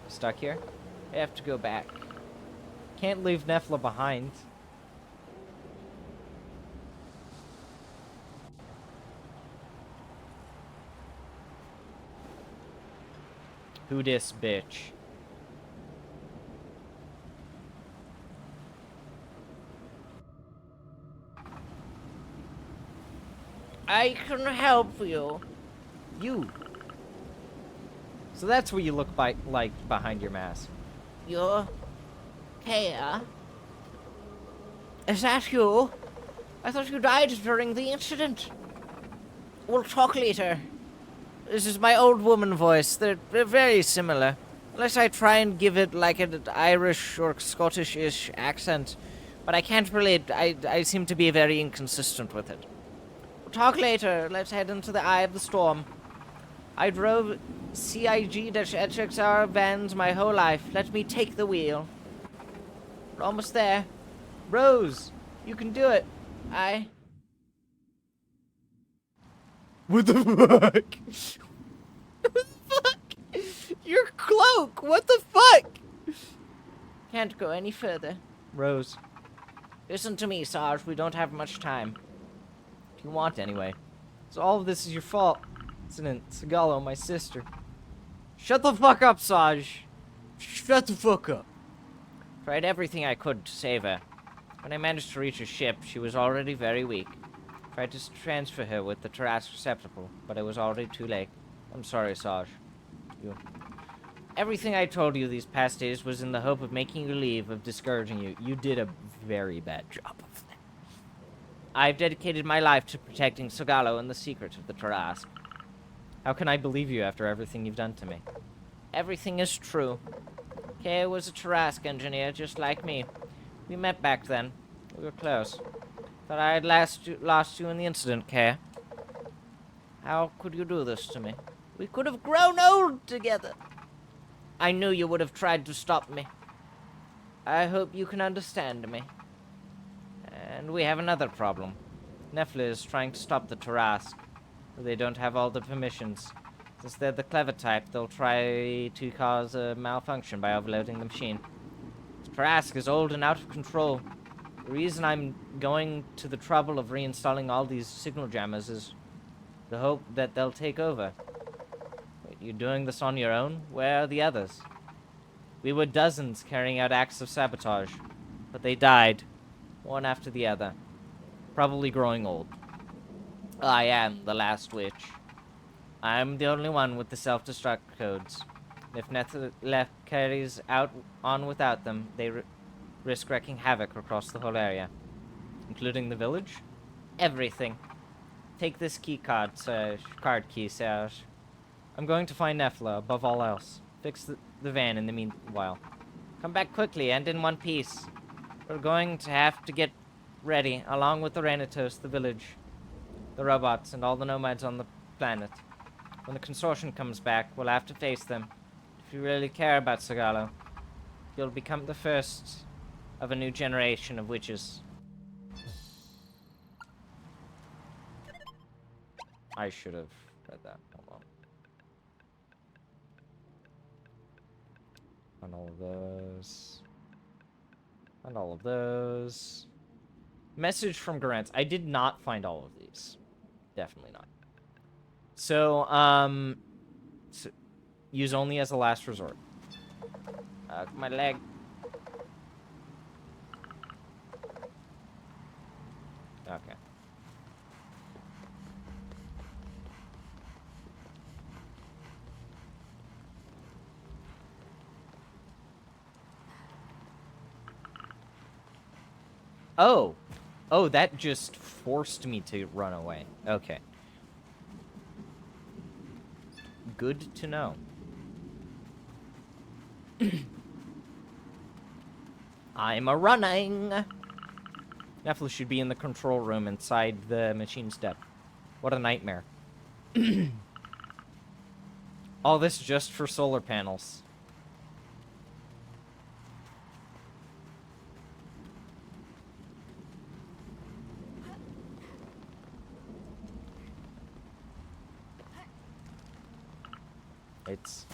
Speaker 1: Stuck here? I have to go back. Can't leave Nephle behind. Who dis, bitch?
Speaker 2: I can help you.
Speaker 1: You. So that's what you look like behind your mask.
Speaker 2: You're Kaya? Is that you? I thought you died during the incident. We'll talk later. This is my old woman voice. They're very similar. Unless I try and give it like an Irish or Scottish-ish accent. But I can't relate. I seem to be very inconsistent with it. We'll talk later. Let's head into the eye of the storm. I drove CIG-HXR vans my whole life. Let me take the wheel. We're almost there.
Speaker 1: Rose, you can do it.
Speaker 3: What the fuck?
Speaker 2: What the fuck? Your cloak! What the fuck? Can't go any further.
Speaker 1: Rose.
Speaker 2: Listen to me, Sarge. We don't have much time.
Speaker 1: If you want, anyway. So all of this is your fault. Isn't it? Sigalo, my sister. Shut the fuck up, Saj.
Speaker 3: Shut the fuck up.
Speaker 1: Tried everything I could to save her. When I managed to reach her ship, she was already very weak. Tried to transfer her with the Tarrasque receptacle, but it was already too late. I'm sorry, Saj. Everything I told you these past days was in the hope of making you leave, of discouraging you. You did a very bad job of that. I've dedicated my life to protecting Sogalo and the secret of the Tarrasque. How can I believe you after everything you've done to me? Everything is true. Kay was a Tarrasque engineer just like me. We met back then. We were close. Thought I had lost you in the incident, Kay. How could you do this to me?
Speaker 2: We could have grown old together.
Speaker 1: I knew you would have tried to stop me. I hope you can understand me. And we have another problem. Nefla is trying to stop the Tarrasque. They don't have all the permissions. Since they're the clever type, they'll try to cause a malfunction by overloading the machine. The Tarrasque is old and out of control. The reason I'm going to the trouble of reinstalling all these signal jammers is the hope that they'll take over. Wait, you're doing this on your own? Where are the others? We were dozens carrying out acts of sabotage, but they died, one after the other, probably growing old. I am the last witch. I'm the only one with the self-destruct codes. If Nether carries on without them, they risk wreaking havoc across the whole area. Including the village? Everything. Take this key card, card key, Serge. I'm going to find Nefla, above all else. Fix the van in the meanwhile. Come back quickly and in one piece. We're going to have to get ready, along with the Renatos, the village, the robots, and all the nomads on the planet. When the consortium comes back, we'll have to face them. If you really care about Sogalo, you'll become the first of a new generation of witches. I should have read that. Hold on. And all of those. And all of those. Message from Garant. I did not find all of these. Definitely not. So, use only as a last resort. My leg. Okay. Oh. Oh, that just forced me to run away. Okay. Good to know. I'm a-running. Nefla should be in the control room inside the machine step. What a nightmare. All this just for solar panels. It's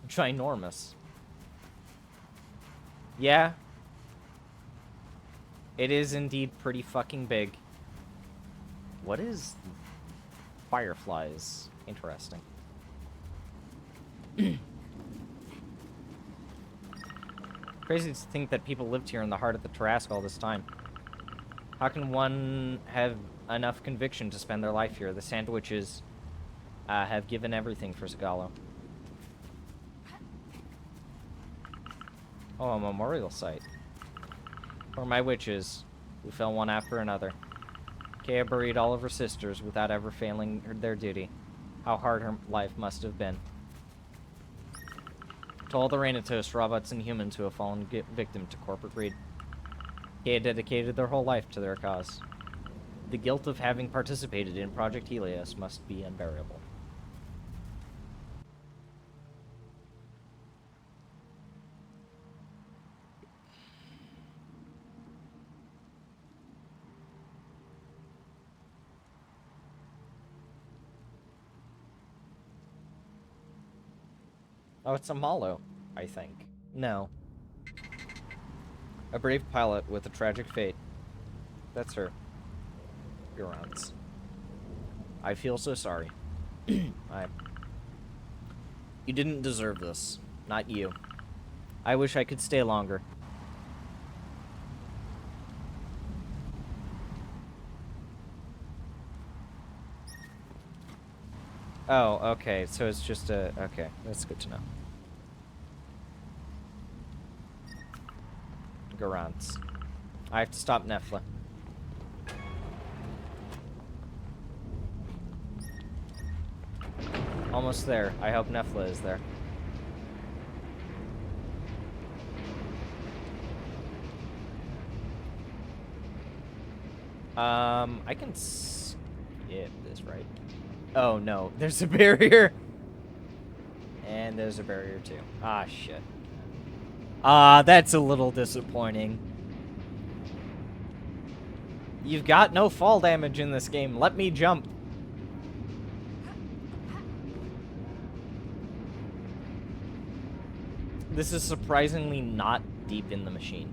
Speaker 1: ginormous. Yeah. It is indeed pretty fucking big. What is fireflies? Interesting. Crazy to think that people lived here in the heart of the Tarrasque all this time. How can one have enough conviction to spend their life here? The SandWitches have given everything for Sogalo. Oh, a memorial site. For my witches, who fell one after another. Kea buried all of her sisters without ever failing their duty. How hard her life must have been. To all the Renatos, robots, and humans who have fallen victim to corporate greed. Kea dedicated their whole life to their cause. The guilt of having participated in Project Helios must be unbearable. Oh, it's a Malo, I think. No. A brave pilot with a tragic fate. That's her. Neurons. I feel so sorry. You You didn't deserve this. Not you. I wish I could stay longer. Oh, okay. So it's just a... Okay, that's good to know. Garants. I have to stop Nefla. Almost there. I hope Nefla is there. I can skip this, right? Oh, no. There's a barrier. And there's a barrier, too. Ah, shit. Ah, that's a little disappointing. You've got no fall damage in this game. Let me jump. This is surprisingly not deep in the machine.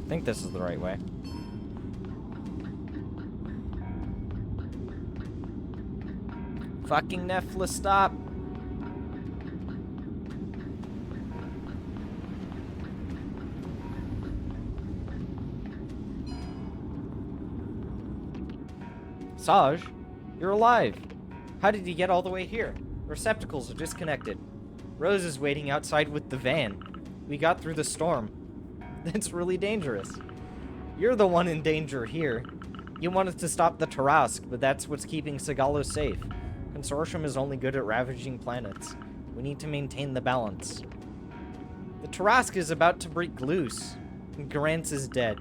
Speaker 1: I think this is the right way. Fucking Nefla, stop. Saj, you're alive. How did you get all the way here? Receptacles are disconnected. Rose is waiting outside with the van. We got through the storm. That's really dangerous. You're the one in danger here. You wanted to stop the Tarask, but that's what's keeping Sigalo safe. Consortium is only good at ravaging planets. We need to maintain the balance. The Tarask is about to break loose. Garance is dead.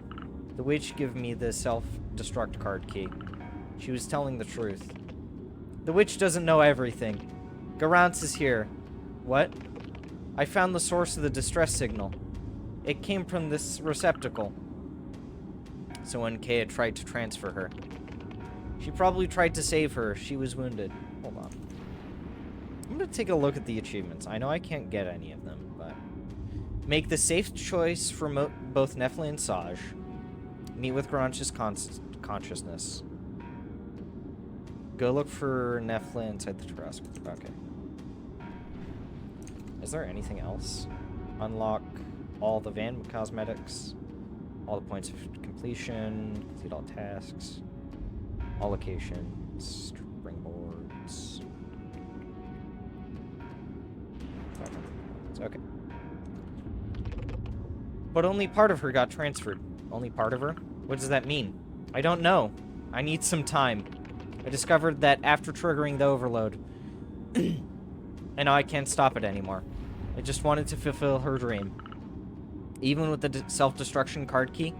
Speaker 1: The witch gave me the self-destruct card key. She was telling the truth. The witch doesn't know everything. Garance is here. What? I found the source of the distress signal. It came from this receptacle. So when Kea tried to transfer her. She probably tried to save her. She was wounded. Hold on. I'm gonna take a look at the achievements. I know I can't get any of them, but... Make the safe choice for both Nefla and Saj. Meet with Garanch's consciousness. Go look for Nefla inside the Tarask. Okay. Is there anything else? Unlock all the van cosmetics. All the points of completion. Complete all tasks. All locations. Springboards. Okay. But only part of her got transferred. Only part of her? What does that mean? I don't know. I need some time. I discovered that after triggering the overload. And now I can't stop it anymore. I just wanted to fulfill her dream. Even with the self-destruction card key,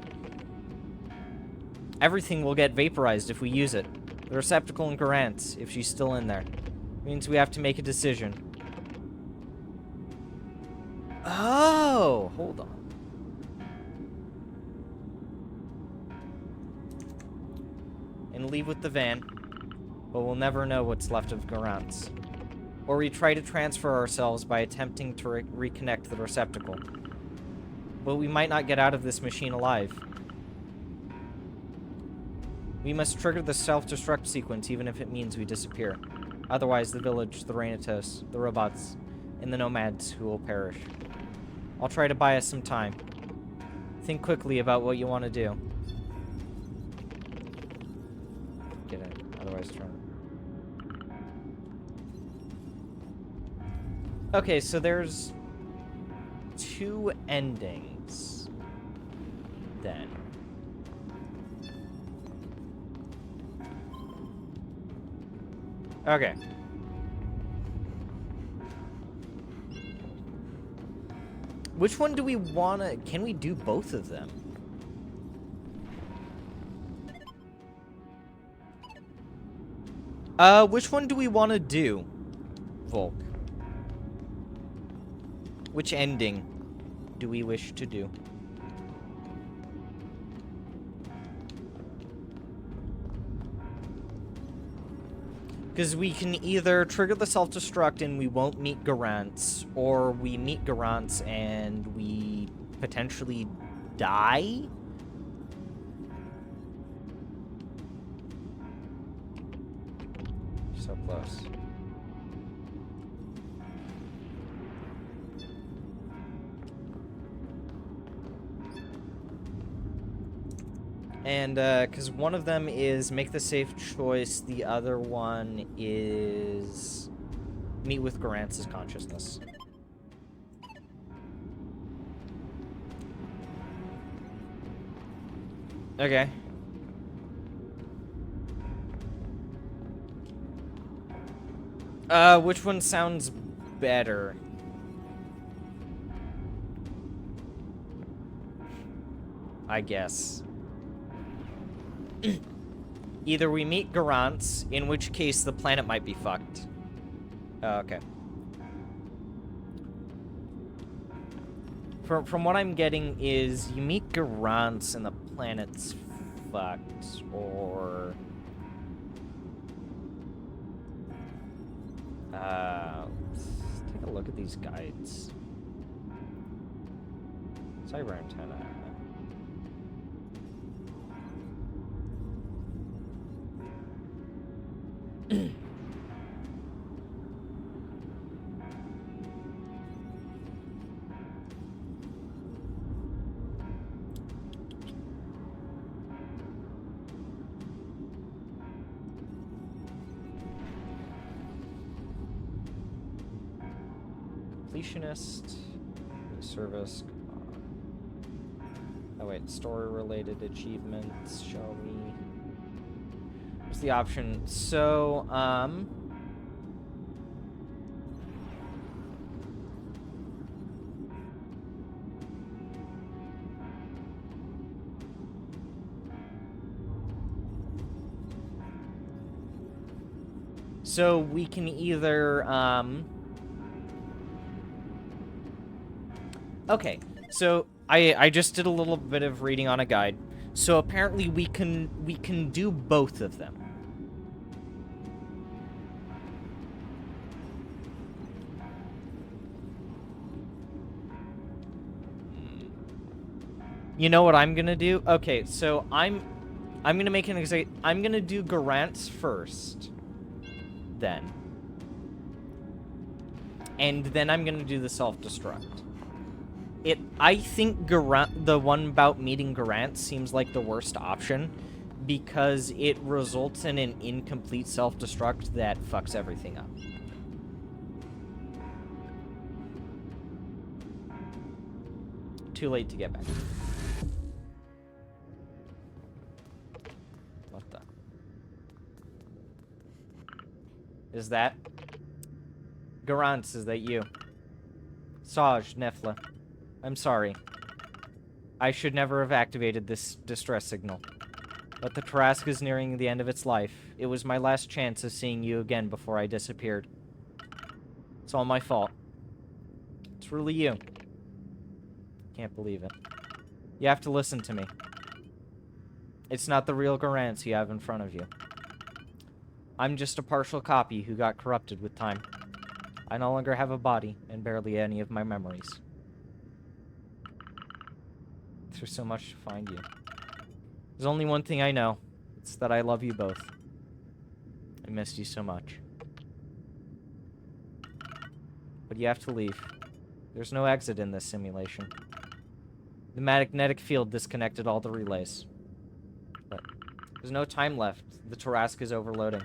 Speaker 1: everything will get vaporized if we use it. The receptacle and Garance, if she's still in there. Means we have to make a decision. Oh, hold on. And leave with the van, but we'll never know what's left of Garance. Or we try to transfer ourselves by attempting to reconnect the receptacle. But we might not get out of this machine alive. We must trigger the self-destruct sequence even if it means we disappear. Otherwise, the village, the Reinatos, the robots, and the nomads who will perish. I'll try to buy us some time. Think quickly about what you want to do. Get it. Otherwise, try. Okay, so there's 2 endings. Then. Okay. Which one do we wanna... Can we do both of them? Which one do we want to do, Volk? Which ending do we wish to do? Because we can either trigger the self-destruct and we won't meet Garants, or we meet Garants and we potentially die? So close. And, because one of them is make the safe choice, the other one is meet with Garant's consciousness. Okay. Which one sounds better? I guess. Either we meet Garants, in which case the planet might be fucked. Okay. From what I'm getting is you meet Garants and the planet's fucked, or... let's take a look at these guides. Cyber antenna. Completionist, service. Oh wait, story-related achievements. Show me. What's the option? So, so we can either, okay, so I just did a little bit of reading on a guide. So apparently we can do both of them. You know what I'm gonna do? Okay, so I'm gonna make an example. I'm gonna do Garant's first, then, and then I'm gonna do the self-destruct. I think the one about meeting Garant seems like the worst option because it results in an incomplete self-destruct that fucks everything up. Too late to get back. What the? Is that? Garant, is that you? Saj, Nefla. I'm sorry. I should never have activated this distress signal. But the Tarask is nearing the end of its life. It was my last chance of seeing you again before I disappeared. It's all my fault. It's really you. Can't believe it. You have to listen to me. It's not the real Garants you have in front of you. I'm just a partial copy who got corrupted with time. I no longer have a body and barely any of my memories. There's so much to find you. There's only one thing I know. It's that I love you both. I missed you so much. But you have to leave. There's no exit in this simulation. The magnetic field disconnected all the relays. But there's no time left. The Tarask is overloading.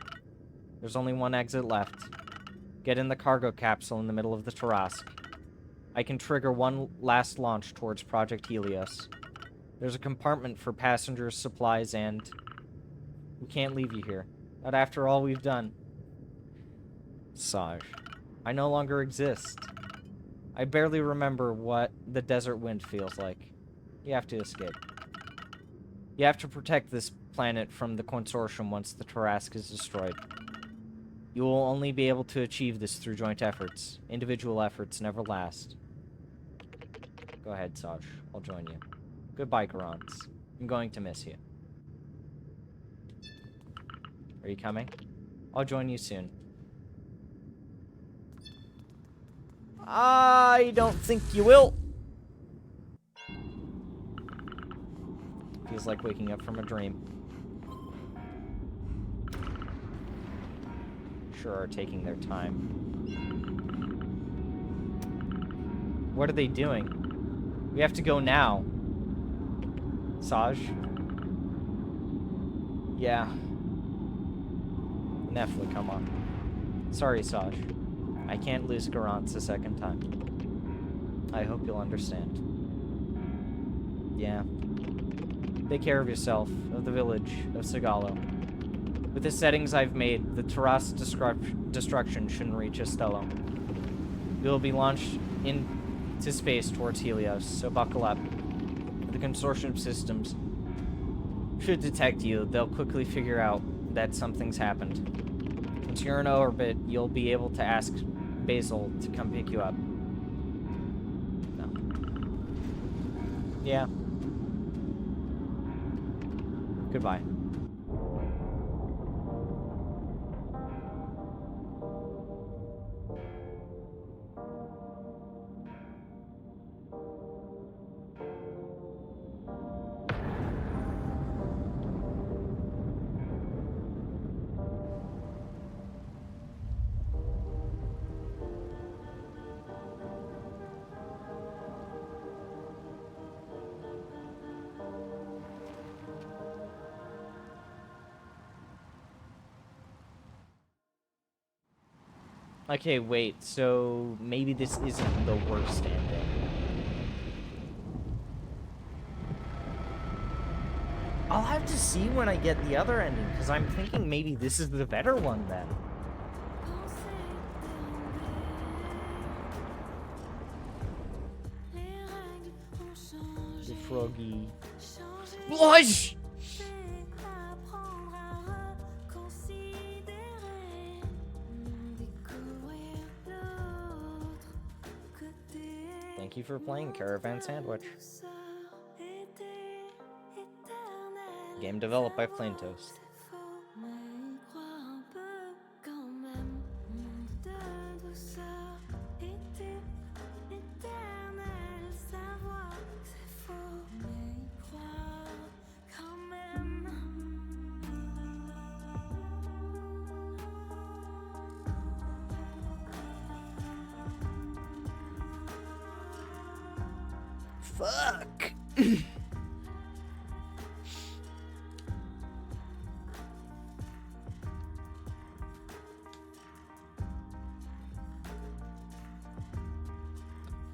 Speaker 1: There's only one exit left. Get in the cargo capsule in the middle of the Tarask. I can trigger one last launch towards Project Helios. There's a compartment for passengers, supplies, and... we can't leave you here. Not after all we've done. Saj. I no longer exist. I barely remember what the desert wind feels like. You have to escape. You have to protect this planet from the Consortium once the Tarask is destroyed. You will only be able to achieve this through joint efforts. Individual efforts never last. Go ahead, Saj. I'll join you. Goodbye, Garants. I'm going to miss you. Are you coming? I'll join you soon. I don't think you will. Feels like waking up from a dream. Sure are taking their time. What are they doing? We have to go now. Saj? Yeah. Nefla, come on. Sorry, Saj. I can't lose Garance a second time. I hope you'll understand. Yeah. Take care of yourself, of the village, of Sagalo. With the settings I've made, the Taras destruction shouldn't reach Estello. We will be launched into space towards Helios, so buckle up. The consortium systems should detect you. They'll quickly figure out that something's happened. Once you're in orbit, you'll be able to ask Basil to come pick you up. No. Yeah. Goodbye. Okay, wait, so maybe this isn't the worst ending. I'll have to see when I get the other ending, because I'm thinking maybe this is the better one then. The froggy. Blush! Thank you for playing Caravan SandWitch. Game developed by Plain Toast. Fuck!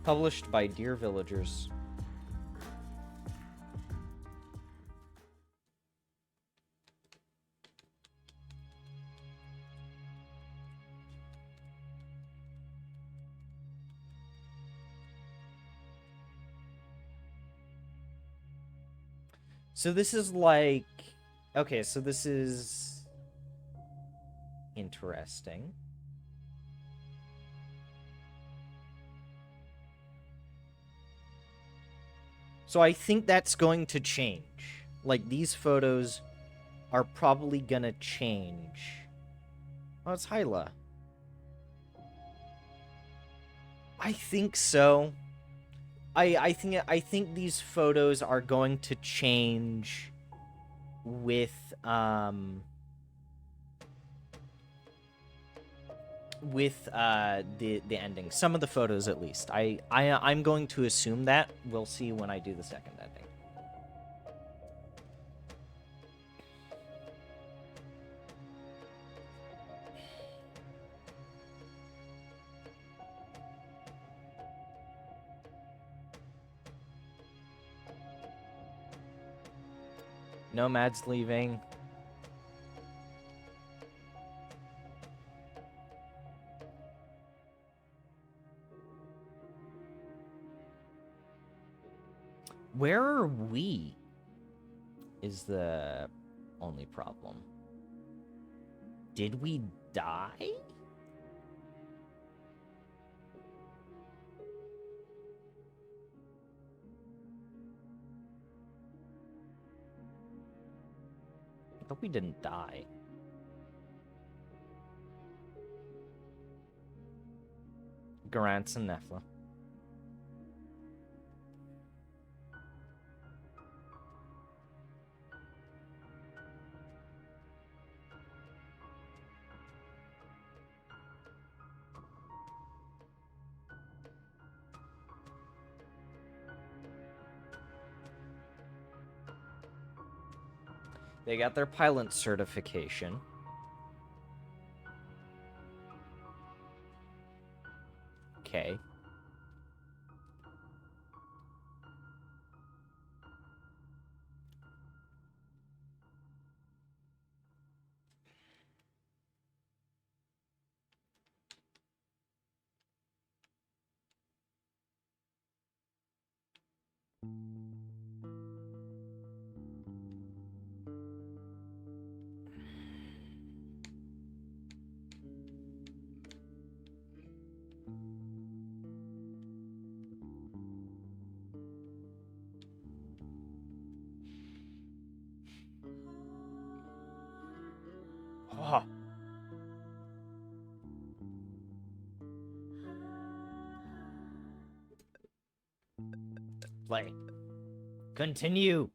Speaker 1: Published by Dear Villagers. So this is like... Okay, so this is... interesting. So I think that's going to change. Like, these photos are probably gonna change. Oh, it's Hyla. I think so. I think these photos are going to change with the ending. Some of the photos at least. I'm going to assume that. We'll see when I do the second ending. Nomad's leaving. Where are we? Is the only problem. Did we die? I hope we didn't die. Garance and Nefla. They got their pilot certification. Okay. Oh. Play. Continue.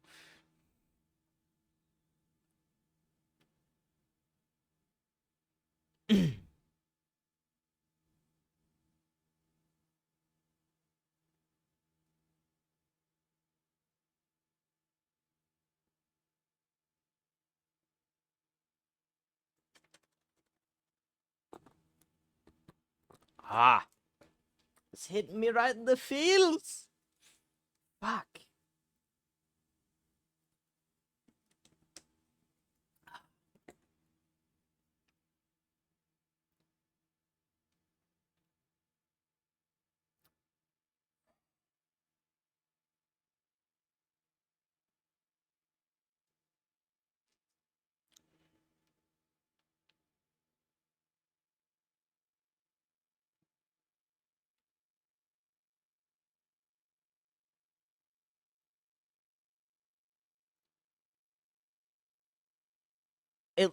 Speaker 1: Ah. It's hitting me right in the feels. Fuck.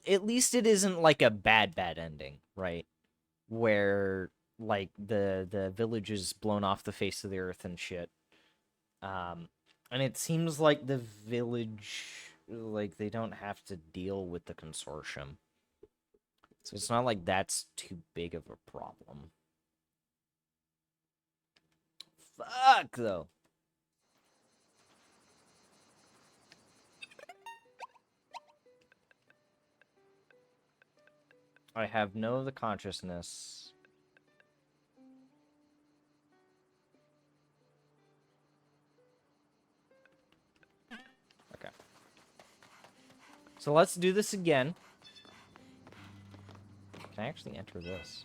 Speaker 1: At least it isn't like a bad ending, right? Where like the village is blown off the face of the earth and shit. And it seems like the village, like, they don't have to deal with the consortium. So it's not like that's too big of a problem. Fuck, though. I have no the consciousness. Okay. So let's do this again. Can I actually enter this?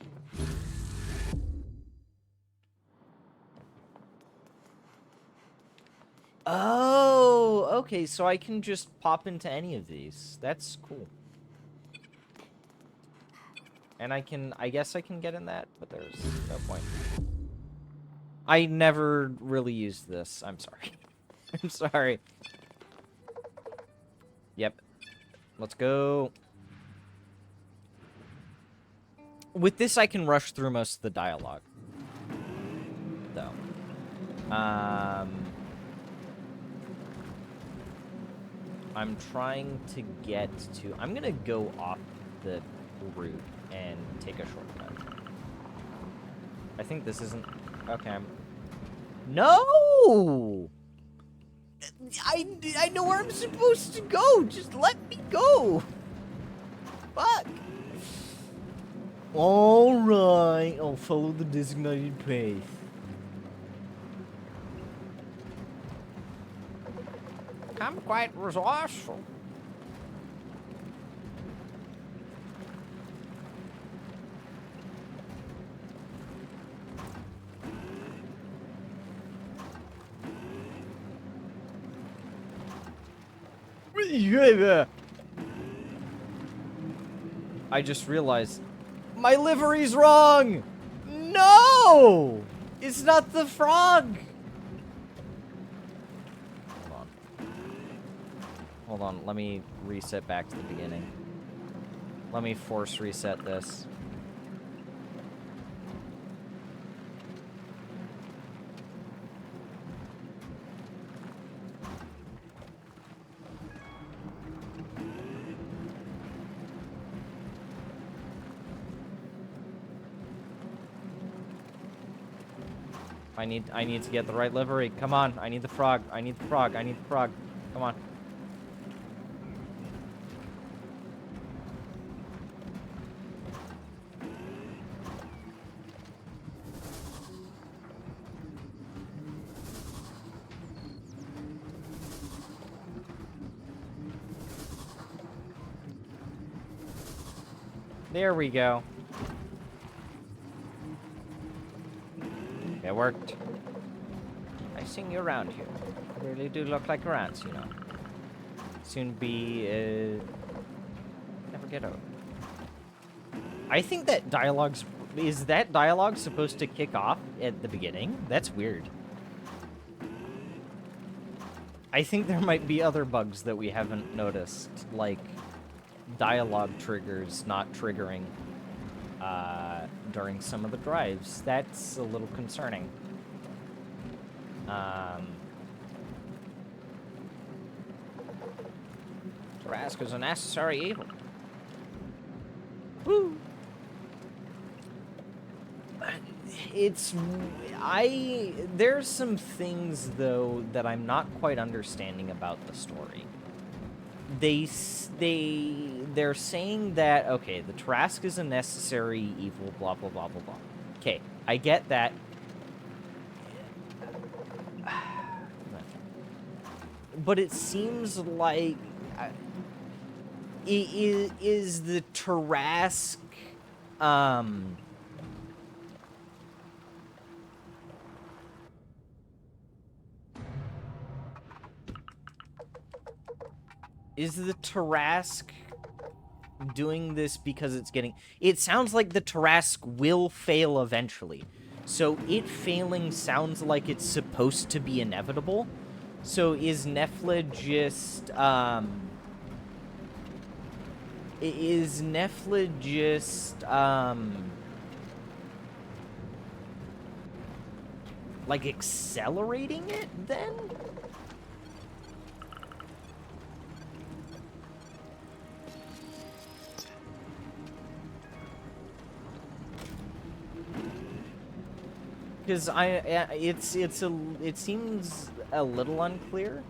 Speaker 1: Oh, okay, so I can just pop into any of these. That's cool. And I guess I can get in that, but there's no point. I never really used this. I'm sorry. I'm sorry. Yep. Let's go. With this, I can rush through most of the dialogue. Though. I'm trying to get to... I'm gonna go off the route and take a shortcut. I think this isn't... Okay. No! I know where I'm supposed to go! Just let me go! Fuck! Alright, I'll follow the designated path. I'm quite resourceful. I just realized my livery's wrong! No! It's not the frog! Hold on, let me reset back to the beginning. Let me force reset this. I need to get the right livery. Come on. I need the frog. I need the frog. I need the frog. Come on. There we go. It worked. I sing you around here. You really do look like rats, you know. Soon be, never get over. I think that dialogue's... Is that dialogue supposed to kick off at the beginning? That's weird. I think there might be other bugs that we haven't noticed, like dialogue triggers not triggering during some of the drives. That's a little concerning. Trask is a necessary evil. Woo! There's some things, though, that I'm not quite understanding about the story. They're saying that, okay, the Trask is a necessary evil, blah, blah, blah, blah, blah. Okay, I get that. But it seems like... is the Trask... Is the Trask doing this because it's getting... It sounds like the Trask will fail eventually. So it failing sounds like it's supposed to be inevitable. So is Nefla just... Is Nefla just... like, accelerating it, then? Because it seems a little unclear.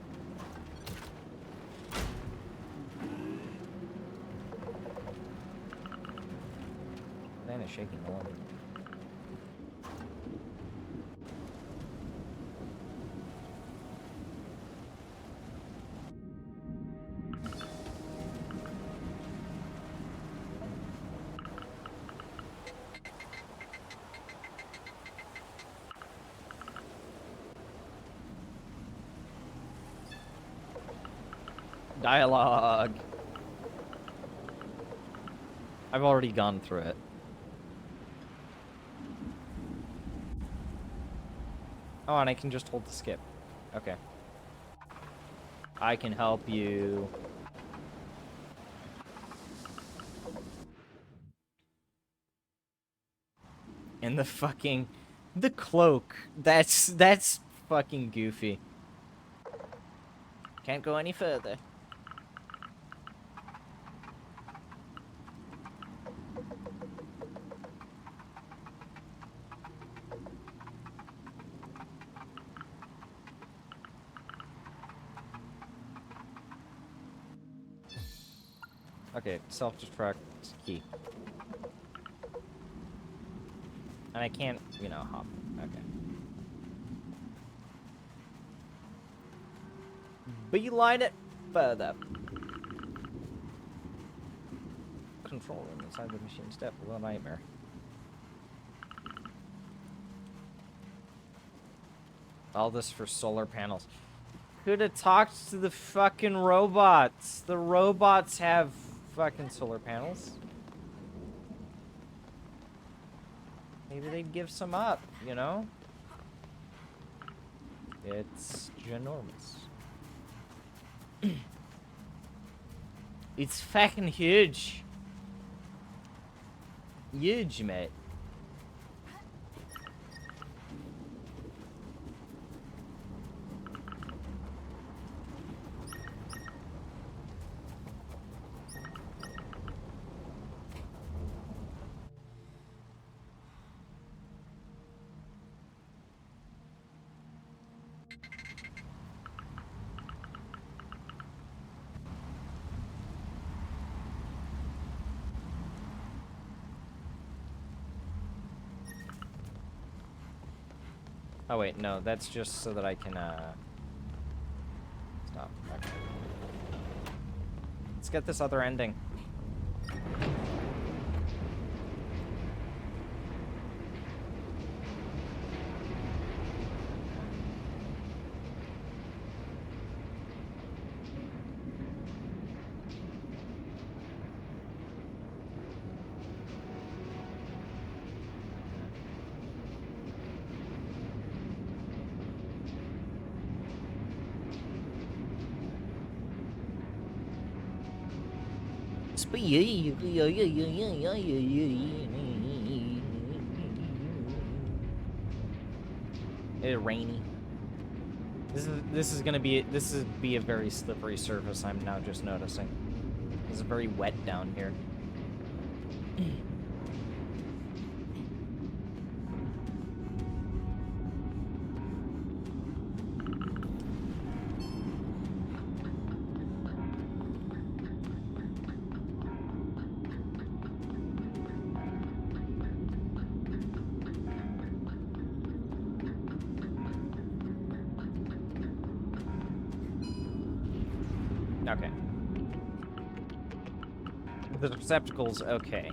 Speaker 1: Man is shaking a lot. Dialogue. I've already gone through it. Oh, and I can just hold the skip. Okay. I can help you. And the fucking... The cloak. That's fucking goofy. Can't go any further. Okay, self-destruct key. And I can't, you know, hop. Okay. Beeline it further. Control room inside the machine step. A nightmare. All this for solar panels. Could have talked to the fucking robots. The robots have fucking solar panels. Maybe they'd give some up, you know? It's ginormous. It's fucking huge. Huge, mate. Oh wait, no, that's just so that I can stop. Okay. Let's get this other ending. It's rainy. This is gonna be a very slippery surface. I'm now just noticing. It's very wet down here. Okay. The receptacle's okay.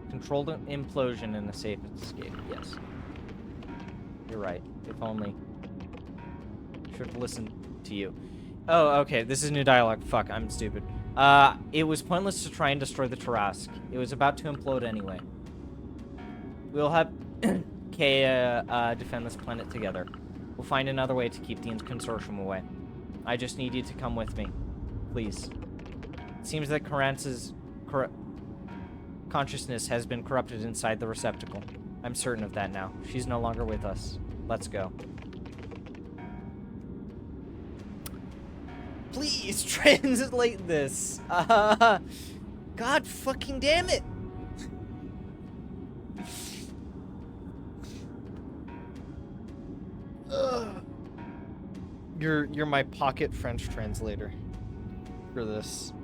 Speaker 1: Controlled implosion in the safe escape. Yes. You're right. If only. Should have listened to you. Oh, okay. This is new dialogue. Fuck, I'm stupid. It was pointless to try and destroy the Tarask. It was about to implode anyway. We'll have Kea defend this planet together. We'll find another way to keep the consortium away. I just need you to come with me. Please. It seems that Karance's consciousness has been corrupted inside the receptacle. I'm certain of that now. She's no longer with us. Let's go. Please translate this. God fucking damn it. You're my pocket French translator for this.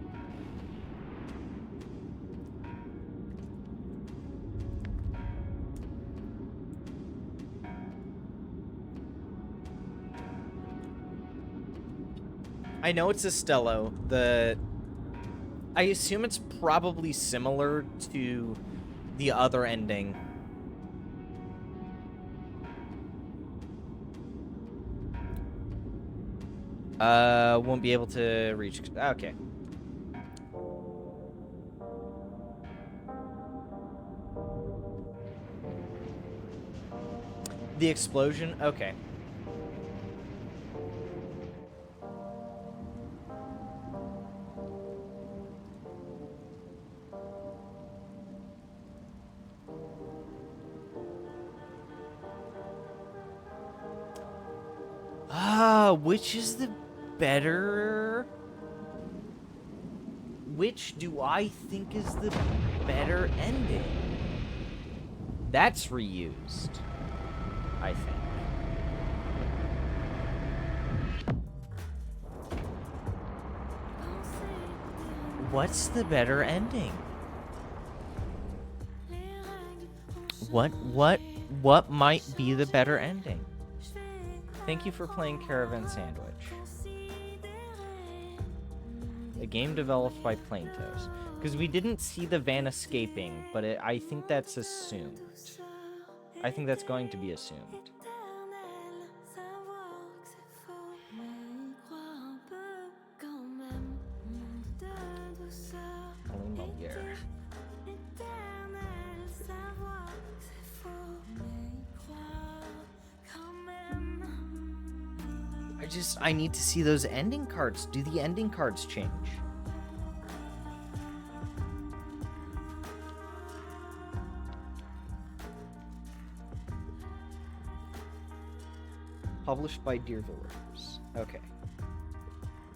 Speaker 1: I know it's a Stello. I assume it's probably similar to the other ending. Won't be able to reach. Okay. The explosion? Okay. Which is the better? Which do I think is the better ending? That's reused, I think. What's the better ending? What might be the better ending? Thank you for playing Caravan SandWitch. A game developed by Plaintos. Because we didn't see the van escaping, but I think that's assumed. I think that's going to be assumed. I need to see those ending cards. Do the ending cards change? Published by Dear Villagers. Okay.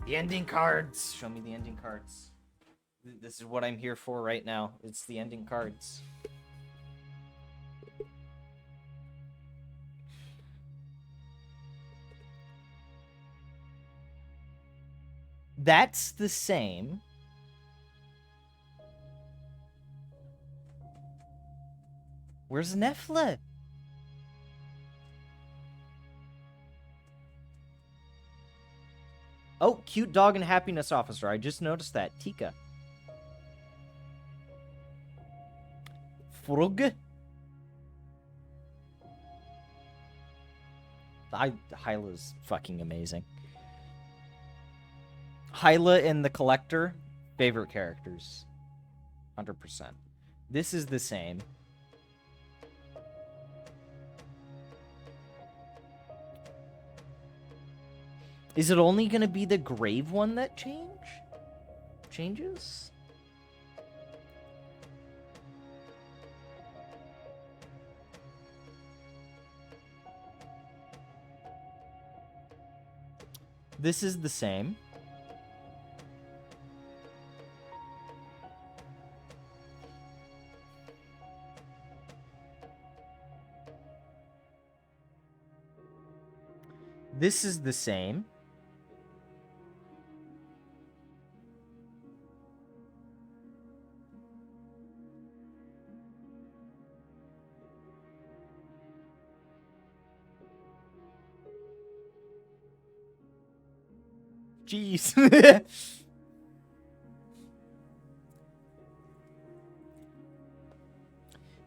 Speaker 1: The ending cards. Show me the ending cards. This is what I'm here for right now. It's the ending cards. That's the same. Where's Nefla? Oh, cute dog and happiness officer. I just noticed that. Tika. Frug? Hyla's fucking amazing. Hyla and the Collector, favorite characters. 100%. This is the same. Is it only gonna be the grave one that changes? This is the same. This is the same. Jeez.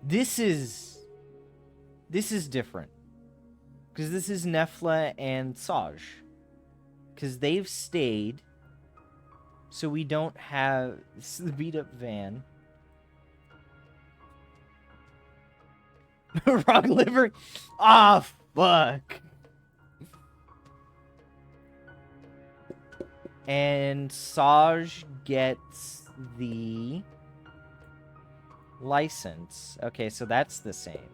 Speaker 1: This is different. Because this is Nefla and Saj. Because they've stayed. So we don't have... This is the beat-up van. Rock livery. Ah, fuck. And Saj gets the license. Okay, so that's the same.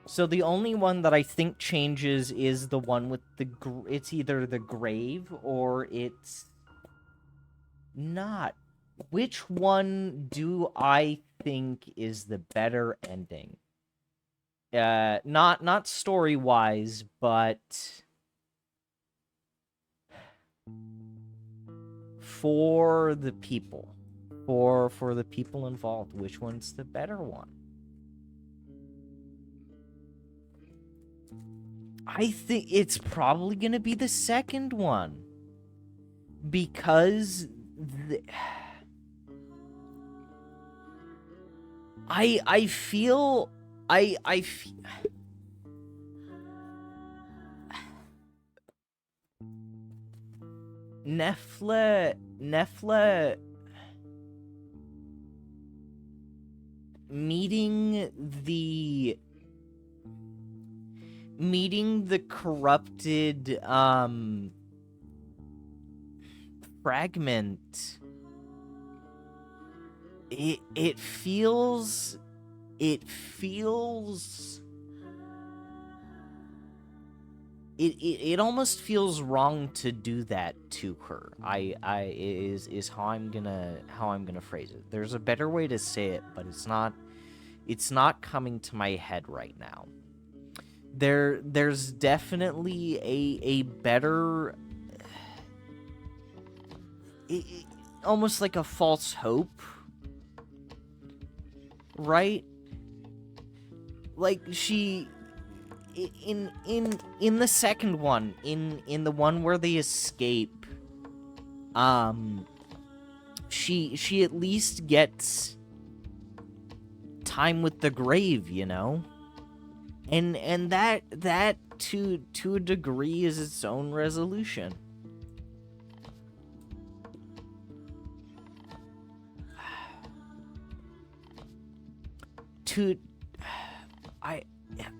Speaker 1: So the only one that I think changes is the one with the... It's either the grave or it's not. Which one do I think is the better ending? Not story-wise, but... for the people. For the people involved. Which one's the better one? I think it's probably going to be the second one. Because... I feel... Nefla meeting the corrupted fragment, it feels it almost feels wrong to do that to her. Is how I'm gonna phrase it. There's a better way to say it, but it's not coming to my head right now. There's definitely a better, almost like a false hope, right? Like she. In the second one, in the one where they escape, she at least gets time with the grave, you know? And that to a degree is its own resolution.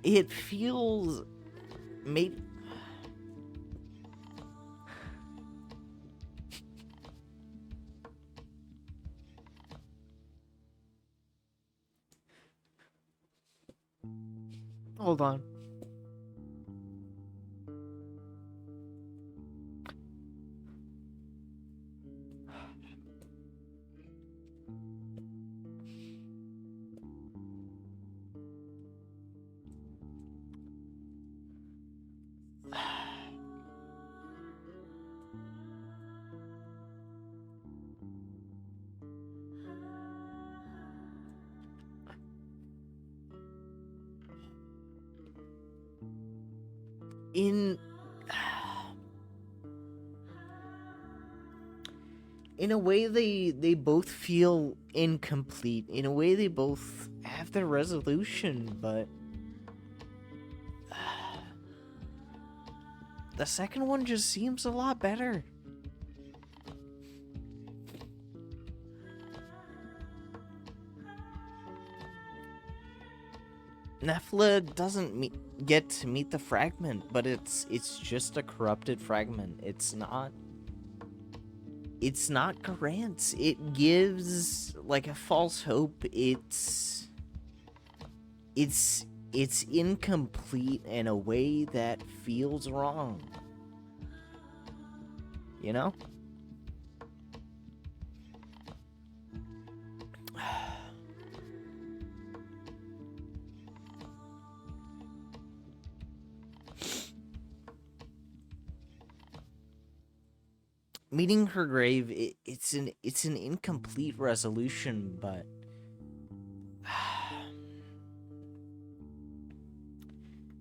Speaker 1: It feels... maybe... Hold on.
Speaker 2: in a way they both feel incomplete. In a way they both have their resolution, but the second one just seems a lot better. Nephila doesn't get to meet the fragment, but it's just a corrupted fragment. It's not Garant's. It gives like a false hope. It's incomplete in a way that feels wrong. You know? Meeting her grave, it's an incomplete resolution, but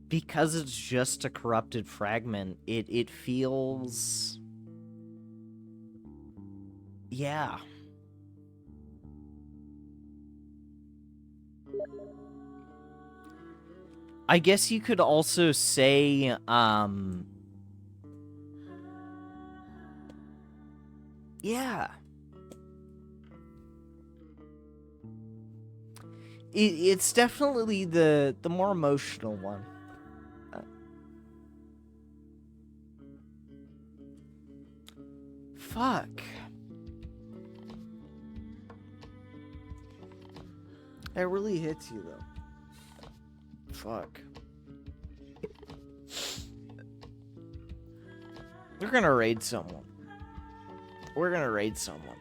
Speaker 2: because it's just a corrupted fragment, it feels, yeah. I guess you could also say, yeah. It's definitely the more emotional one. Fuck. That really hits you, though. Fuck. We're gonna raid someone. We're gonna raid someone.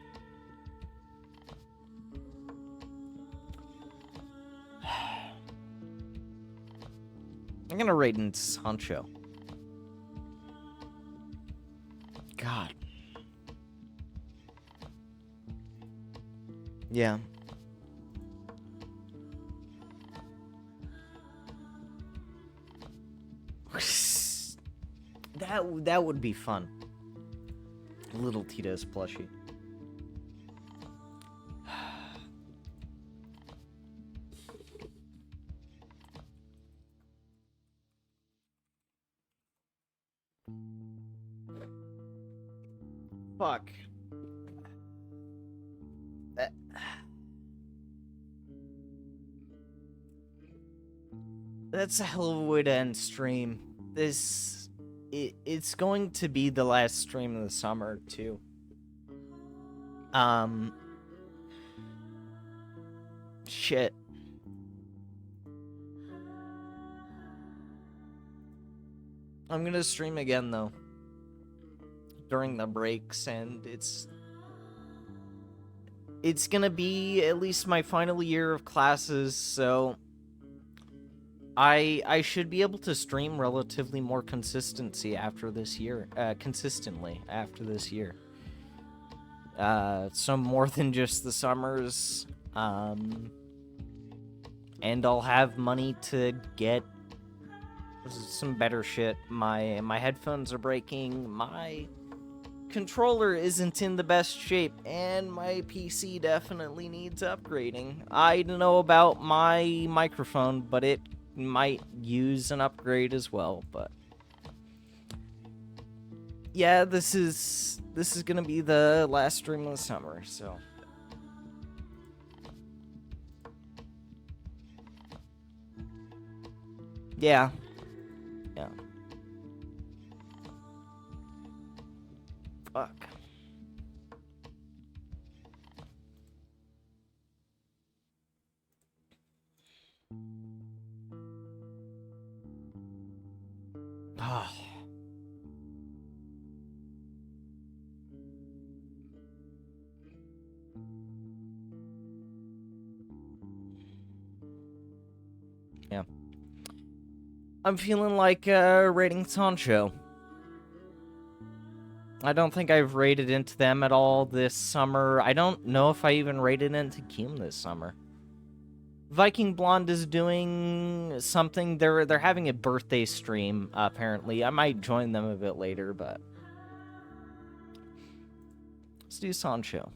Speaker 2: I'm gonna raid into Sancho. God. Yeah. That would be fun. Little Tito's plushie. Fuck. That's a hell of a way to end stream. It's going to be the last stream of the summer, too. Shit. I'm gonna stream again, though, during the breaks, and it's gonna be at least my final year of classes, so I should be able to stream relatively more consistently after this year. So more than just the summers. And I'll have money to get some better shit. My headphones are breaking. My controller isn't in the best shape, and my PC definitely needs upgrading. I don't know about my microphone, but it might use an upgrade as well. But yeah, this is gonna be the last stream of the summer, so yeah. Fuck. Ah. Yeah. I'm feeling like raiding Sancho. I don't think I've raided into them at all this summer. I don't know if I even raided into Keem this summer.
Speaker 1: Viking Blonde is doing something. They're having a birthday stream, apparently. I might join them a bit later, but let's do Sancho.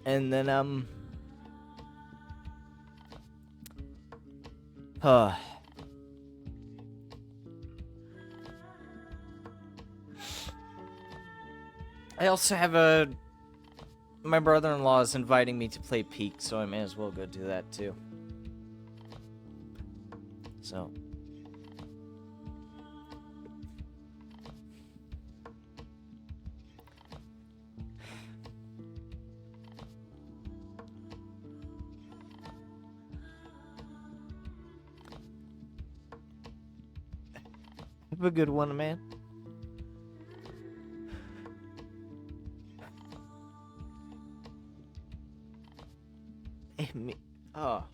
Speaker 1: And then I also have my brother-in-law is inviting me to play Peak, so I may as well go do that too. So. Have a good one, man. Oh.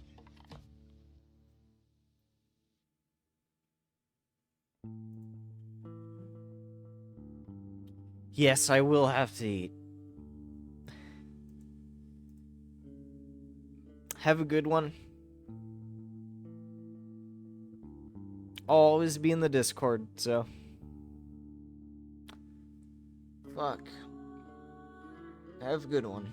Speaker 1: Yes, I will have to eat. Have a good one. I'll always be in the Discord, so. Fuck. Have a good one.